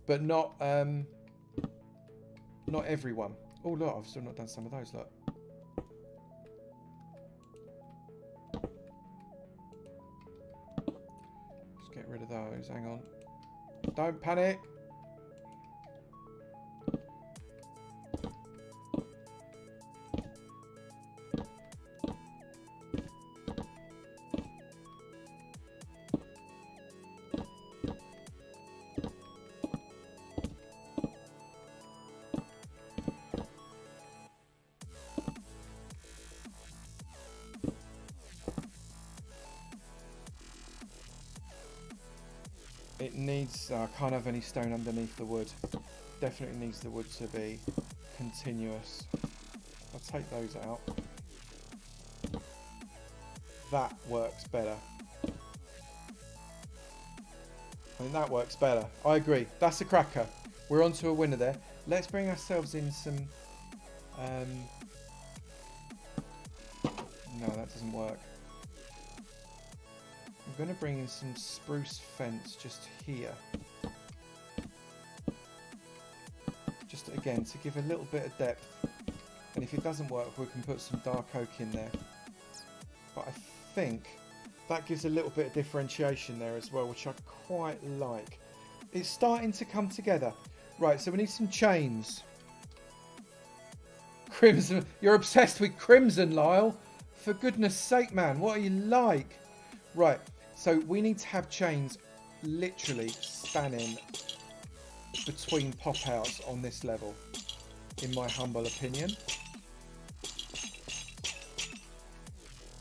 But not everyone. Oh look, I've still not done some of those. Look. those. Hang on. Don't panic. It needs, I can't have any stone underneath the wood. Definitely needs the wood to be continuous. I'll take those out. That works better. I mean, that works better. I agree. That's a cracker. We're on to a winner there. Let's bring ourselves in some... no, that doesn't work. I'm going to bring in some spruce fence just here. Just again to give a little bit of depth. And if it doesn't work, we can put some dark oak in there. But I think that gives a little bit of differentiation there as well, which I quite like. It's starting to come together. Right, so we need some chains. Crimson. You're obsessed with crimson, Lyle. For goodness sake, man. What are you like? Right. So we need to have chains literally spanning between pop outs on this level, in my humble opinion.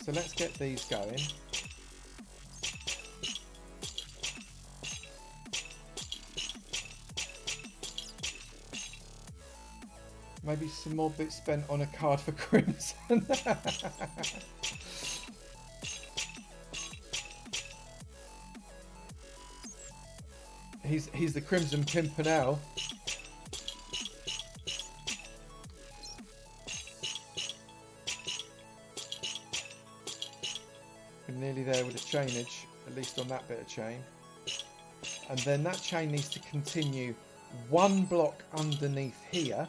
So let's get these going. Maybe some more bits spent on a card for crimson. He's the Crimson Pimpernel. We're nearly there with the chainage, at least on that bit of chain. And then that chain needs to continue one block underneath here.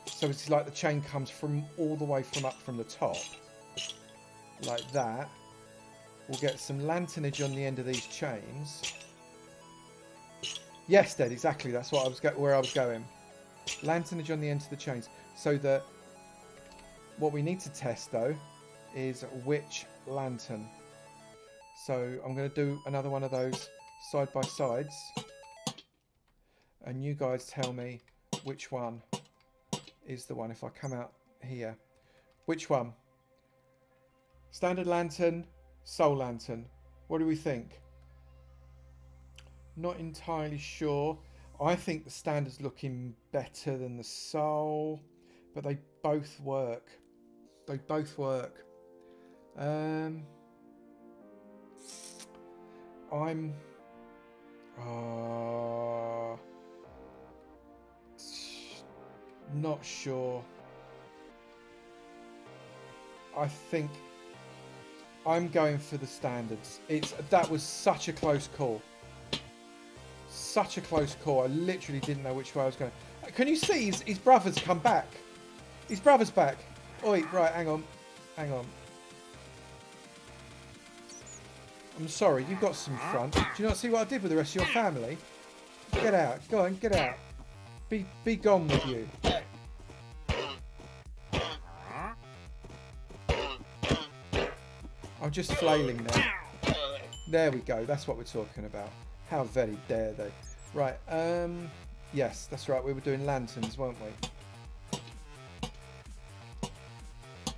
So it's like the chain comes from all the way from up from the top. Like that. We'll get some lanternage on the end of these chains. Yes, Dad, exactly. That's what I was where I was going. Lanternage on the ends of the chains. So that what we need to test though is which lantern. So I'm going to do another one of those side by sides, and you guys tell me which one is the one. If I come out here, which one? Standard lantern, soul lantern. What do we think? Not entirely sure. I think the standard's looking better than the soul, but they both work. They both work. I'm not sure. I think I'm going for the standards. That was such a close call. Such a close call. I literally didn't know which way I was going. Can you see his brother's come back? His brother's back. Oi, right, hang on. Hang on. I'm sorry, you've got some front. Do you not see what I did with the rest of your family? Get out. Go on, get out. Be gone with you. I'm just flailing now. There we go. That's what we're talking about. How very dare they. Right, yes, that's right. We were doing lanterns, weren't we?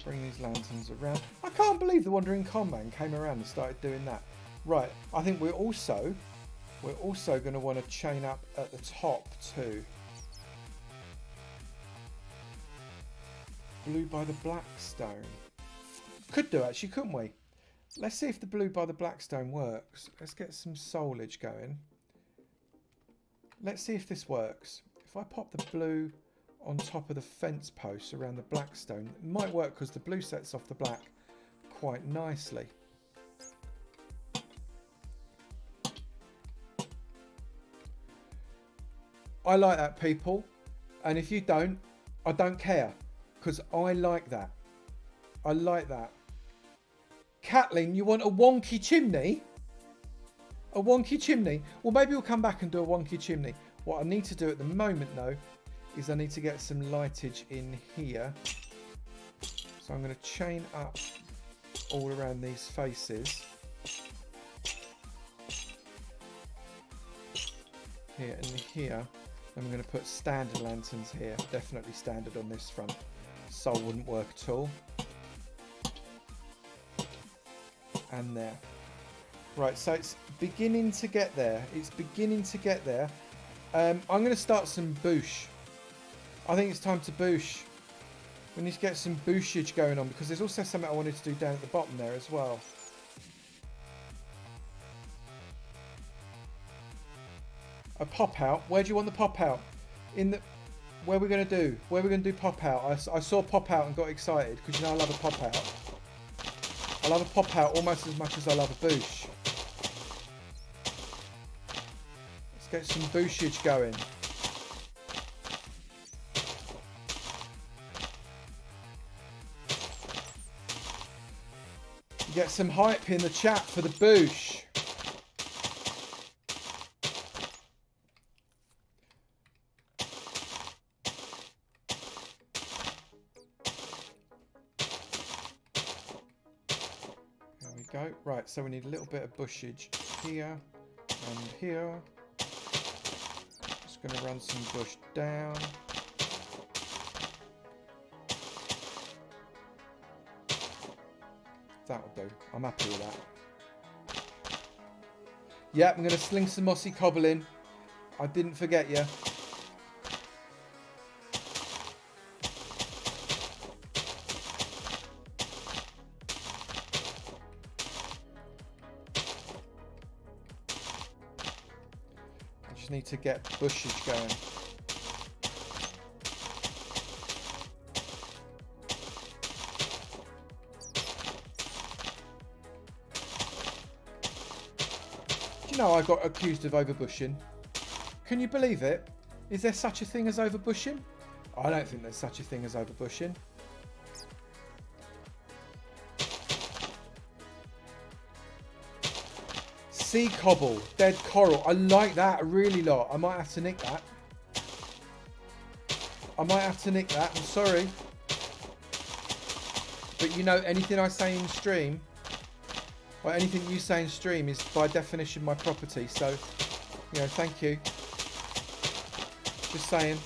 Bring these lanterns around. I can't believe the Wandering Con Man came around and started doing that. Right, I think we're also going to want to chain up at the top too. Blue by the Blackstone. Could do actually, couldn't we? Let's see if the blue by the Blackstone works. Let's get some solage going. Let's see if this works. If I pop the blue on top of the fence posts around the Blackstone, it might work because the blue sets off the black quite nicely. I like that, people. And if you don't, I don't care. Because I like that. I like that. Kathleen, you want a wonky chimney? A A wonky chimney? Well, maybe we'll come back and do a wonky chimney. What I need to do at the moment, though, is I need to get some lightage in here. So I'm going to chain up all around these faces. Here and here. And I'm going to put standard lanterns here. Definitely standard on this front. Soul wouldn't work at all. And there. Right, so it's beginning to get there. It's beginning to get there. I'm going to start some boosh. I think it's time to boosh. We need to get some booshage going on because there's also something I wanted to do down at the bottom there as well. A pop out. Where do you want the pop out? In the where we're going to do? Where we're going to do pop out? I saw pop out and got excited because you know I love a pop out. I love a pop out almost as much as I love a boosh. Let's get some booshage going. Get some hype in the chat for the boosh. There we go. Right, so we need a little bit of bushage here and here. Just going to run some bush down. That'll do. I'm happy with that. Yeah, I'm going to sling some mossy cobble in. I didn't forget you. I just need to get bushage going. No, I got accused of overbushing. Can you believe it? Is there such a thing as overbushing? I don't think there's such a thing as overbushing. Sea cobble, dead coral. I like that a really lot. I might have to nick that. I might have to nick that. I'm sorry. But you know, anything I say in stream, or anything you say in stream is by definition my property, so, you know, thank you. Just saying.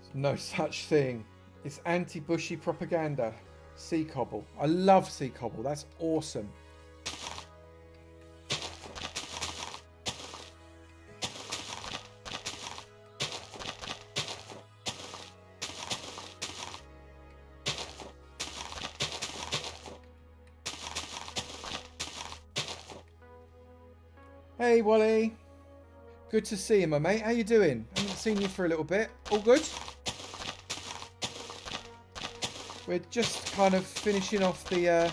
There's no such thing. It's anti-bushy propaganda. Sea cobble. I love sea cobble. That's awesome. Hey Wally, good to see you, my mate. How you doing? I haven't seen you for a little bit. All good? We're just kind of finishing off the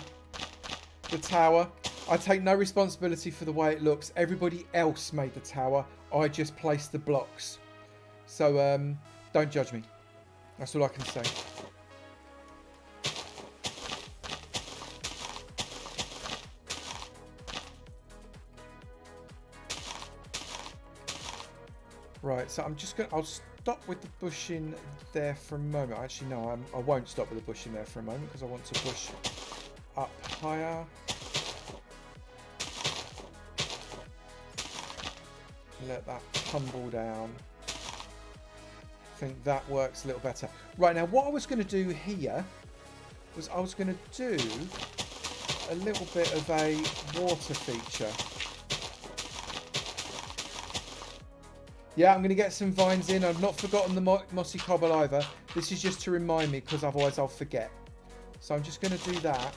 tower. I take no responsibility for the way it looks. Everybody else made the tower. I just placed the blocks. So don't judge me. That's all I can say. Right, so I'm just I'll stop with the bushing there for a moment. Actually, no, I won't stop with the bushing there for a moment because I want to push up higher. Let that tumble down. I think that works a little better. Right, now what I was going to do here was I was going to do a little bit of a water feature. Yeah, I'm going to get some vines in. I've not forgotten the mossy cobble either. This is just to remind me because otherwise I'll forget. So I'm just going to do that.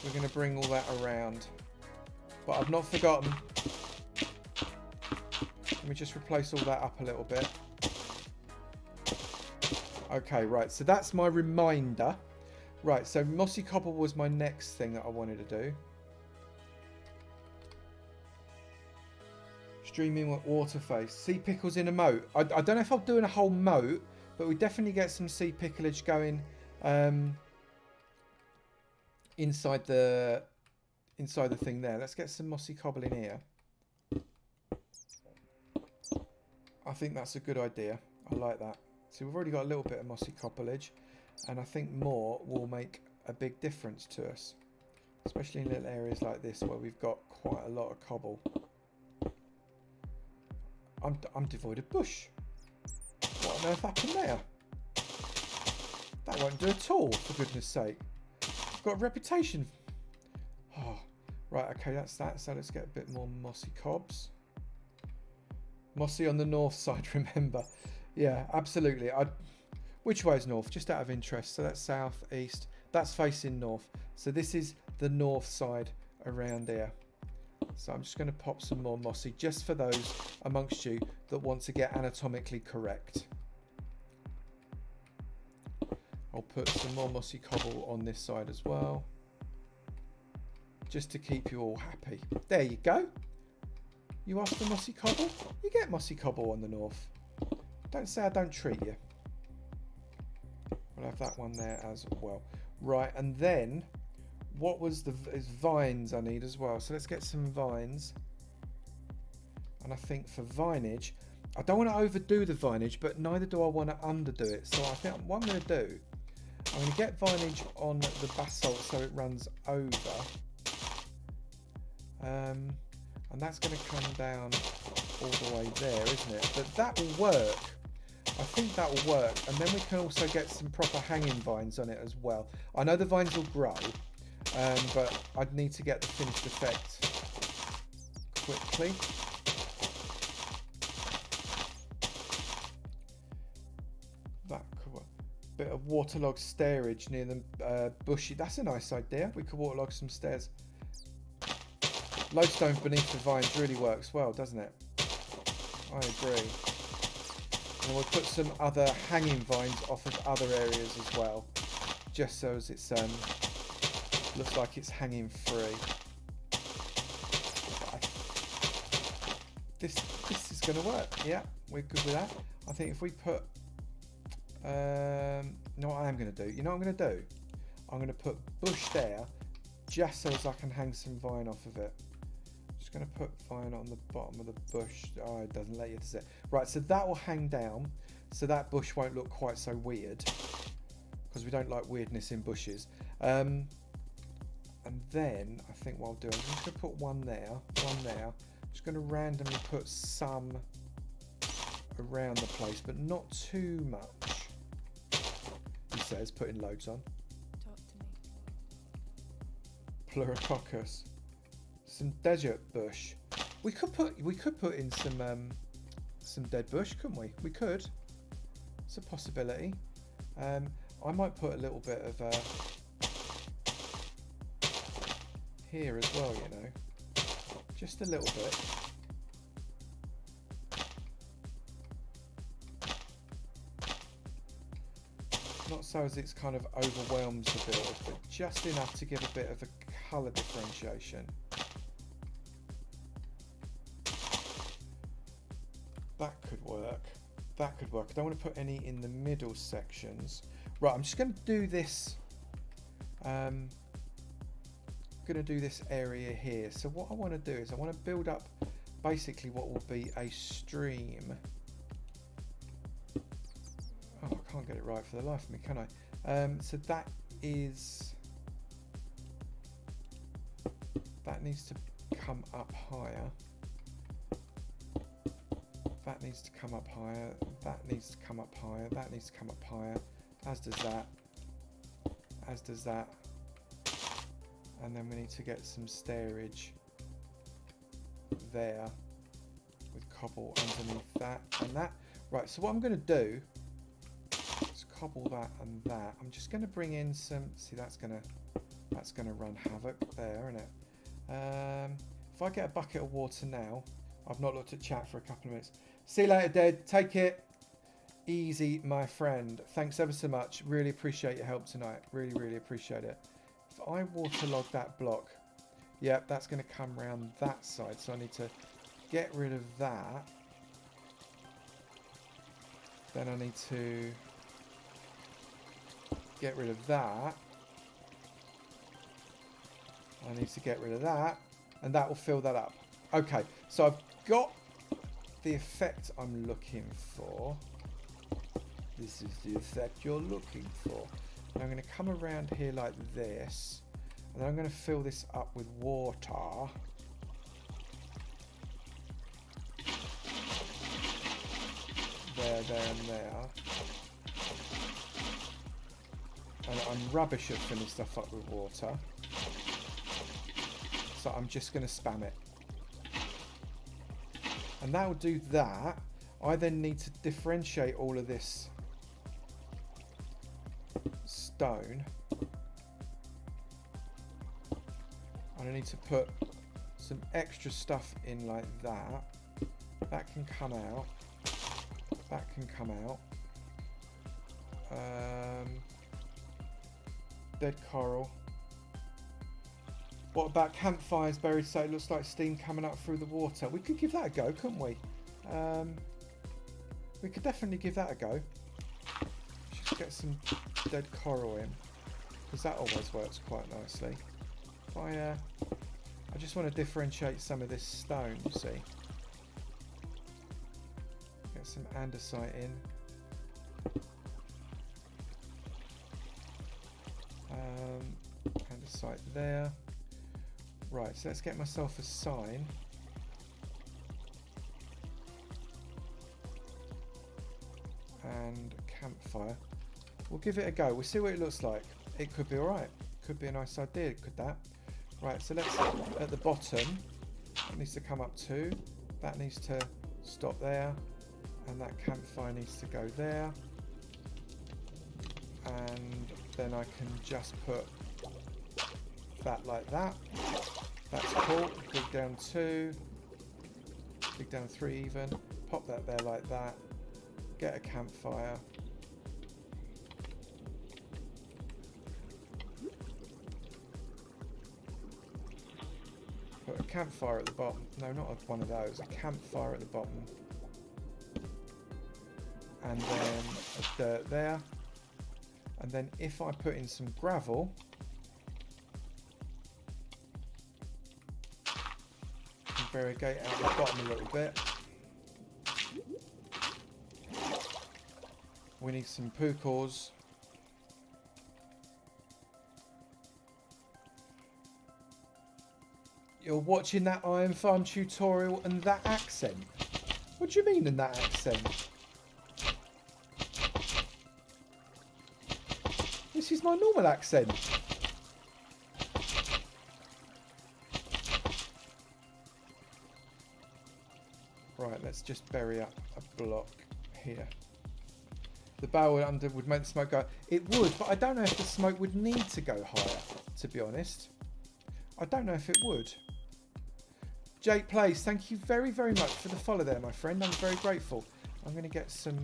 We're going to bring all that around. But I've not forgotten. Let me just replace all that up a little bit. Okay, right. So that's my reminder. Right, so mossy cobble was my next thing that I wanted to do. Streaming water face. Sea pickles in a moat. I don't know if I'm doing a whole moat, but we definitely get some sea picklage going inside the thing there. Let's get some mossy cobble in here. I think that's a good idea. I like that. So we've already got a little bit of mossy cobblage, and I think more will make a big difference to us, especially in little areas like this where we've got quite a lot of cobble. I'm devoid of bush. What on earth happened there? That won't do at all, for goodness sake. I've got a reputation. Oh, right, okay, that's that. So let's get a bit more mossy cobs. Mossy on the north side, remember. Yeah, absolutely. Which way is north? Just out of interest. So that's south, east. That's facing north. So this is the north side around here. So I'm just going to pop some more mossy just for those amongst you that want to get anatomically correct. I'll put some more mossy cobble on this side as well, just to keep you all happy. There you go. You ask for mossy cobble, you get mossy cobble on the north. Don't say I don't treat you. We'll have that one there as well. Right, and then what was is vines I need as well. So let's get some vines. And I think for vinage, I don't want to overdo the vinage, but neither do I want to underdo it. So I think what I'm going to do, I'm going to get vinage on the basalt so it runs over. And that's going to come down all the way there, isn't it? But that will work. I think that will work. And then we can also get some proper hanging vines on it as well. I know the vines will grow, but I'd need to get the finished effect quickly. That could work. Bit of waterlogged stairage near the bushy. That's a nice idea. We could waterlog some stairs. Lodestone beneath the vines really works well, doesn't it? I agree. And we'll put some other hanging vines off of other areas as well, just so as it's looks like it's hanging free. This is going to work. Yeah, we're good with that. I think if we put, you know what I am going to do? You know what I'm going to do? I'm going to put bush there, just so as I can hang some vine off of it. Just going to put vine on the bottom of the bush. Oh, it doesn't let you, does it? Right, so that will hang down, so that bush won't look quite so weird, because we don't like weirdness in bushes. And then I think what I'll do, I'm just going to put one there, I'm just going to randomly put some around the place, but not too much. He says, putting loads on. Talk to me. Pleurococcus. Some desert bush. We could put in some dead bush, couldn't we? We could. It's a possibility. I might put a little bit of here as well, you know, just a little bit. Not so as it's kind of overwhelms the build, but just enough to give a bit of a colour differentiation. That could work. That could work. I don't want to put any in the middle sections. Right, I'm just going to do this. Going to do this area here. So what I want to do is I want to build up basically what will be a stream. Oh, I can't get it right for the life of me, can I? So that is, that needs to come up higher. That needs to come up higher. That needs to come up higher. That needs to come up higher. As does that. As does that. And then we need to get some stairage there with cobble underneath that and that. Right, so what I'm going to do is cobble that and that. I'm just going to bring in some, see that's going to run havoc there, isn't it? If I get a bucket of water now, I've not looked at chat for a couple of minutes. See you later, Dad. Take it easy, my friend. Thanks ever so much. Really appreciate your help tonight. Really, really appreciate it. If I waterlog that block, yep, that's going to come around that side. So I need to get rid of that. Then I need to get rid of that. I need to get rid of that. And that will fill that up. Okay, so I've got the effect I'm looking for. This is the effect you're looking for. And I'm going to come around here like this. And then I'm going to fill this up with water. There, and there. And I'm rubbish at filling stuff up with water. So I'm just going to spam it. And that will do that. I then need to differentiate all of this stone. And I need to put some extra stuff in like that. That can come out. That can come out. Dead coral. What about campfires buried so it looks like steam coming up through the water? We could give that a go, couldn't we? We could definitely give that a go. Just get some dead coral in, because that always works quite nicely. I just want to differentiate some of this stone, you see. Get some andesite in. Andesite there. Right, so let's get myself a sign. And a campfire. We'll give it a go. We'll see what it looks like. It could be alright. Could be a nice idea, could that? Right, so let's, at the bottom, that needs to come up too. That needs to stop there. And that campfire needs to go there. And then I can just put that like that. That's cool. Dig down 2. Dig down 3 even. Pop that there like that. Get a campfire. Put a campfire at the bottom. No, not one of those. A campfire at the bottom. And then a dirt there. And then if I put in some gravel, variegate out the bottom a little bit. We need some pucors. You're watching that Iron Farm tutorial and that accent? What do you mean in that accent? This is my normal accent. Right, let's just bury up a block here. The barrel under would make the smoke go. It would, but I don't know if the smoke would need to go higher, to be honest. I don't know if it would. Jake Plays, thank you very, very much for the follow there, my friend. I'm very grateful. I'm going to get some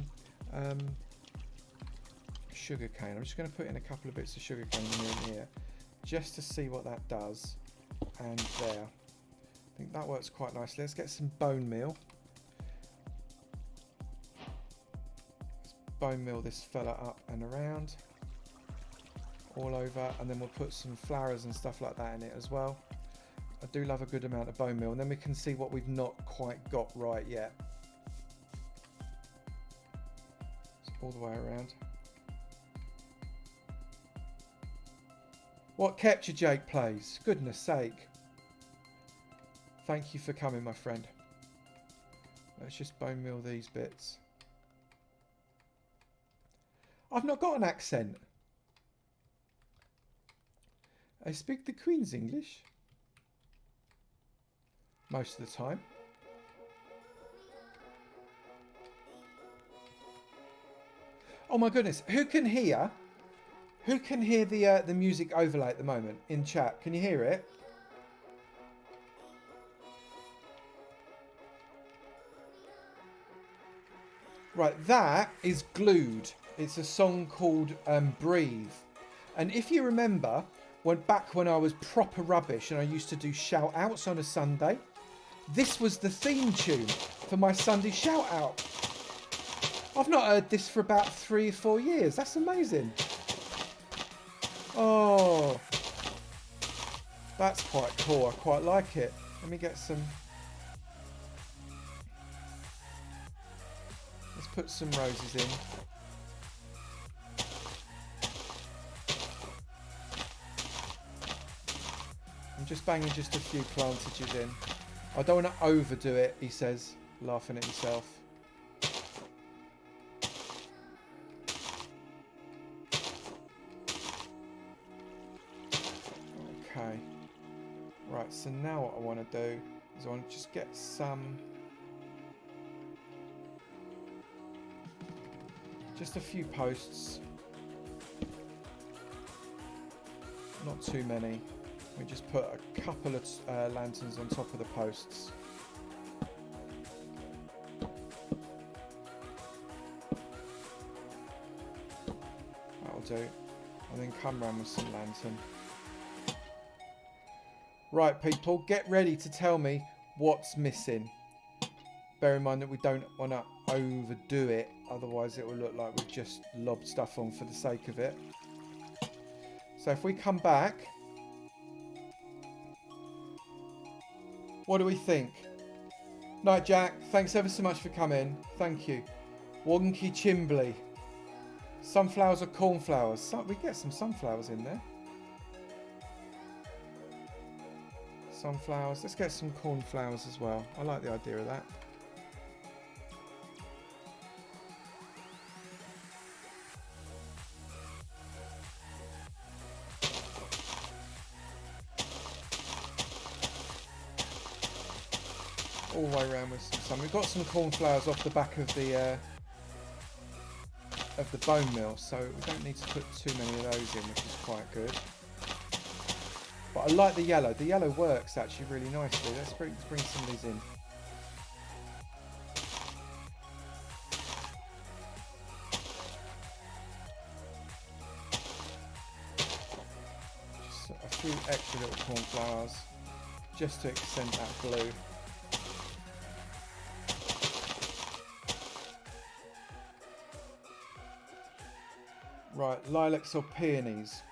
sugar cane. I'm just going to put in a couple of bits of sugar cane in here, just to see what that does. And there. I think that works quite nicely. Let's get some bone meal. Bone meal this fella up and around all over, and then we'll put some flowers and stuff like that in it as well. I do love a good amount of bone meal, and then we can see what we've not quite got right yet. It's all the way around. What kept you, Jake Plays? Goodness sake. Thank you for coming, my friend. Let's just bone meal these bits. I've not got an accent. I speak the Queen's English. Most of the time. Oh my goodness. Who can hear the music overlay at the moment in chat? Can you hear it? Right, that is Glued. It's a song called Breathe. And if you remember, back when I was proper rubbish and I used to do shout outs on a Sunday, this was the theme tune for my Sunday shout out. I've not heard this for about 3 or 4 years. That's amazing. Oh, that's quite cool. I quite like it. Let me get some. Let's put some roses in. I'm just banging just a few plantages in. I don't want to overdo it, he says, laughing at himself. Okay. Right, so now what I want to do is I want to just get some... just a few posts. Not too many. We just put a couple of lanterns on top of the posts. That'll do. And then come round with some lantern. Right, people, get ready to tell me what's missing. Bear in mind that we don't want to overdo it, otherwise it will look like we've just lobbed stuff on for the sake of it. So if we come back, what do we think? Night Jack, thanks ever so much for coming. Thank you. Wonky Chimbly. Sunflowers or cornflowers? We get some sunflowers in there. Sunflowers. Let's get some cornflowers as well. I like the idea of that. All the way around with some sun. We've got some cornflowers off the back of the bone mill, so we don't need to put too many of those in, which is quite good. But I like the yellow. The yellow works actually really nicely. Let's bring some of these in. Just a few extra little cornflowers, just to accent that blue. Right, lilacs or peonies.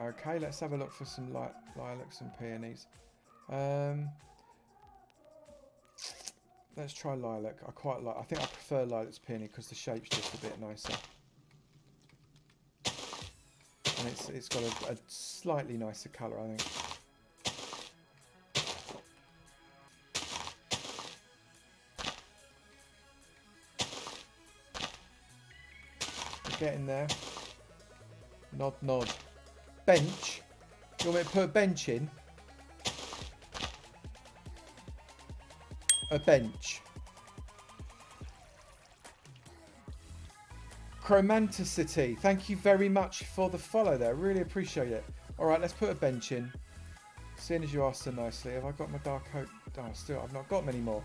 Okay, let's have a look for some lilacs and peonies. Let's try lilac. I think I prefer lilacs to peony because the shape's just a bit nicer. And it's got a slightly nicer colour, I think. We're getting there. Nod, nod. Bench. You want me to put a bench in? A bench. Chromanticity. Thank you very much for the follow there. Really appreciate it. Alright, let's put a bench in. Seeing as you asked so nicely. Have I got my dark oak? Oh, still, I've not got many more.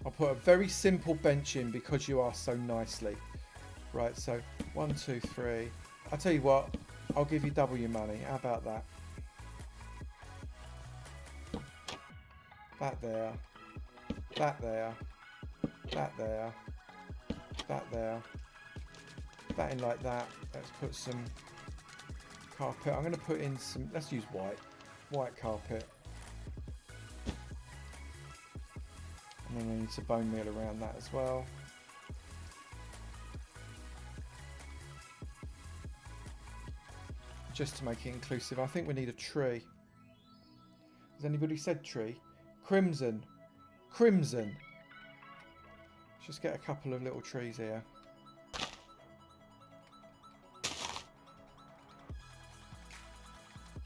I'll put a very simple bench in because you asked so nicely. Right, so 1, 2, 3. I'll tell you what, I'll give you double your money. How about that? That there. That there. That there. That there. That in like that. Let's put some carpet. I'm going to put in some, let's use white. White carpet. And then we need some bone meal around that as well. Just to make it inclusive. I think we need a tree. Has anybody said tree? Crimson. Crimson. Let's just get a couple of little trees here.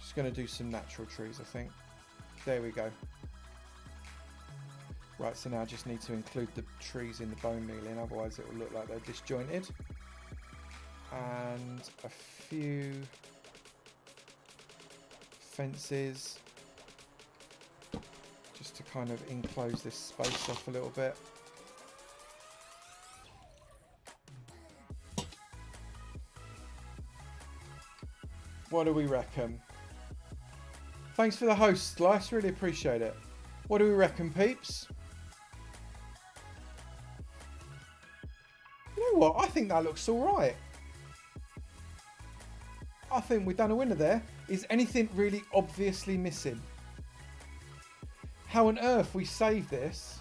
Just going to do some natural trees, I think. There we go. Right, so now I just need to include the trees in the bone meal in, otherwise it will look like they're disjointed. And a few fences, just to kind of enclose this space off a little bit. What do we reckon? Thanks for the host, Slice. Really appreciate it. What do we reckon, peeps? You know what? I think that looks all right. I think we've done a winner there. Is anything really obviously missing? How on earth we save this?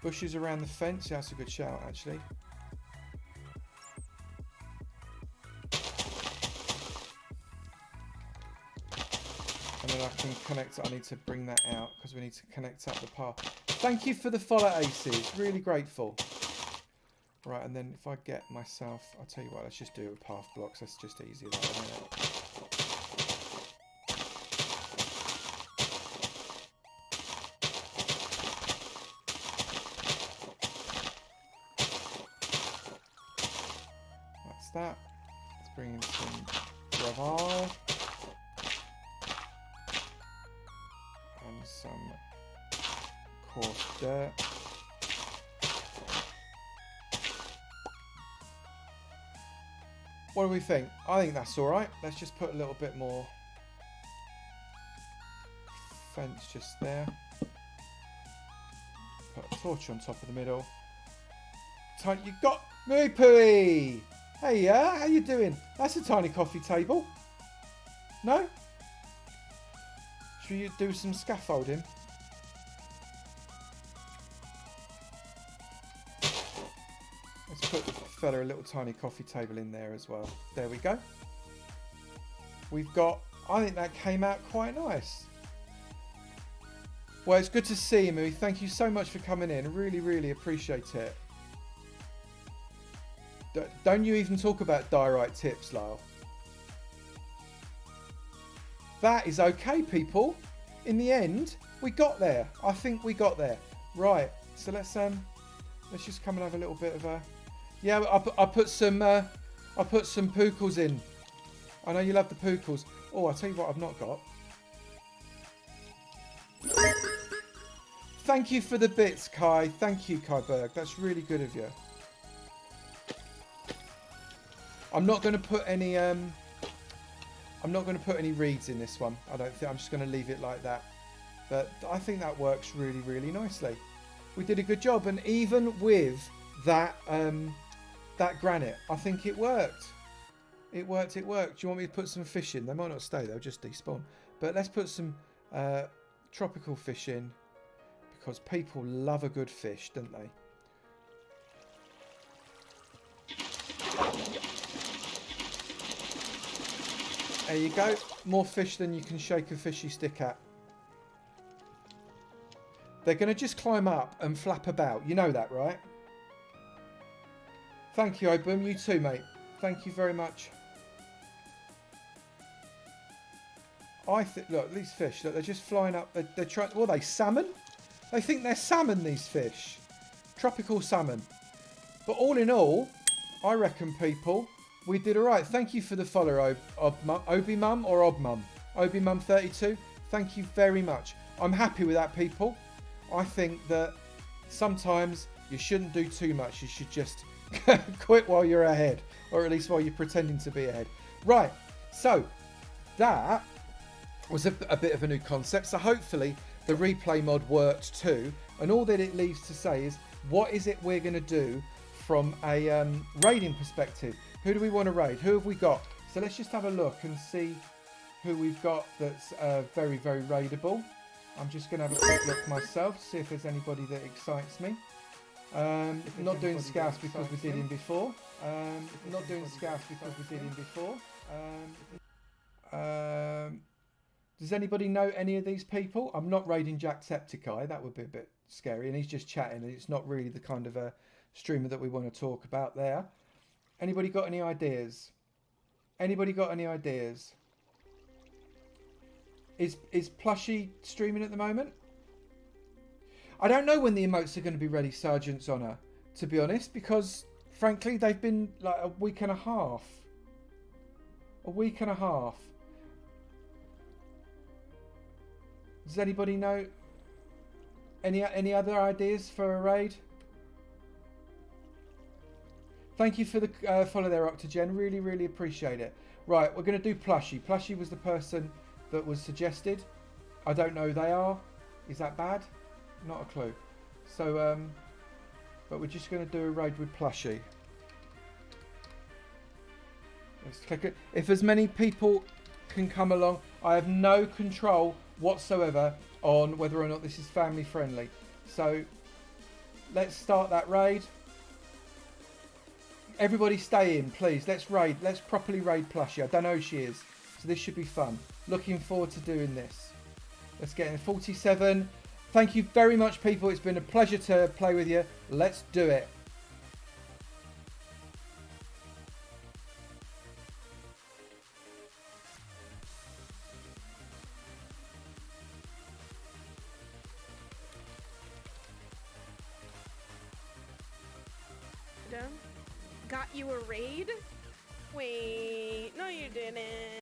Bushes around the fence. Yeah, that's a good shout, actually. And then I can connect it. I need to bring that out because we need to connect up the path. Thank you for the follow, Aces. Really grateful. Right, and then if I get myself... I'll tell you what, let's just do it with path blocks. That's just easier that way, isn't it? That's that. Let's bring in some gravel. And some coarse dirt. What do we think? I think that's alright. Let's just put a little bit more fence just there. Put a torch on top of the middle. You got Moo Pooey! Hey, how you doing? That's a tiny coffee table. No? Should you do some scaffolding? Let's put the fella a little tiny coffee table in there as well. There we go. We've got... I think that came out quite nice. Well, it's good to see you, Moo. Thank you so much for coming in. Really, really appreciate it. Don't you even talk about diorite tips, Lyle. That is okay, people. In the end, we got there. I think we got there. Right. So let's just come and have a little bit of a... Yeah, I put some pookles in. I know you love the pookles. Oh, I'll tell you what I've not got. Thank you for the bits, Kai. Thank you, Kai Berg. That's really good of you. I'm not going to put any reeds in this one. I don't think. I'm just going to leave it like that. But I think that works really, really nicely. We did a good job, and even with that that granite, I think it worked. It worked. It worked. Do you want me to put some fish in? They might not stay. They'll just despawn. But let's put some tropical fish in because people love a good fish, don't they? There you go. More fish than you can shake a fishy stick at. They're going to just climb up and flap about. You know that, right? Thank you, Obum. You too, mate. Thank you very much. Look, these fish. Look, they're just flying up. They're trying... What are they, salmon? They think they're salmon, these fish. Tropical salmon. But all in all, I reckon, people... We did all right. Thank you for the follow, Obi Mum or Ob Mum. Obi Mum 32. Thank you very much. I'm happy with that, people. I think that sometimes you shouldn't do too much. You should just quit while you're ahead, or at least while you're pretending to be ahead. Right. So that was a bit of a new concept. So hopefully the replay mod worked too. And all that it leaves to say is, what is it we're going to do from a raiding perspective? Who do we want to raid? Who have we got? So let's just have a look and see who we've got that's very, very raidable. I'm just going to have a quick look myself, see if there's anybody that excites me. Not doing scouts because we did him before. Not doing scouts because we did him before. Does anybody know any of these people? I'm not raiding Jacksepticeye. That would be a bit scary. And he's just chatting. And it's not really the kind of a streamer that we want to talk about there. Anybody got any ideas? Anybody got any ideas? Is Plushy streaming at the moment? I don't know when the emotes are going to be ready, Sergeant's Honour, to be honest, because frankly they've been like a week and a half. A week and a half. Does anybody know any other ideas for a raid? Thank you for the follow there, Octogen. Really, really appreciate it. Right, we're going to do Plushie. Plushie was the person that was suggested. I don't know who they are. Is that bad? Not a clue. So, but we're just going to do a raid with Plushie. Let's click it. If as many people can come along, I have no control whatsoever on whether or not this is family friendly. So, let's start that raid. Everybody stay in, please. Let's raid. Let's properly raid Plushie. I don't know who she is. So this should be fun. Looking forward to doing this. Let's get in 47. Thank you very much, people. It's been a pleasure to play with you. Let's do it. Got you a raid? Wait, no you didn't.